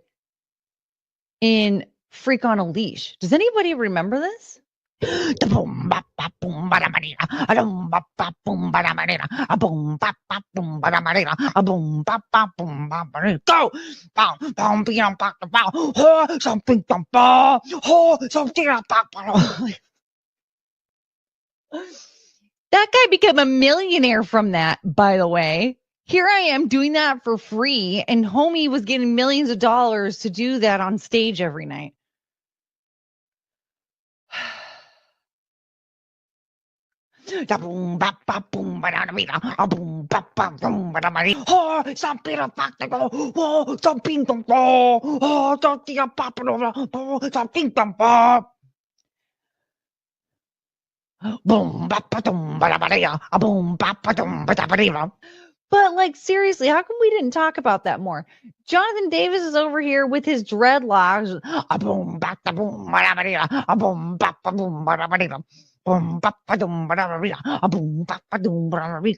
Speaker 8: in Freak on a Leash. Does anybody remember this? Go! That guy became a millionaire from that, by the way. Here I am doing that for free, and homie was getting millions of dollars to do that on stage every night. But like seriously, how come we didn't talk about that more? Jonathan Davis is over here with his dreadlocks.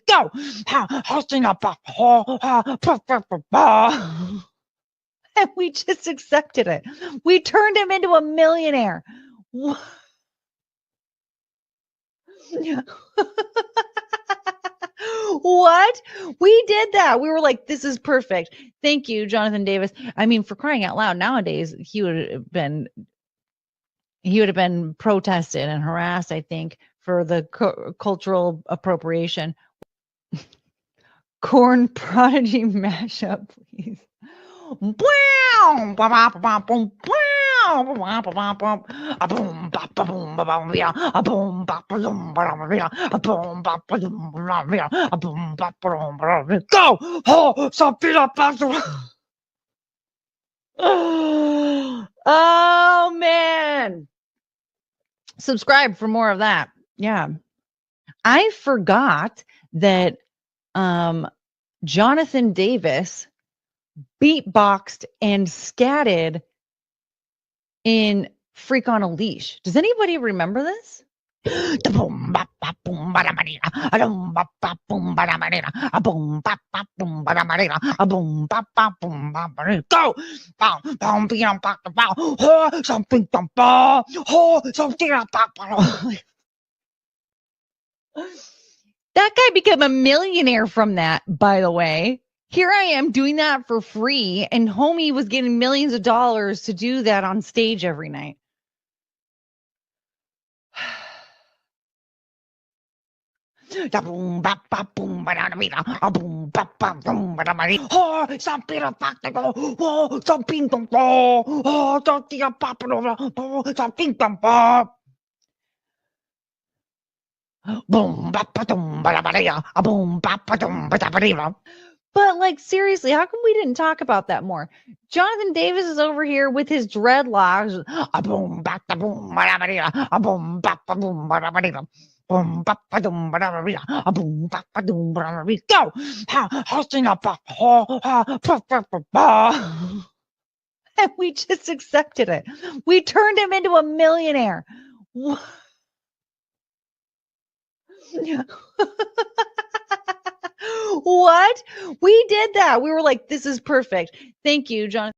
Speaker 8: Go! Hosting up. And we just accepted it. We turned him into a millionaire. What? We did that. We were like, this is perfect. Thank you, Jonathan Davis. I mean, for crying out loud, nowadays he would have been protested and harassed, I think, for the cultural appropriation. Corn Prodigy mashup, please. Go! Oh, some peanut butter. Oh man. Subscribe for more of that. Yeah. I forgot that Jonathan Davis beatboxed and scatted in Freak on a Leash. Does anybody remember this? Go! That guy became a millionaire from that, by the way. Here I am doing that for free, and homie was getting millions of dollars to do that on stage every night. But like seriously, how come we didn't talk about that more? Jonathan Davis is over here with his dreadlocks. Go! Hosting up. And we just accepted it. We turned him into a millionaire. What? We did that. We were like, this is perfect. Thank you, John.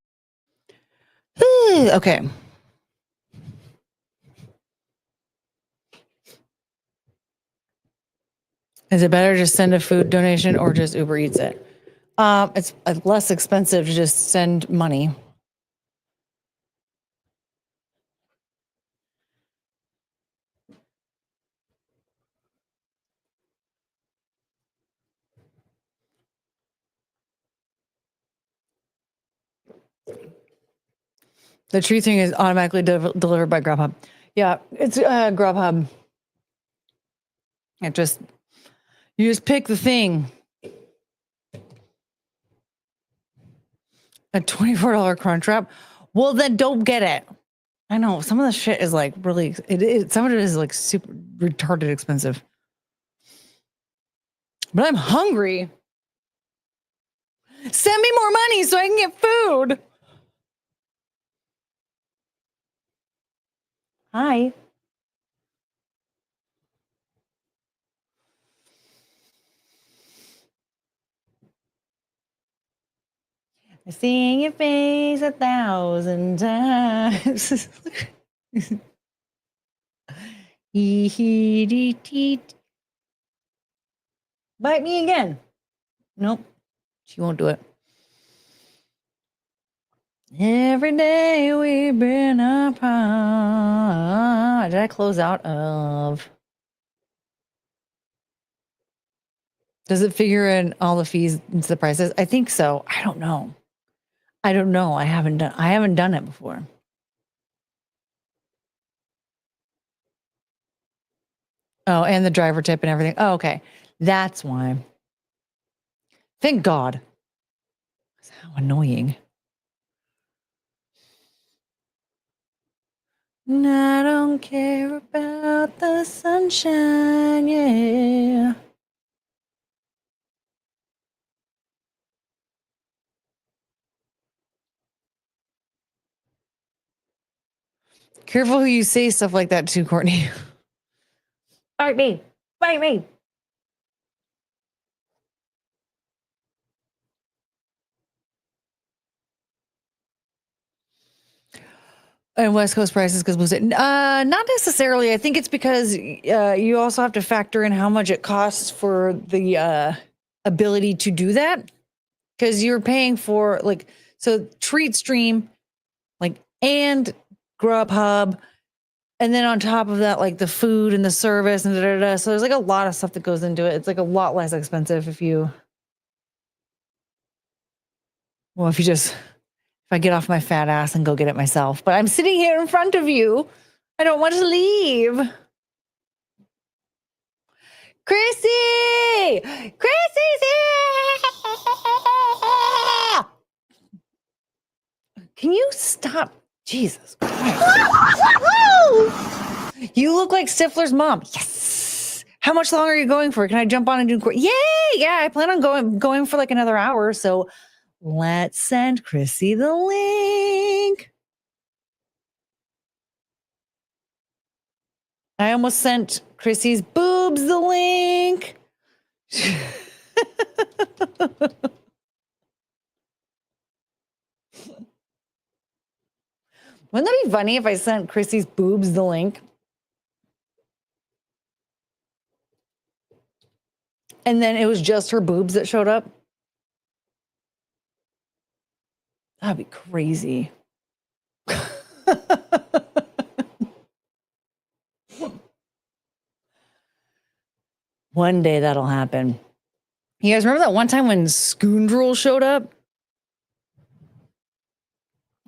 Speaker 8: Okay. Is it better to send a food donation or just Uber Eats it? It's less expensive to just send money. The tree thing is automatically delivered by Grubhub. Yeah, it's Grubhub. You just pick the thing. A $24 crunch wrap. Well, then don't get it. I know some of the shit is like really. Some of it is like super retarded expensive. But I'm hungry. Send me more money so I can get food. Hi. I've seen your face 1,000 times. Bite me again. Nope. She won't do it. Every day we've been apart. Did I close out of? Does it figure in all the fees into the prices? I think so. I don't know. I haven't done it before. Oh, and the driver tip and everything. Oh, okay. That's why. Thank God. How annoying. And I don't care about the sunshine, yeah. Careful who you say stuff like that to, Courtney. Bite me. Bite me. And West Coast prices because was it not necessarily. I think it's because you also have to factor in how much it costs for the ability to do that, because you're paying for Treat Stream, and Grubhub, and then on top of that, the food and the service and da-da-da. So there's a lot of stuff that goes into it. It's a lot less expensive if I get off my fat ass and go get it myself. But I'm sitting here in front of you. I don't want to leave. Chrissy! Chrissy's here! Can you stop? Jesus Christ. You look like Stifler's mom. Yes. How much longer are you going for? Can I jump on and do? Yay! Yeah, I plan on going for another hour. So let's send Chrissy the link. I almost sent Chrissy's boobs the link. Wouldn't that be funny if I sent Chrissy's boobs the link? And then it was just her boobs that showed up? That'd be crazy. One day that'll happen. You guys remember that one time when Scoundrel showed up?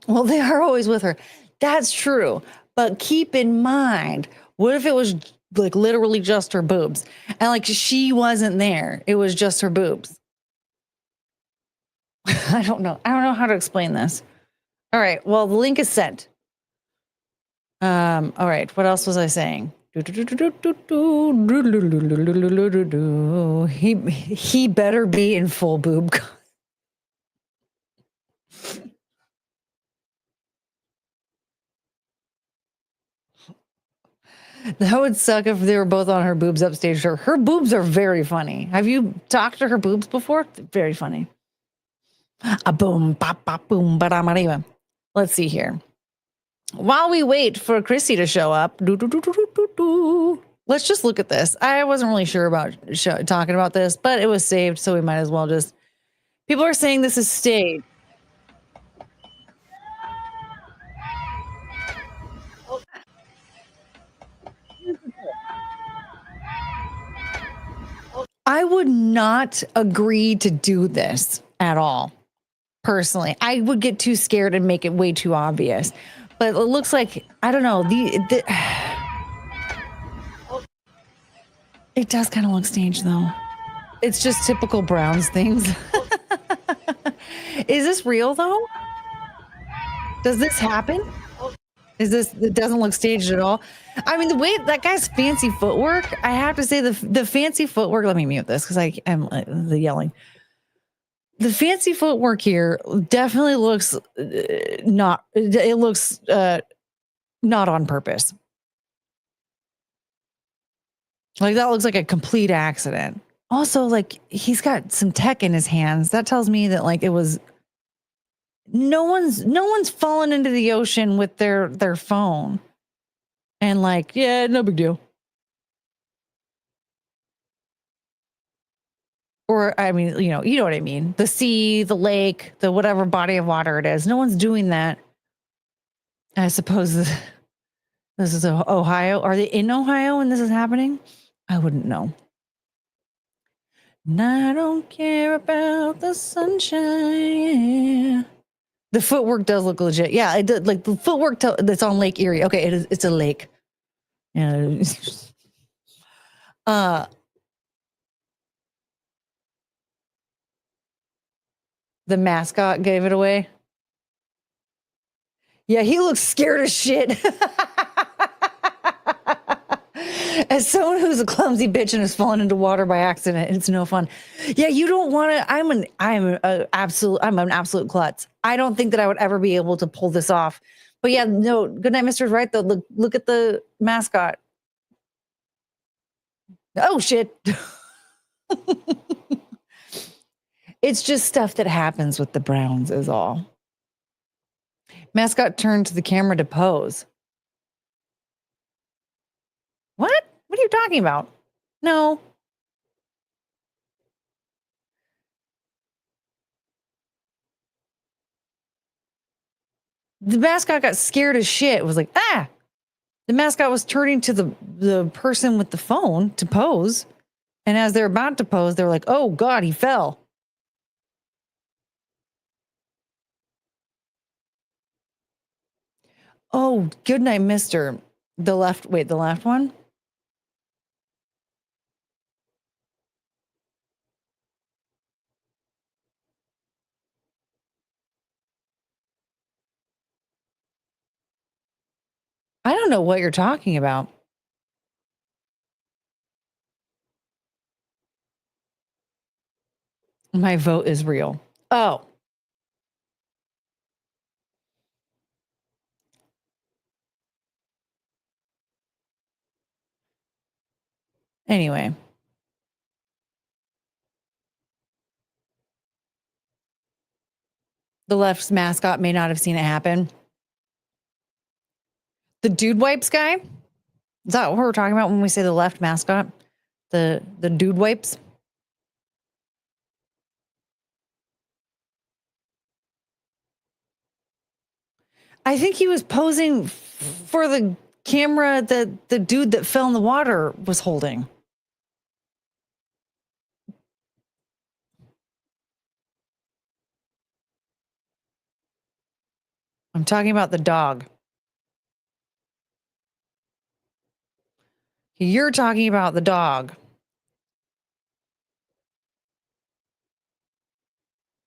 Speaker 8: Well, they are always with her. That's true. But keep in mind, what if it was literally just her boobs? And she wasn't there. It was just her boobs. I don't know. I don't know how to explain this. All right. Well, the link is sent. All right. What else was I saying? He better be in full boob. That would suck if they were both on her boobs upstage. Her boobs are very funny. Have you talked to her boobs before? Very funny. A boom, bop, bop, boom, ba-da-ma-dee-ba. Let's see here. While we wait for Chrissy to show up, let's just look at this. I wasn't really sure about talking about this, but it was saved, so we might as well just People are saying this is staged. I would not agree to do this at all. Personally, I would get too scared and make it way too obvious. But it looks like, I don't know, it does kind of look staged though. It's just typical Browns things. Is this real though? Does this happen? It doesn't look staged at all. I mean, the way that guy's fancy footwork, I have to say the fancy footwork, let me mute this because I am the yelling. The fancy footwork here definitely looks not on purpose. Like that looks like a complete accident. Also, like he's got some tech in his hands. That tells me that like it was no one's fallen into the ocean with their phone. And like, yeah, no big deal. Or I mean, you know what I mean. The sea, the lake, the whatever body of water it is. No one's doing that. I suppose this is Ohio. Are they in Ohio when this is happening? I wouldn't know. And I don't care about the sunshine. The footwork does look legit. Yeah, it did. Like the footwork that's on Lake Erie. Okay, it is. It's a lake. Yeah. The mascot gave it away. Yeah, he looks scared as shit. As someone who's a clumsy bitch and has fallen into water by accident, it's no fun. Yeah, you don't want to. I'm an absolute klutz. I don't think that I would ever be able to pull this off. But yeah, no. Goodnight, Mister's right though. Look at the mascot. Oh shit. It's just stuff that happens with the Browns is all. Mascot turned to the camera to pose. What? What are you talking about? No. The mascot got scared as shit. It was like, ah. The mascot was turning to the person with the phone to pose. And as they're about to pose, they're like, oh God, he fell. Oh, good night, mister. The left one? I don't know what you're talking about. My vote is real. Oh. Anyway. The left's mascot may not have seen it happen. The dude wipes guy? Is that what we're talking about when we say the left mascot? The dude wipes? I think he was posing for the camera that the dude that fell in the water was holding. I'm talking about the dog. You're talking about the dog.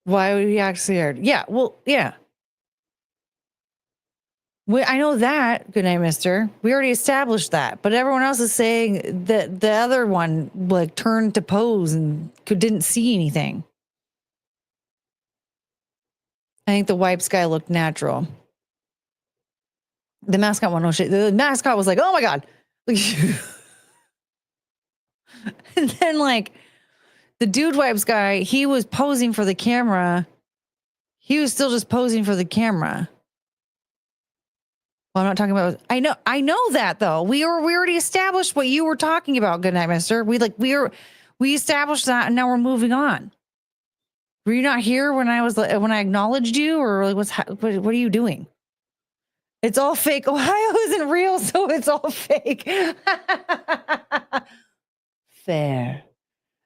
Speaker 8: Why would he act scared? Yeah, well, yeah. I know that. Good night, mister. We already established that. But everyone else is saying that the other one like turned to pose and didn't see anything. I think the wipes guy looked natural. The mascot one, no shit. The mascot was like, oh my God. And then like the dude wipes guy, he was posing for the camera. He was still just posing for the camera. Well, I'm not talking about. I know that though. We already established what you were talking about. Good night, mister. We established that, and now we're moving on. Were you not here when I acknowledged you, or like what are you doing? It's all fake. Ohio isn't real, so it's all fake. Fair.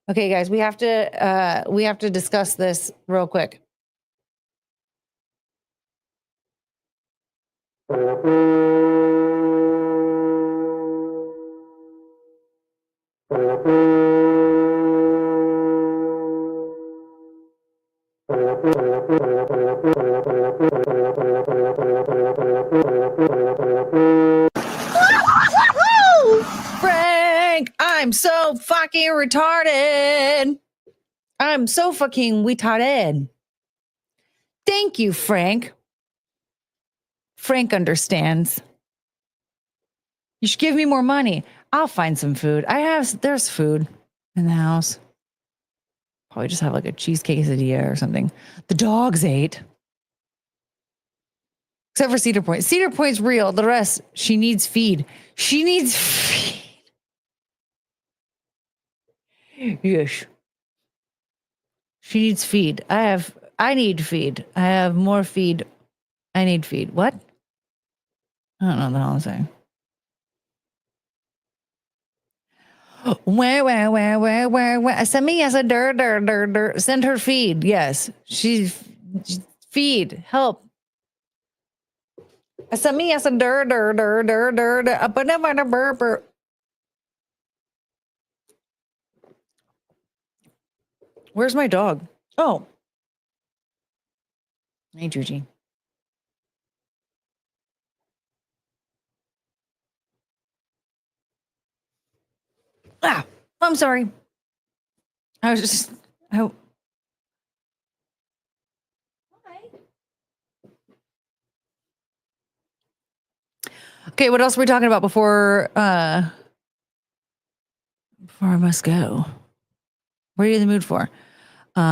Speaker 8: Okay, guys, we have to discuss this real quick. Frank, I'm so fucking retarded. I'm so fucking retarded. Thank you, Frank. Frank understands. You should give me more money. I'll find some food. There's food in the house. Probably just have like a cheese quesadilla or something. The dogs ate. Except for Cedar Point. Cedar Point's real. The rest, she needs feed. She needs feed. Yes. She needs feed. I need feed. I have more feed. I need feed. What? I don't know what the hell I'm saying. Where? Send me as a dir. Send her feed. Yes. She's feed. Help. Send me as a dir. Where's my dog? Oh. Hey, Juji. I'm sorry. I was just. Okay, what else are we talking about before I must go? What are you in the mood for? Hold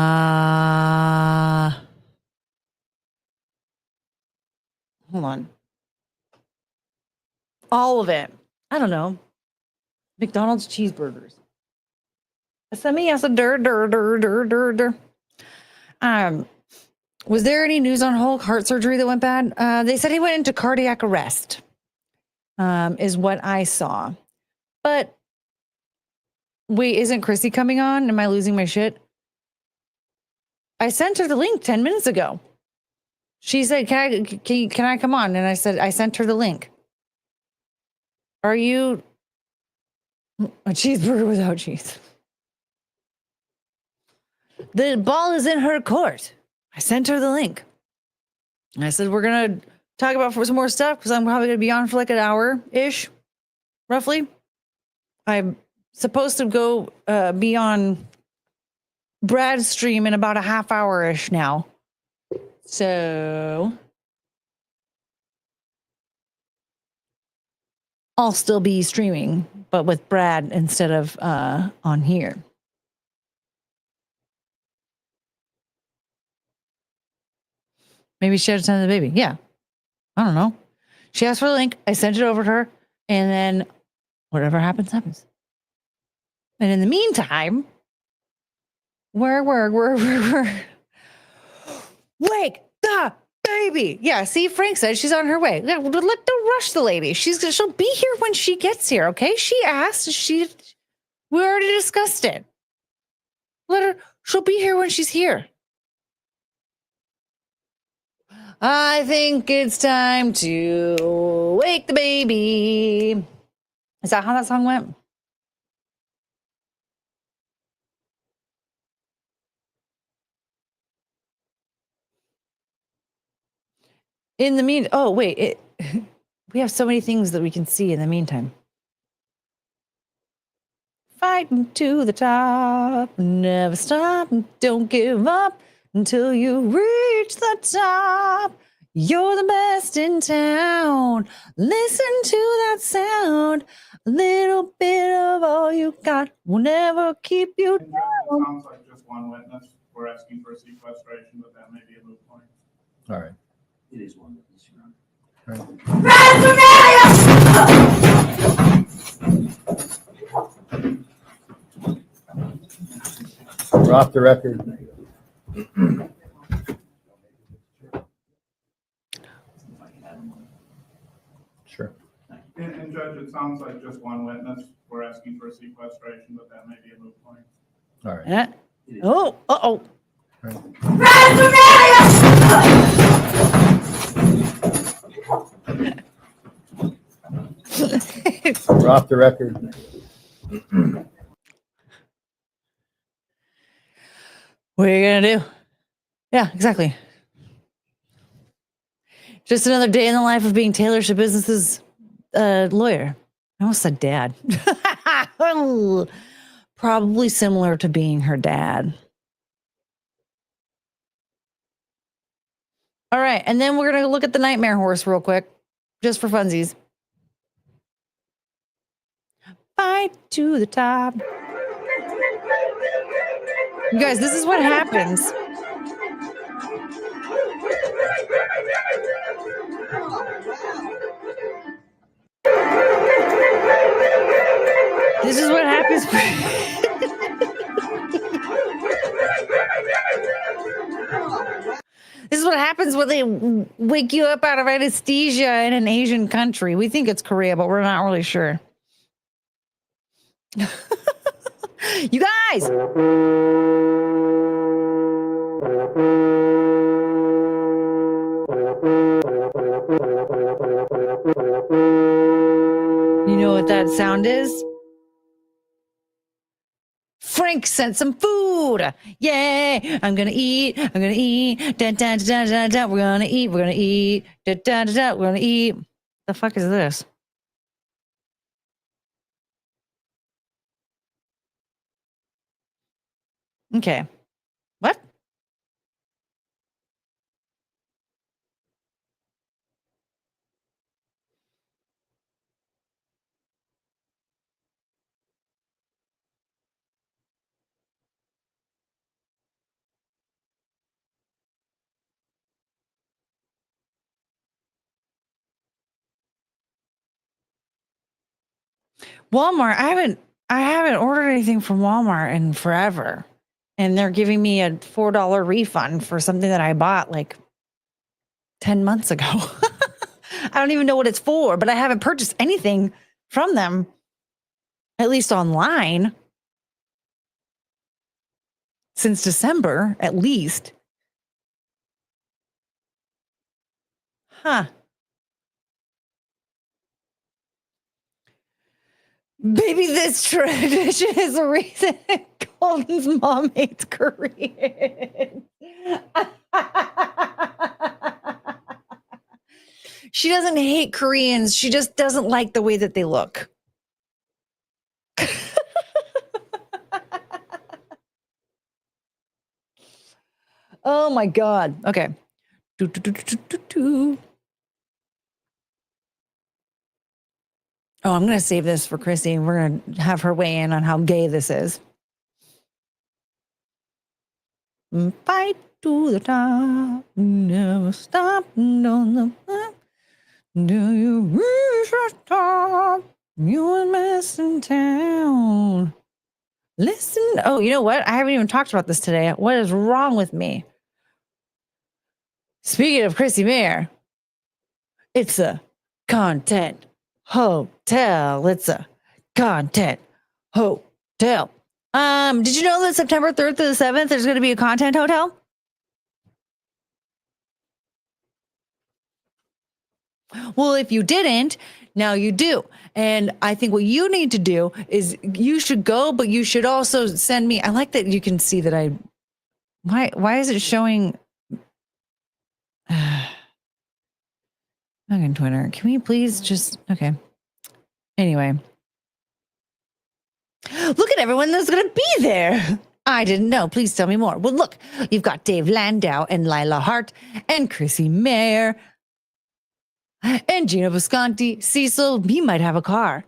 Speaker 8: on. All of it. I don't know. McDonald's cheeseburgers. Send me as a dir. Was there any news on Hulk heart surgery that went bad? They said he went into cardiac arrest. Is what I saw. But wait, isn't Chrissy coming on? Am I losing my shit? I sent her the link 10 minutes ago. She said, can I come on? And I said, I sent her the link. Are you a cheeseburger without cheese? The ball is in her court. I sent her the link. And I said, we're going to talk about some more stuff because I'm probably going to be on for like an hour-ish, roughly. I'm supposed to go be on Brad's stream in about a half hour-ish now. So I'll still be streaming, but with Brad instead of on here. Maybe she had to send the baby. Yeah. I don't know. She asked for the link. I sent it over to her. And then whatever happens, happens. And in the meantime, where? Wake the baby. Yeah, see, Frank said she's on her way. Yeah, don't rush the lady. She'll be here when she gets here, okay? She asked. We already discussed it. Let her. She'll be here when she's here. I think it's time to wake the baby. Is that how that song went? In the we have so many things that we can see in the meantime. Fighting to the top, never stop, don't give up until you reach the top. You're the best in town. Listen to that sound. A little bit of all you got will never keep you down.
Speaker 9: Sounds like just one witness. We're asking for sequestration, but that may be a moot point.
Speaker 3: All right.
Speaker 10: It is one witness, Your Honor.
Speaker 3: We're off the record. Sure.
Speaker 9: And Judge, it sounds like just one witness. We're asking for sequestration, but that may be a moot point.
Speaker 3: All right.
Speaker 8: Oh, uh-oh.
Speaker 3: We're off the record.
Speaker 8: What are you going to do? Yeah, exactly. Just another day in the life of being Taylor Shabazis's lawyer. I almost said dad. Probably similar to being her dad. All right, and then we're going to look at the nightmare horse real quick, just for funsies. Fight to the top. You guys, this is what happens. This is what happens. This is what happens when they wake you up out of anesthesia in an Asian country. We think it's Korea, but we're not really sure. You guys! You know what that sound is? Frank sent some food. Yay! I'm gonna eat. I'm gonna eat. Da, da, da, da, da. We're gonna eat. We're gonna eat. Da, da, da, da. We're gonna eat. The fuck is this? Okay. What? Walmart. I haven't ordered anything from Walmart in forever. And they're giving me a $4 refund for something that I bought like 10 months ago. I don't even know what it's for, but I haven't purchased anything from them, at least online, since December, at least. Huh. Maybe this tradition is the reason Colton's mom hates Korean. She doesn't hate Koreans. She just doesn't like the way that they look. Oh my God. Okay. Oh, I'm going to save this for Chrissy. We're going to have her weigh in on how gay this is. Fight to the top. Never stop. No, do you reach the top? You're a mess in town. Listen. Oh, you know what? I haven't even talked about this today. What is wrong with me? Speaking of Chrissy Mayer, it's a content hotel. It's a content hotel. Did you know that September 3rd to the 7th, there's going to be a content hotel? Well, if you didn't, now you do. And I think what you need to do is you should go, but you should also send me. I like that you can see that why is it showing? Fucking Twitter. Can we please just, okay. Anyway. Look at everyone that's going to be there. I didn't know. Please tell me more. Well, look, you've got Dave Landau and Lila Hart and Chrissy Mayer and Gina Visconti. Cecil, he might have a car.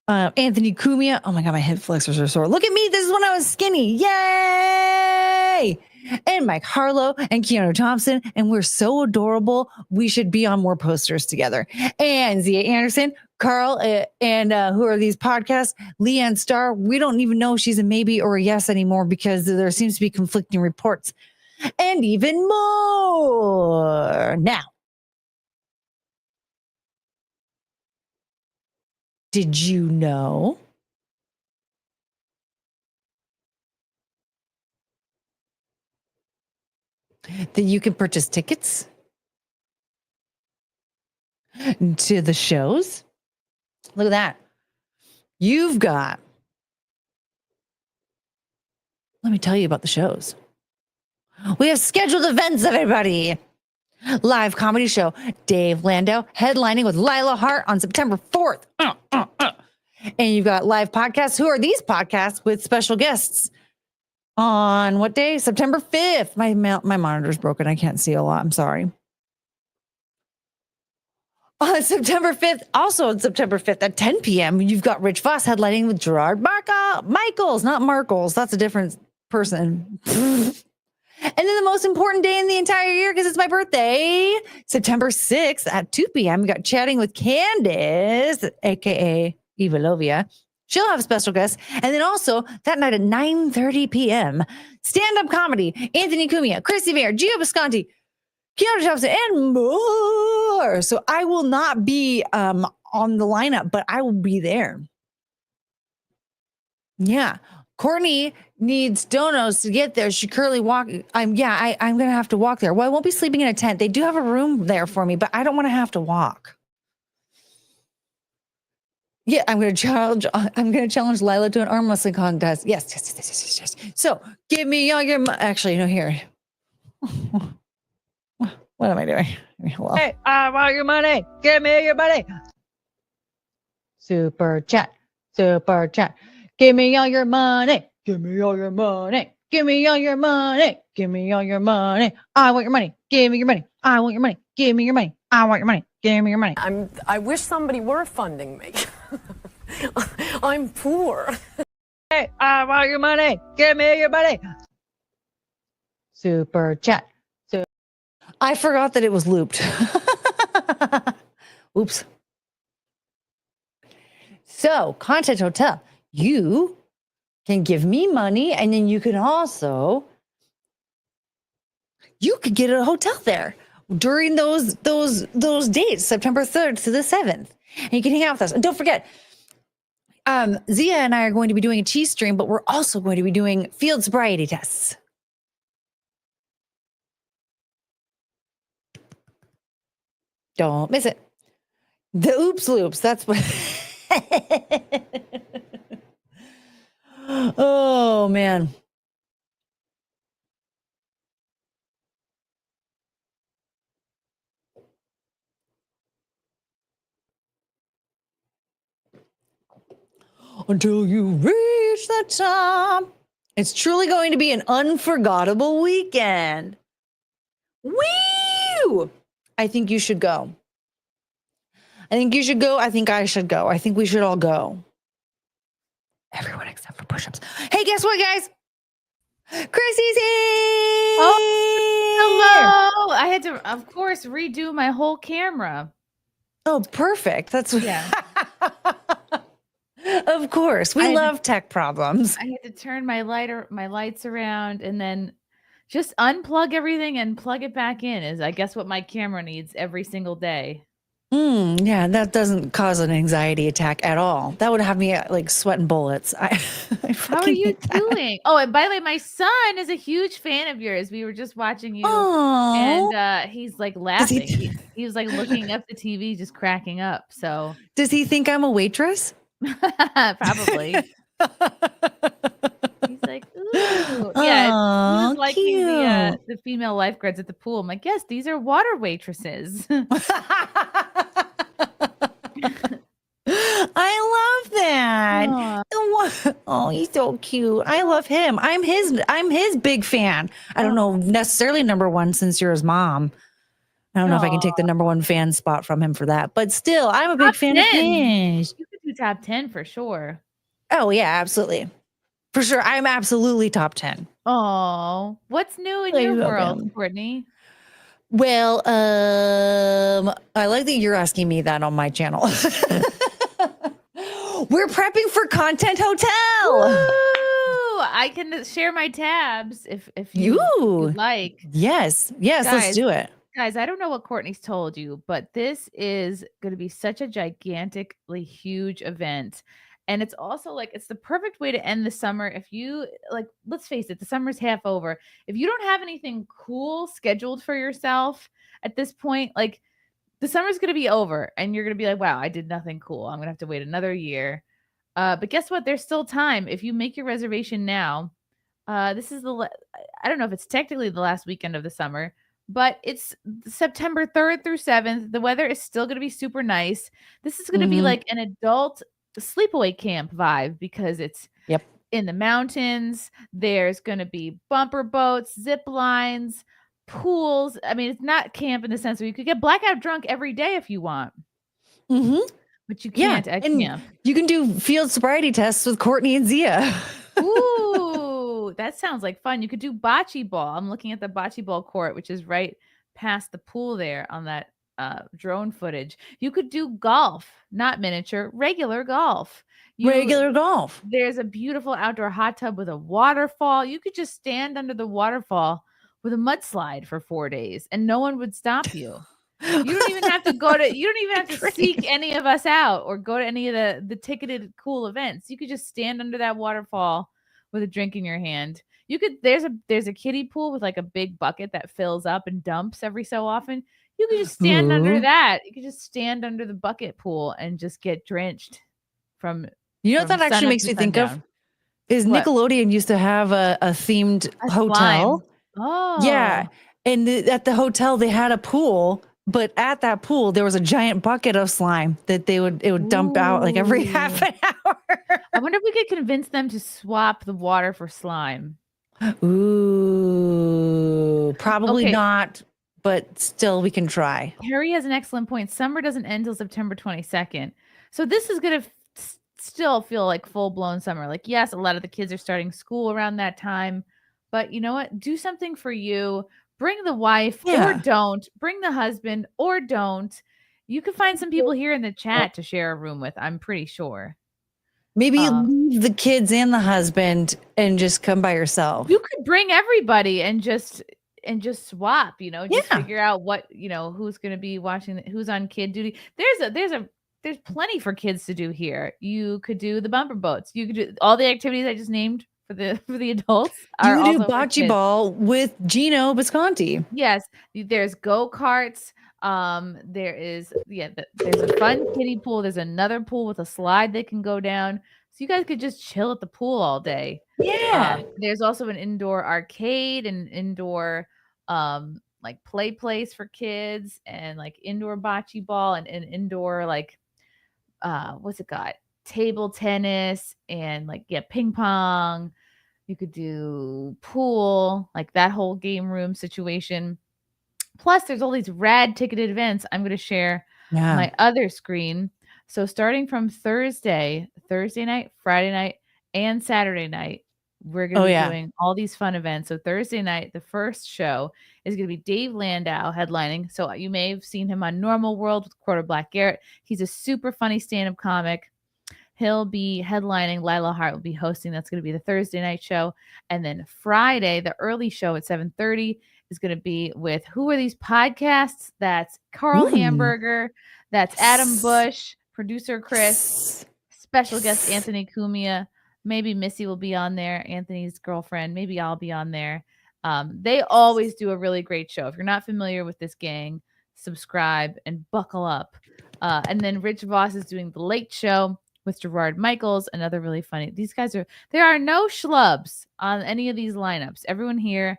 Speaker 8: Anthony Cumia. Oh my God, my hip flexors are sore. Look at me. This is when I was skinny. Yay! And Mike Harlow and Keanu Thompson. And we're so adorable. We should be on more posters together. And Zia Anderson, Carl, and who are these podcasts? Leanne Starr. We don't even know if she's a maybe or a yes anymore because there seems to be conflicting reports. And even more. Now, Did you know that you can purchase tickets to the shows? Look at that. You've got, let me tell you about the shows. We have scheduled events, everybody. Live comedy show, Dave Landau headlining with Lila Hart on September 4th. And you've got live podcasts. Who are these podcasts with special guests? On what day? September 5th. My monitor's broken. I can't see a lot. I'm sorry. On September 5th, also on September 5th at 10 p.m., you've got Rich Voss headlining with Gerard Michaels, not Markles. That's a different person. And then the most important day in the entire year, because it's my birthday, September 6th at 2 p.m., we got Chatting with Candace, aka Eva Lovia. She'll have a special guest. And then also that night at 9:30 p.m., stand-up comedy, Anthony Cumia, Chrissy Mayer, Gio Visconti, Keanu Thompson, and more. So I will not be on the lineup, but I will be there. Yeah. Courtney needs donuts to get there. She currently I'm going to have to walk there. Well, I won't be sleeping in a tent. They do have a room there for me, but I don't want to have to walk. Yeah, I'm going to challenge Lila to an arm wrestling contest. Yes. So give me all your actually, no, here. What am I doing? Well, hey, I want your money. Give me your money. Super chat. Give me all your money. Give me all your money. Give me all your money. Give me all your money. I want your money. Give me your money. I want your money. Give me your money. I want your money. Give me your money.
Speaker 7: I wish somebody were funding me. I'm poor.
Speaker 8: Hey, I want your money. Give me your money. Super chat. I forgot that it was looped. Oops. So, Content Hotel. You can give me money, and then you could get a hotel there during those dates, September 3rd to the 7th. And you can hang out with us. And don't forget, Zia and I are going to be doing a cheese stream, but we're also going to be doing field sobriety tests. Don't miss it. The oops loops. That's what. Oh, man. Until you reach the top. It's truly going to be an unforgettable weekend. Woo! I think you should go. I think you should go. I think I should go. I think we should all go. Everyone except for push-ups. Hey, guess what, guys? Chrissy's here.
Speaker 5: Oh, hello. I had to, of course, redo my whole camera.
Speaker 8: Oh, perfect. That's what.
Speaker 5: Yeah.
Speaker 8: Of course. We love tech problems.
Speaker 5: I had to turn my lights around and then just unplug everything and plug it back in is I guess what my camera needs every single day.
Speaker 8: Yeah, that doesn't cause an anxiety attack at all. That would have me like sweating bullets. I
Speaker 5: How are you doing? Oh, and by the way, my son is a huge fan of yours. We were just watching you, and he's like laughing. He was like looking up the TV, just cracking up. So,
Speaker 8: does he think I'm a waitress?
Speaker 5: Probably. He's like, ooh, yeah. He was liking the female lifeguards at the pool. I'm like, yes, these are water waitresses.
Speaker 8: I love that. Oh, he's so cute. I love him. I'm his big fan. I don't know necessarily number one since you're his mom. I don't know if I can take the number one fan spot from him for that, but still, I'm a big fan of his.
Speaker 5: You could do top 10 for sure.
Speaker 8: Oh yeah, absolutely. For sure. I'm absolutely top 10.
Speaker 5: Oh, what's new in your world, Courtney?
Speaker 8: Well, I like that you're asking me that on my channel. We're prepping for Content Hotel.
Speaker 5: Woo! I can share my tabs if you would like.
Speaker 8: Yes,
Speaker 5: Guys,
Speaker 8: let's do it.
Speaker 5: Guys, I don't know what Courtney's told you, but this is going to be such a gigantically huge event. And it's also like it's the perfect way to end the summer. If you like, let's face it, the summer's half over. If you don't have anything cool scheduled for yourself at this point, like the summer's going to be over and you're going to be like, wow, I did nothing cool. I'm going to have to wait another year. But guess what? There's still time. If you make your reservation now, this is I don't know if it's technically the last weekend of the summer, but it's September 3rd through 7th. The weather is still going to be super nice. This is going to be like an adult sleepaway camp vibe because it's in the mountains. There's going to be bumper boats, zip lines, pools. I mean, it's not camp in the sense where you could get blackout drunk every day if you want. But you can't at camp.
Speaker 1: You can do field sobriety tests with Courtney and Zia.
Speaker 5: Ooh, that sounds like fun. You could do bocce ball. I'm looking at the bocce ball court, which is right past the pool there on that drone footage. You could do golf, not miniature, regular golf.
Speaker 1: Regular golf.
Speaker 5: There's a beautiful outdoor hot tub with a waterfall. You could just stand under the waterfall with a mudslide for 4 days and no one would stop you. You don't even have to seek any of us out or go to any of the ticketed cool events. You could just stand under that waterfall with a drink in your hand. You could there's a kiddie pool with like a big bucket that fills up and dumps every so often. You could just stand under that. You could just stand under the bucket pool and just get drenched from
Speaker 1: what that actually makes me think of is Nickelodeon used to have a themed hotel.
Speaker 5: Slime. Oh.
Speaker 1: Yeah. And at the hotel they had a pool. But at that pool, there was a giant bucket of slime that it would dump out like every half an hour.
Speaker 5: I wonder if we could convince them to swap the water for slime.
Speaker 1: Ooh, probably not, but still we can try.
Speaker 5: Harry has an excellent point. Summer doesn't end till September 22nd. So this is going to still feel like full-blown summer. Like, yes, a lot of the kids are starting school around that time. But you know what? Do something for you. Bring the wife or don't. Bring the husband or don't. You can find some people here in the chat to share a room with, I'm pretty sure.
Speaker 1: Maybe leave the kids and the husband and just come by yourself.
Speaker 5: You could bring everybody and just swap, just figure out what, who's going to be watching, who's on kid duty. There's plenty for kids to do here. You could do the bumper boats. You could do all the activities I just named. For the adults,
Speaker 1: you do bocce ball with Gino Bisconti.
Speaker 5: Yes, there's go-karts. There's a fun kiddie pool. There's another pool with a slide they can go down. So you guys could just chill at the pool all day.
Speaker 1: Yeah.
Speaker 5: There's also an indoor arcade and indoor like play place for kids and like indoor bocce ball and indoor like what's it got? Table tennis and ping pong. You could do pool, like that whole game room situation. Plus, there's all these rad ticketed events. I'm going to share my other screen. So starting from Thursday night, Friday night, and Saturday night, we're going to be doing all these fun events. So Thursday night, the first show is going to be Dave Landau headlining. So you may have seen him on Normal World with Quarter Black Garrett. He's a super funny stand-up comic. He'll be headlining. Lila Hart will be hosting. That's going to be the Thursday night show. And then Friday, the early show at 7:30 is going to be with who are these podcasts? That's Carl Hamburger. That's Adam Bush, producer Chris, special guest Anthony Cumia. Maybe Missy will be on there, Anthony's girlfriend. Maybe I'll be on there. They always do a really great show. If you're not familiar with this gang, subscribe and buckle up. And then Rich Voss is doing The Late Show with Gerard Michaels, another really funny. There are no schlubs on any of these lineups. Everyone here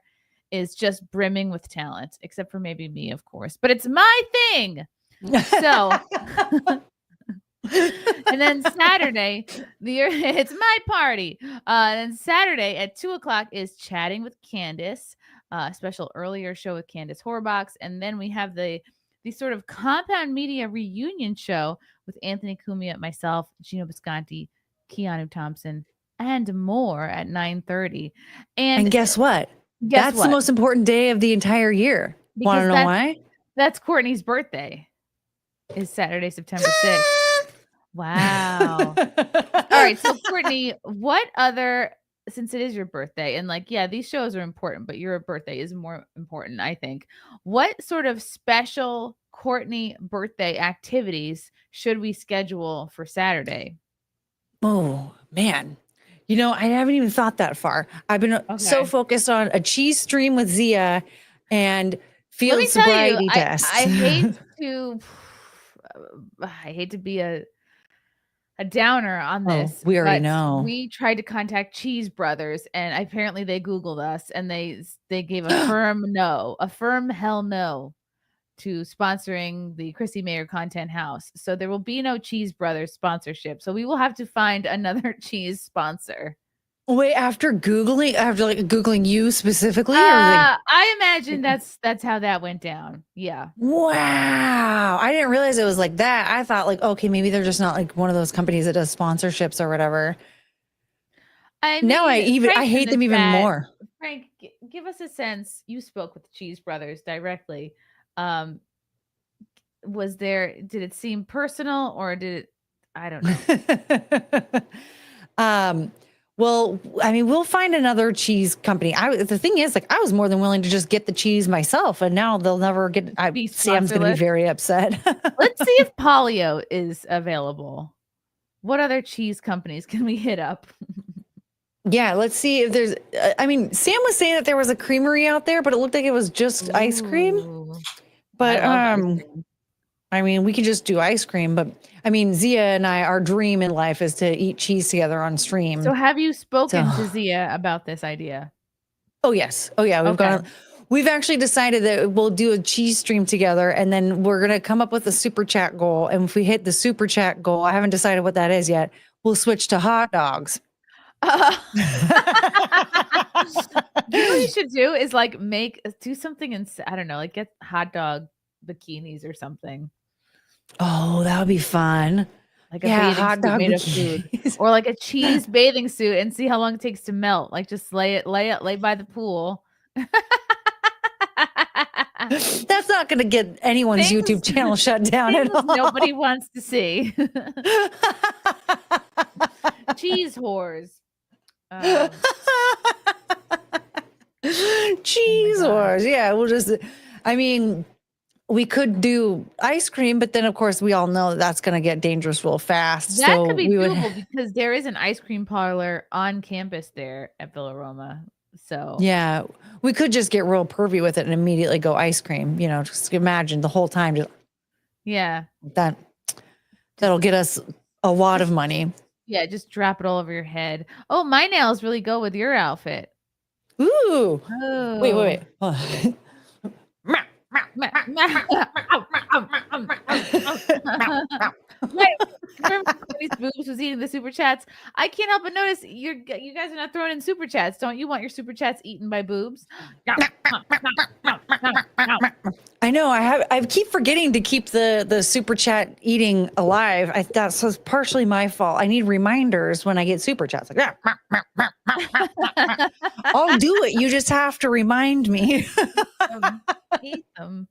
Speaker 5: is just brimming with talent, except for maybe me, of course. But it's my thing. So, and then Saturday, it's my party. And Saturday at 2:00 is Chatting with Candace, a special earlier show with Candace Horbox. And then we have the sort of Compound Media reunion show with Anthony Cumia, myself, Gino Bisconti, Keanu Thompson, and more at 9:30. And
Speaker 1: guess what? That's the most important day of the entire year. Want to know why?
Speaker 5: That's Courtney's birthday. Is Saturday, September 6th. Wow. All right. So, Courtney, what other since it is your birthday, and like, yeah, these shows are important, but your birthday is more important, I think. What sort of special Courtney birthday activities should we schedule for Saturday?
Speaker 8: Oh, man. I haven't even thought that far. I've been so
Speaker 5: Okay.
Speaker 8: focused on a cheese stream with Zia and
Speaker 5: Let
Speaker 8: field
Speaker 5: me tell you,
Speaker 8: sobriety tests.
Speaker 5: I hate to be a downer on this,
Speaker 8: we already
Speaker 5: but
Speaker 8: know.
Speaker 5: we tried to contact Cheese Brothers, and apparently they Googled us, and they gave a firm no, a firm hell no to sponsoring the Chrissy Mayer Content House. So there will be no Cheese Brothers sponsorship. So we will have to find another cheese sponsor.
Speaker 8: Wait, after Googling you specifically?
Speaker 5: I imagine that's how that went down. Yeah.
Speaker 8: Wow. I didn't realize it was like that. I thought like, okay, maybe they're just not like one of those companies that does sponsorships or whatever. Now I hate them even more.
Speaker 5: Frank, give us a sense. You spoke with the Cheese Brothers directly. Did it seem personal, or did it, I don't know.
Speaker 8: Well, I mean, we'll find another cheese company. The thing is, like, I was more than willing to just get the cheese myself, and now they'll never get. Sam's going to be very upset.
Speaker 5: Let's see if Polio is available. What other cheese companies can we hit up?
Speaker 8: Yeah, let's see if there's. I mean, Sam was saying that there was a creamery out there, but it looked like it was just ice cream. But I mean, we could just do ice cream. But I mean, Zia and I, our dream in life is to eat cheese together on stream.
Speaker 5: So have you spoken to Zia about this idea?
Speaker 8: Oh, yes. Oh, yeah. We've actually decided that we'll do a cheese stream together, and then we're going to come up with a super chat goal. And if we hit the super chat goal, I haven't decided what that is yet, we'll switch to hot dogs.
Speaker 5: You know what you should do is like do something and I don't know, like get hot dog bikinis or something.
Speaker 8: Oh, that would be fun.
Speaker 5: Like a bathing suit made of food, or like a cheese bathing suit, and see how long it takes to melt. Like just lay by the pool.
Speaker 8: That's not going to get anyone's YouTube channel shut down at all.
Speaker 5: Nobody wants to see. Cheese whores.
Speaker 8: Cheese whores. Yeah, we'll just. I mean, we could do ice cream, but then of course we all know that's going to get dangerous real fast.
Speaker 5: That could be doable because there is an ice cream parlor on campus there at Villaroma. So
Speaker 8: yeah, we could just get real pervy with it and immediately go ice cream. Just imagine the whole time. That'll get us a lot of money.
Speaker 5: Yeah, just drop it all over your head. Oh, my nails really go with your outfit.
Speaker 8: Ooh.
Speaker 5: Oh.
Speaker 8: Wait.
Speaker 5: Remember Courtney's boobs was eating the super chats. I can't help but notice you guys are not throwing in super chats. Don't you want your super chats eaten by boobs?
Speaker 8: I know. I keep forgetting to keep the super chat eating alive. That's partially my fault. I need reminders when I get super chats. Like, I'll do it. You just have to remind me.
Speaker 5: Eat them.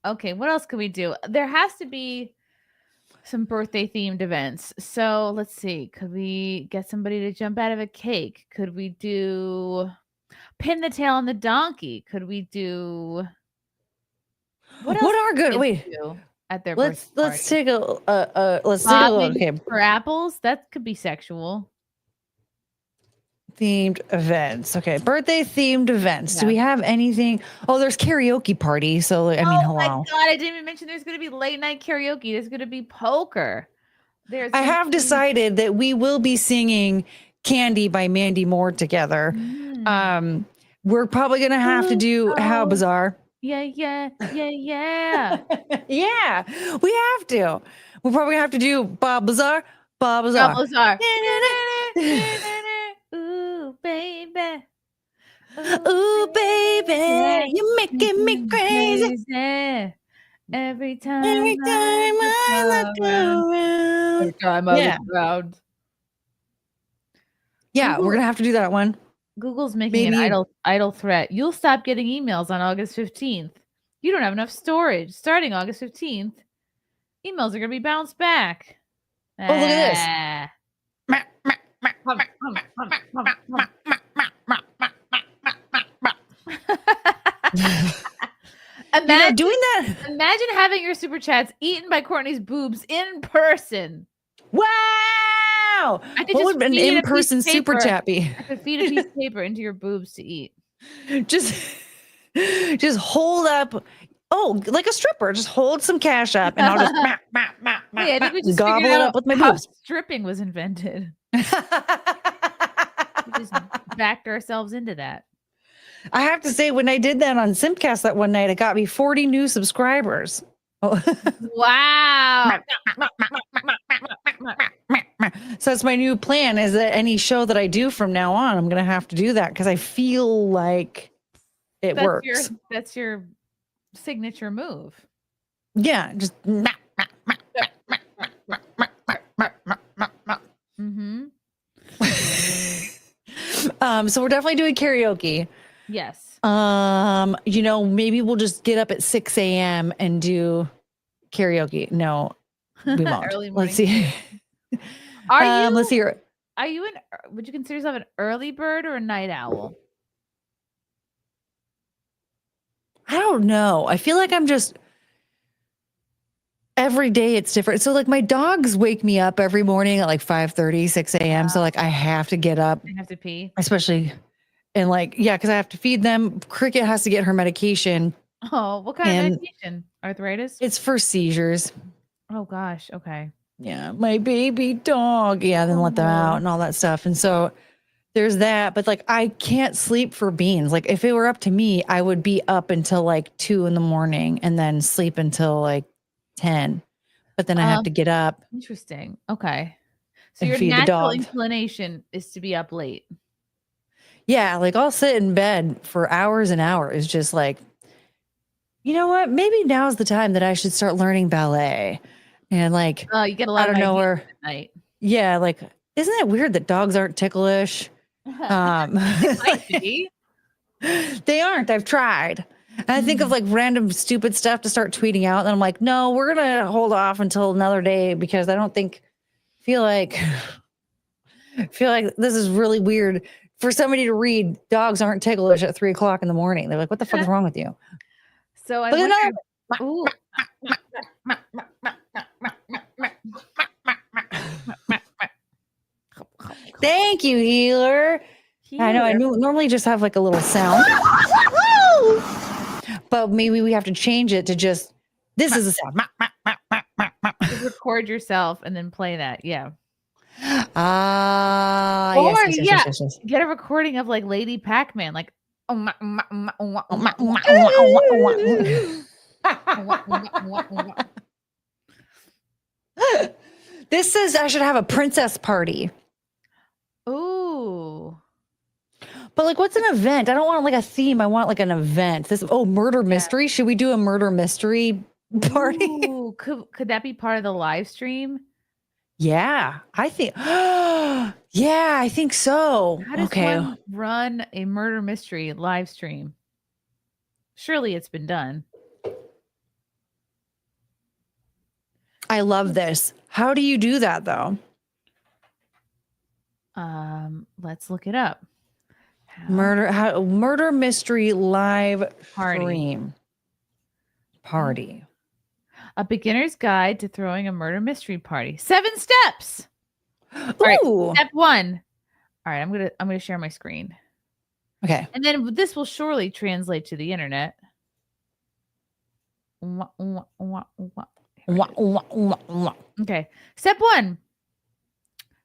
Speaker 5: Okay, what else could we do? There has to be some birthday themed events. So let's see. Could we get somebody to jump out of a cake? Could we do pin the tail on the donkey? Could we do what
Speaker 8: are good? Wait,
Speaker 5: at their
Speaker 8: let's take a look. Okay,
Speaker 5: for apples. That could be sexual.
Speaker 8: Themed events. Okay, birthday themed events. Yeah. Do we have anything? Oh, there's karaoke party. So I mean, hello.
Speaker 5: Oh my God, I didn't even mention there's going to be late night karaoke. There's going to be poker.
Speaker 8: I have decided that we will be singing "Candy" by Mandy Moore together. We're probably going to have to do How Bizarre.
Speaker 5: Yeah.
Speaker 8: Yeah, we have to. We'll probably have to do Bob Bizarre.
Speaker 5: Ooh, baby.
Speaker 8: Ooh, baby. You're making me crazy.
Speaker 5: Every time
Speaker 8: I look around.
Speaker 5: Every time I look around.
Speaker 8: Yeah, we're going to have to do that one.
Speaker 5: Google's making an idle threat. You'll stop getting emails on August 15th. You don't have enough storage. Starting August 15th, emails are going to be bounced back.
Speaker 8: Oh, look at this.
Speaker 5: Imagine
Speaker 8: doing that.
Speaker 5: Imagine having your super chats eaten by Courtney's boobs in person.
Speaker 8: Wow.
Speaker 5: I could
Speaker 8: What
Speaker 5: just
Speaker 8: would an
Speaker 5: feed a piece
Speaker 8: in-person
Speaker 5: of
Speaker 8: super
Speaker 5: paper.
Speaker 8: chat be?
Speaker 5: I could feed a piece of paper into your boobs to eat.
Speaker 8: Just hold up. Oh, like a stripper. Just hold some cash up, and I'll just
Speaker 5: I think we just
Speaker 8: gobble
Speaker 5: figured
Speaker 8: it
Speaker 5: out
Speaker 8: up with my
Speaker 5: how
Speaker 8: boobs.
Speaker 5: stripping was invented. We just backed ourselves into that.
Speaker 8: I have to say, when I did that on Simpcast that one night, it got me 40 new subscribers. Oh.
Speaker 5: Wow.
Speaker 8: So that's my new plan, is that any show that I do from now on, I'm going to have to do that because I feel like it works.
Speaker 5: That's your signature move.
Speaker 8: Yeah. Just.
Speaker 5: Mm-hmm.
Speaker 8: So we're definitely doing karaoke.
Speaker 5: Yes.
Speaker 8: Maybe we'll just get up at 6 a.m. and do karaoke. No, we won't.
Speaker 5: Early morning.
Speaker 8: Let's see. Let's see.
Speaker 5: Would you consider yourself an early bird or a night owl?
Speaker 8: I don't know. I feel like I'm just every day it's different. So like my dogs wake me up every morning at like 5:30, 6 a.m. So like I have to get up.
Speaker 5: I have to pee.
Speaker 8: Especially and because I have to feed them. Cricket has to get her medication.
Speaker 5: Oh, what kind of medication? Arthritis?
Speaker 8: It's for seizures.
Speaker 5: Oh gosh. Okay.
Speaker 8: Yeah, my baby dog. Yeah, then let them out and all that stuff. And so there's that. But like I can't sleep for beans. Like if it were up to me, I would be up until like 2 a.m. and then sleep until like 10. But then I have to get up.
Speaker 5: Interesting. Okay. So
Speaker 8: and
Speaker 5: your
Speaker 8: feed the
Speaker 5: natural
Speaker 8: dog.
Speaker 5: inclination is to be up late.
Speaker 8: Yeah, like I'll sit in bed for hours and hours, just like, you know what? Maybe now's the time that I should start learning ballet. And like,
Speaker 5: you get a lot of ideas at night.
Speaker 8: Yeah, like, isn't it weird that dogs aren't ticklish?
Speaker 5: They might be.
Speaker 8: They aren't. I've tried. And I think of like random stupid stuff to start tweeting out. And I'm like, no, we're going to hold off until another day because I don't feel like this is really weird for somebody to read. Dogs aren't ticklish at 3 o'clock in the morning. They're like, what the fuck is wrong with you?
Speaker 5: So I wonder.
Speaker 8: Thank you, healer. I know. I normally just have like a little sound, but maybe we have to change it to just this is a sound.
Speaker 5: Just record yourself and then play that. Yeah.
Speaker 8: Yes.
Speaker 5: Get a recording of like Lady Pac-Man, like.
Speaker 8: This says I should have a princess party.
Speaker 5: Ooh.
Speaker 8: But like, what's an event? I don't want like a theme. I want like an event. Murder mystery. Should we do a murder mystery party?
Speaker 5: Ooh, could that be part of the live stream?
Speaker 8: Yeah, I think. Yeah, I think so.
Speaker 5: How does one run a murder mystery live stream? Surely it's been done.
Speaker 8: I love this. How do you do that though?
Speaker 5: Let's look it up.
Speaker 8: Murder mystery live stream party.
Speaker 5: A beginner's guide to throwing a murder mystery party. 7 steps.
Speaker 8: Ooh.
Speaker 5: All right, step 1. All right, I'm gonna share my screen.
Speaker 8: Okay.
Speaker 5: And then this will surely translate to the internet. Okay. Step 1.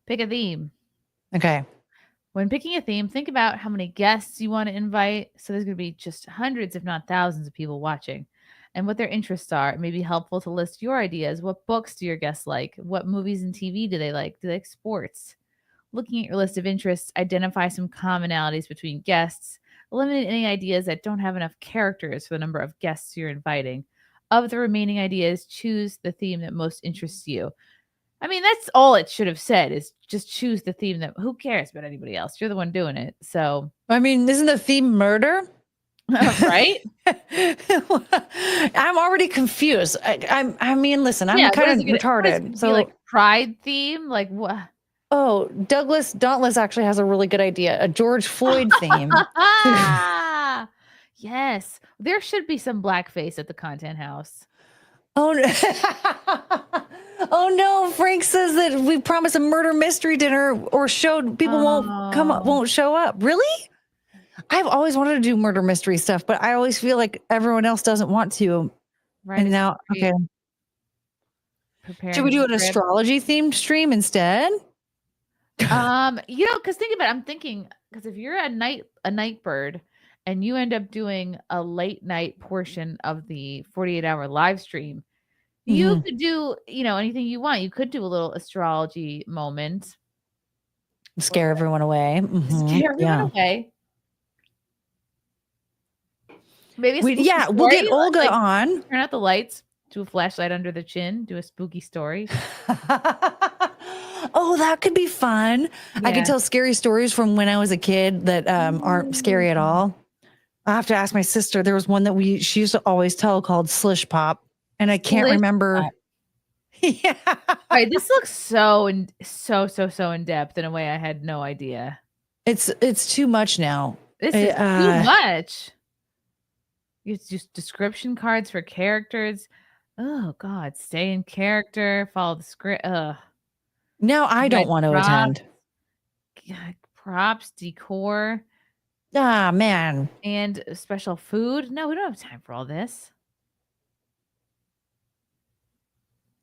Speaker 5: Pick a theme.
Speaker 8: Okay.
Speaker 5: When picking a theme, think about how many guests you want to invite. So there's going to be just hundreds, if not thousands of people watching, and what their interests are. It may be helpful to list your ideas. What books do your guests like? What movies and TV do they like? Do they like sports? Looking at your list of interests, identify some commonalities between guests. Eliminate any ideas that don't have enough characters for the number of guests you're inviting. Of the remaining ideas, choose the theme that most interests you. I mean, that's all it should have said, is just choose the theme that, who cares about anybody else? You're the one doing it. So,
Speaker 8: I mean, isn't the theme murder?
Speaker 5: Right?
Speaker 8: I'm already confused. I mean, listen, I'm kind of retarded.
Speaker 5: So like pride theme, like what?
Speaker 8: Oh, Douglas Dauntless actually has a really good idea. A George Floyd theme.
Speaker 5: Yes. There should be some blackface at the content house.
Speaker 8: Oh, no. Oh no, Frank says that we promised a murder mystery dinner or showed people won't show up. Really? I've always wanted to do murder mystery stuff, but I always feel like everyone else doesn't want to.
Speaker 5: Right.
Speaker 8: And now, okay. Should we do an astrology themed stream instead?
Speaker 5: Because think about it. I'm thinking, because if you're a night bird and you end up doing a late night portion of the 48-hour live stream, you could do, anything you want. You could do a little astrology moment.
Speaker 8: Scare everyone away.
Speaker 5: Scare everyone away. Maybe
Speaker 8: we'll get Olga on.
Speaker 5: Turn out the lights, do a flashlight under the chin, do a spooky story.
Speaker 8: Oh, that could be fun. Yeah. I can tell scary stories from when I was a kid that aren't scary at all. I have to ask my sister. There was one that she used to always tell called Slish Pop, and I can't remember. Yeah.
Speaker 5: All right, this looks so in depth in a way I had no idea.
Speaker 8: It's too much now.
Speaker 5: This is too much. It's just description cards for characters. Oh God, stay in character, follow the script.
Speaker 8: Now I don't want to attend.
Speaker 5: Props, decor.
Speaker 8: Ah, man.
Speaker 5: And special food. No, we don't have time for all this.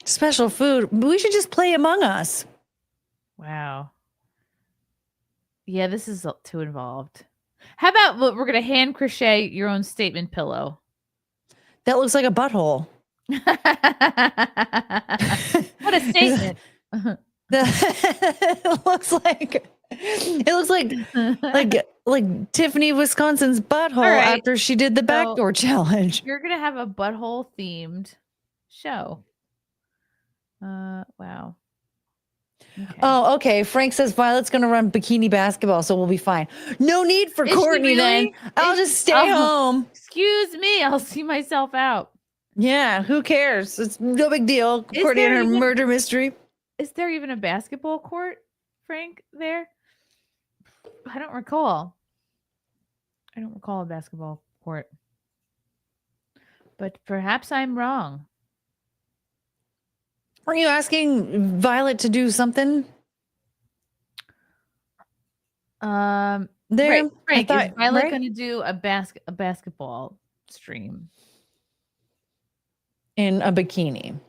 Speaker 8: Special food. We should just play Among Us.
Speaker 5: Wow. Yeah, this is too involved. How about we're going to hand crochet your own statement pillow?
Speaker 8: That looks like a butthole.
Speaker 5: What a statement.
Speaker 8: It looks like Tiffany Wisconsin's butthole after she did the backdoor challenge.
Speaker 5: You're going to have a butthole themed show. Wow.
Speaker 8: Okay. Oh, okay. Frank says Violet's going to run bikini basketball, so we'll be fine. No need for Courtney then. I'll just stay home.
Speaker 5: Excuse me. I'll see myself out.
Speaker 8: Yeah, who cares? It's no big deal. Courtney and her murder mystery.
Speaker 5: Is there even a basketball court, Frank, there? I don't recall. A basketball court. But perhaps I'm wrong.
Speaker 8: Are you asking Violet to do something?
Speaker 5: There, Frank, is Violet going to do a basketball stream
Speaker 8: in a bikini?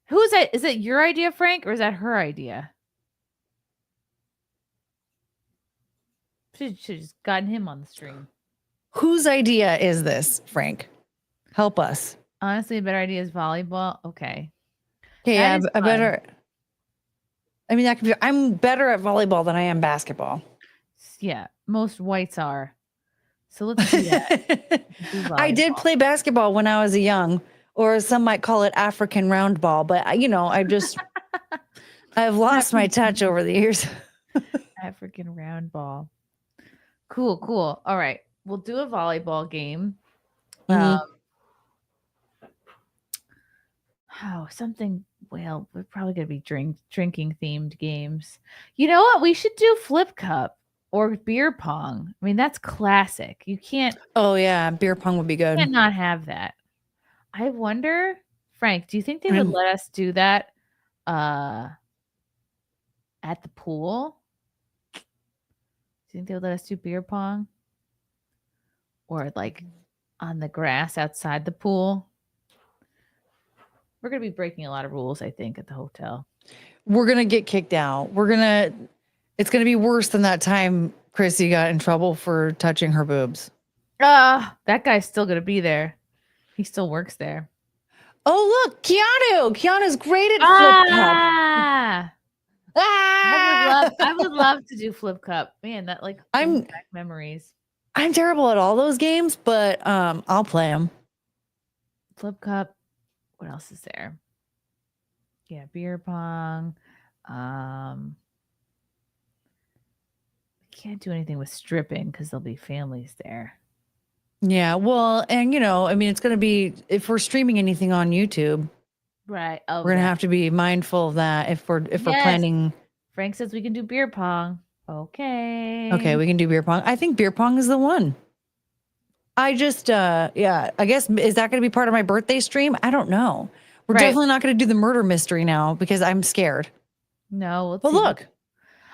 Speaker 5: Who is that? Is it your idea, Frank, or is that her idea? Should have just gotten him on the stream.
Speaker 8: Whose idea is this, Frank? Help us.
Speaker 5: Honestly, a better idea is volleyball. Okay.
Speaker 8: Okay, I better. I mean, that could be. I'm better at volleyball than I am basketball.
Speaker 5: Yeah, most whites are. So let's do that.
Speaker 8: I did play basketball when I was young, or some might call it African round ball. But I've lost my touch over the years.
Speaker 5: African round ball. Cool. All right, we'll do a volleyball game. Something. Well, we're probably going to be drinking themed games. You know what? We should do flip cup or beer pong. I mean, that's classic. You can't.
Speaker 8: Oh yeah, beer pong would be good.
Speaker 5: You cannot have that. I wonder, Frank, do you think they would let us do that at the pool? Do you think they would let us do beer pong? Or like on the grass outside the pool? We're going to be breaking a lot of rules, I think, at the hotel.
Speaker 8: We're going to get kicked out. It's going to be worse than that time Chrissy got in trouble for touching her boobs.
Speaker 5: That guy's still going to be there. He still works there.
Speaker 8: Oh, look, Keanu. Keanu's great at flip cup.
Speaker 5: I would love to do flip cup. Man, that brings back memories.
Speaker 8: I'm terrible at all those games, but I'll play them.
Speaker 5: Flip cup. What else is there? Yeah, beer pong. Can't do anything with stripping because there'll be families there.
Speaker 8: Yeah, well, and it's going to be, if we're streaming anything on YouTube,
Speaker 5: right?
Speaker 8: We're going to have to be mindful of that if we're planning
Speaker 5: Frank says we can do beer pong. Okay.
Speaker 8: Okay, we can do beer pong. I think beer pong is the one. I just, yeah, I guess, is that going to be part of my birthday stream? I don't know. We're
Speaker 5: Right.
Speaker 8: definitely not going to do the murder mystery now because I'm scared.
Speaker 5: No. Let's
Speaker 8: But
Speaker 5: see.
Speaker 8: look.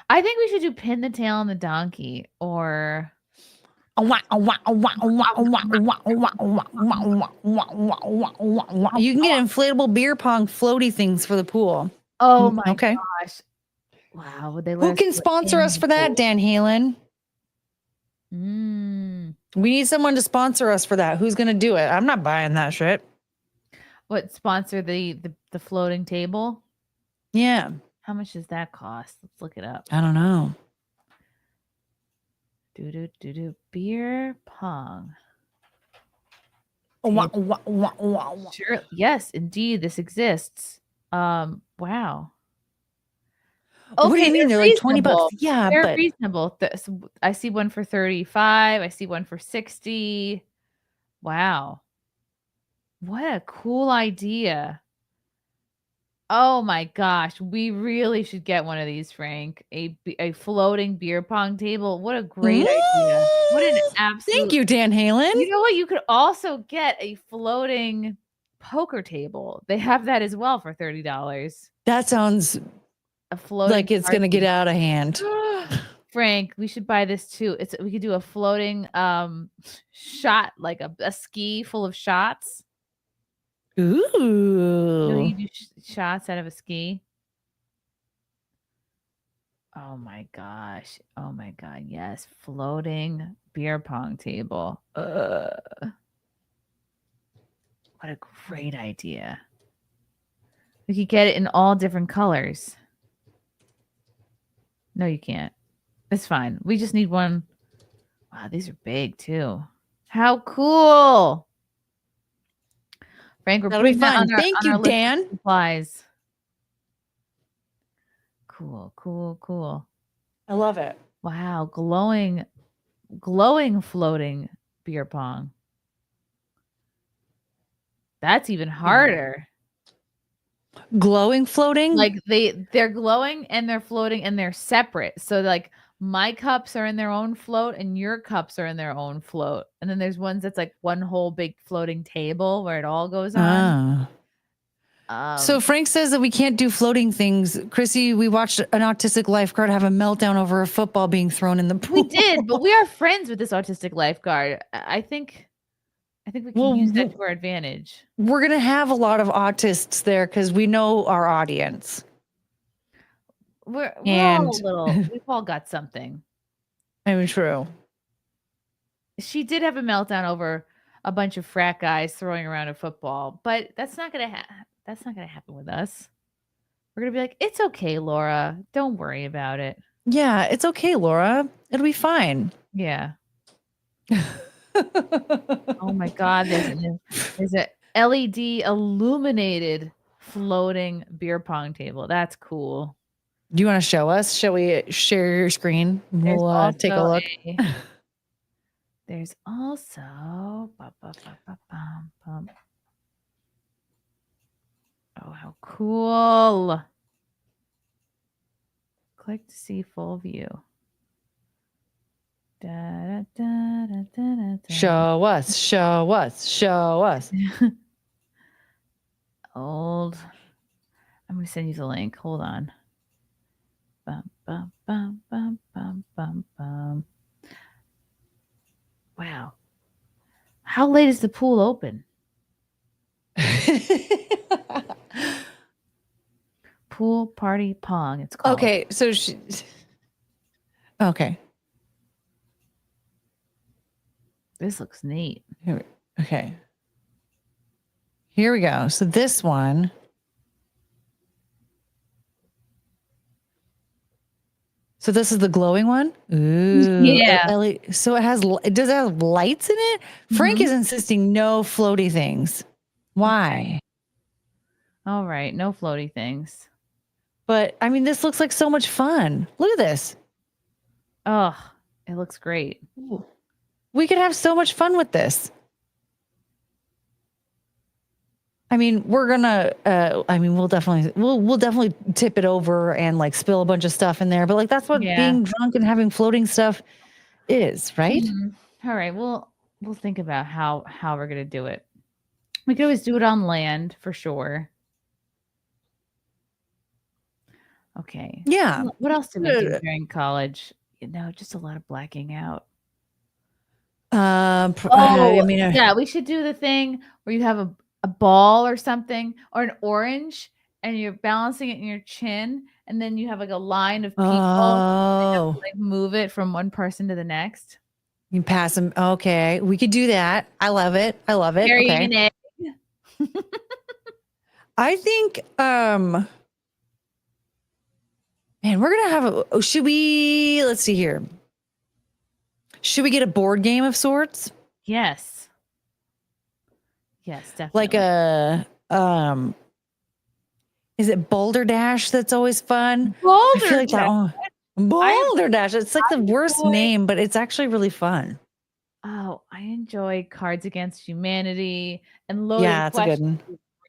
Speaker 5: I think we should do pin the tail on the donkey or.
Speaker 8: You can get inflatable beer pong floaty things for the pool.
Speaker 5: Oh my
Speaker 8: Okay.
Speaker 5: gosh. Wow. Would they let
Speaker 8: Who
Speaker 5: us
Speaker 8: can
Speaker 5: do it
Speaker 8: sponsor
Speaker 5: in
Speaker 8: us
Speaker 5: the
Speaker 8: for that,
Speaker 5: pool?
Speaker 8: Dan Halen? We need someone to sponsor us for that. Who's going to do it? I'm not buying that shit.
Speaker 5: What sponsor the floating table?
Speaker 8: Yeah.
Speaker 5: How much does that cost? Let's look it up.
Speaker 8: I don't know.
Speaker 5: Beer pong.
Speaker 8: Wow.
Speaker 5: Sure. Yes, indeed, this exists. Wow.
Speaker 8: What do you mean? They're like $20. Yeah,
Speaker 5: they're
Speaker 8: but
Speaker 5: reasonable. I see one for 35. I see one for 60. Wow. What a cool idea. Oh my gosh, we really should get one of these, Frank. A floating beer pong table. What a great idea. What an absolute.
Speaker 8: Thank you, Dan Halen.
Speaker 5: You know what? You could also get a floating poker table. They have that as well for $30.
Speaker 8: That sounds
Speaker 5: A floating
Speaker 8: like it's going to get out of hand.
Speaker 5: Frank, we should buy this too. We could do a floating shot, like a ski full of shots.
Speaker 8: Ooh.
Speaker 5: You know, you do shots out of a ski. Oh my gosh. Oh my God. Yes. Floating beer pong table. What a great idea. We could get it in all different colors. No, you can't. It's fine. We just need one. Wow, these are big too. How cool. Frank, we're
Speaker 8: That'll be
Speaker 5: putting that
Speaker 8: fun.
Speaker 5: on our,
Speaker 8: Thank
Speaker 5: on
Speaker 8: you,
Speaker 5: our list of
Speaker 8: Dan.
Speaker 5: supplies. Cool.
Speaker 8: I love it.
Speaker 5: Wow, glowing floating beer pong. That's even harder.
Speaker 8: Glowing floating?
Speaker 5: Like they're glowing and they're floating and they're separate. So like my cups are in their own float and your cups are in their own float. And then there's ones that's like one whole big floating table where it all goes on.
Speaker 8: So Frank says that we can't do floating things. Chrissy, we watched an autistic lifeguard have a meltdown over a football being thrown in the pool.
Speaker 5: We did, but we are friends with this autistic lifeguard. I think we can use that to our advantage.
Speaker 8: We're going to have a lot of autists there because we know our audience.
Speaker 5: We're all a little, we've all got something.
Speaker 8: I mean, true.
Speaker 5: She did have a meltdown over a bunch of frat guys throwing around a football, but that's not gonna happen with us. We're gonna be like, it's okay, Laura. Don't worry about it.
Speaker 8: Yeah, it's okay, Laura. It'll be fine.
Speaker 5: Yeah. Oh my God, there's a LED illuminated floating beer pong table. That's cool.
Speaker 8: Do you want to show us? Shall we share your screen? We'll take a look.
Speaker 5: There's also oh, how cool. Click to see full view.
Speaker 8: Show us.
Speaker 5: Old. I'm going to send you the link. Hold on. Bum, bum, bum, bum, bum, bum, bum. Wow. How late is the pool open? Pool party pong, it's called.
Speaker 8: Okay, so okay.
Speaker 5: This looks neat.
Speaker 8: Okay. Here we go. So this one. So this is the glowing one? Ooh.
Speaker 5: Yeah.
Speaker 8: So does it have lights in it? Frank is insisting no floaty things. Why?
Speaker 5: All right. No floaty things.
Speaker 8: But I mean, this looks like so much fun. Look at this.
Speaker 5: Oh, it looks great.
Speaker 8: Ooh. We could have so much fun with this.
Speaker 1: I mean, we're gonna. We'll definitely tip it over and like spill a bunch of stuff in there. But like that's what being drunk and having floating stuff is, right?
Speaker 5: All right. We'll think about how we're gonna do it. We could always do it on land for sure. Okay.
Speaker 1: Yeah.
Speaker 5: What else did we do during college? Just a lot of blacking out. We should do the thing where you have a ball or something or an orange and you're balancing it in your chin and then you have like a line of people and you have to, like, move it from one person to the next.
Speaker 1: You pass them. Okay, we could do that. I love it.
Speaker 5: Carrying an egg.
Speaker 1: I think man, we're gonna have should we, let's see here. Should we get a board game of sorts?
Speaker 5: Yes, definitely.
Speaker 1: Like a is it Boulder Dash? That's always fun.
Speaker 5: Boulder Dash.
Speaker 1: Boulder Dash. It's like the worst name, but it's actually really fun.
Speaker 5: Oh, I enjoy Cards Against Humanity and Loaded
Speaker 1: That's a good one.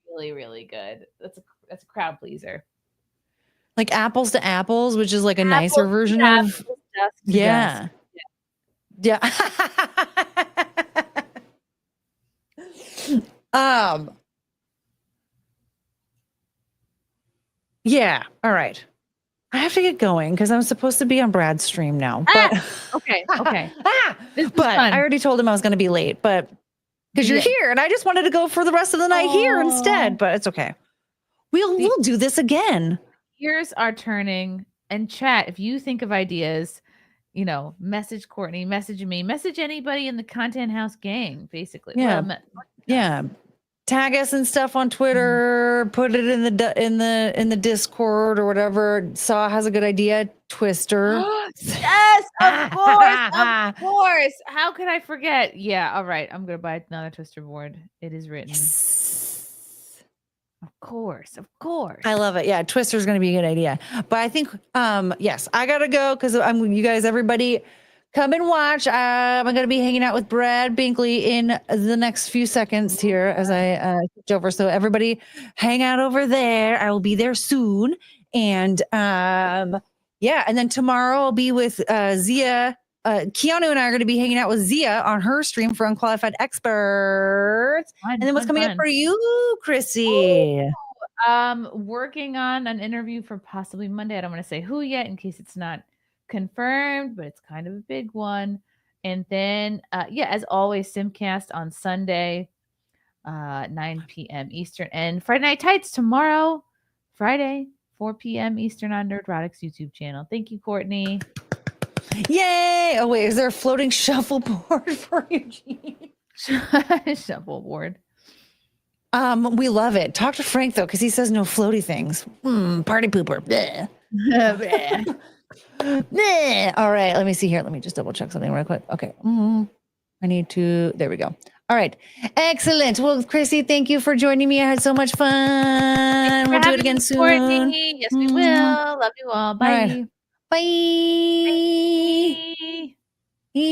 Speaker 5: Really, really good. That's a crowd pleaser.
Speaker 1: Like Apples to Apples, which is like a nicer version of Yeah. Yeah. All right. I have to get going because I'm supposed to be on Brad's stream now. But
Speaker 5: Okay.
Speaker 1: but I already told him I was going to be late. But because you're here, and I just wanted to go for the rest of the night here instead. But it's okay. We'll do this again.
Speaker 5: Ears are turning, and chat. If you think of ideas, message Courtney, message me, message anybody in the Content House gang. Basically,
Speaker 1: yeah. Tag us and stuff on Twitter. Put it in the Discord or whatever. Saw has a good idea. Twister.
Speaker 5: Yes, of course. How could I forget? Yeah, all right. I'm gonna buy another Twister board. It is written. Yes. Of course.
Speaker 1: I love it. Yeah, Twister's gonna be a good idea. But I think yes, I gotta go because you guys, everybody. Come and watch. I'm going to be hanging out with Brad Binkley in the next few seconds here as I switch over. So everybody hang out over there. I will be there soon. And and then tomorrow I'll be with Zia. Keanu and I are going to be hanging out with Zia on her stream for Unqualified Experts. And then what's coming up for you, Chrissy?
Speaker 5: Working on an interview for possibly Monday. I don't want to say who yet in case it's not confirmed, but it's kind of a big one. And then as always, Simcast on Sunday 9 p.m. Eastern, and Friday Night Tights tomorrow Friday 4 p.m. Eastern on Nerdrotic's YouTube channel. Thank you, Courtney.
Speaker 1: Yay. Oh wait, is there a floating shuffleboard for Eugene?
Speaker 5: Shuffleboard.
Speaker 1: We love it. Talk to Frank though, because he says no floaty things. Party pooper. Bleh. Bleh. All right, let me see here. Let me just double check something real quick. Okay. I need to. There we go. All right. Excellent. Well, Chrissy, thank you for joining me. I had so much fun. We'll do it again soon.
Speaker 5: Courtney. Yes, we will. Love you all. Bye.
Speaker 1: All right. Bye.
Speaker 5: Bye.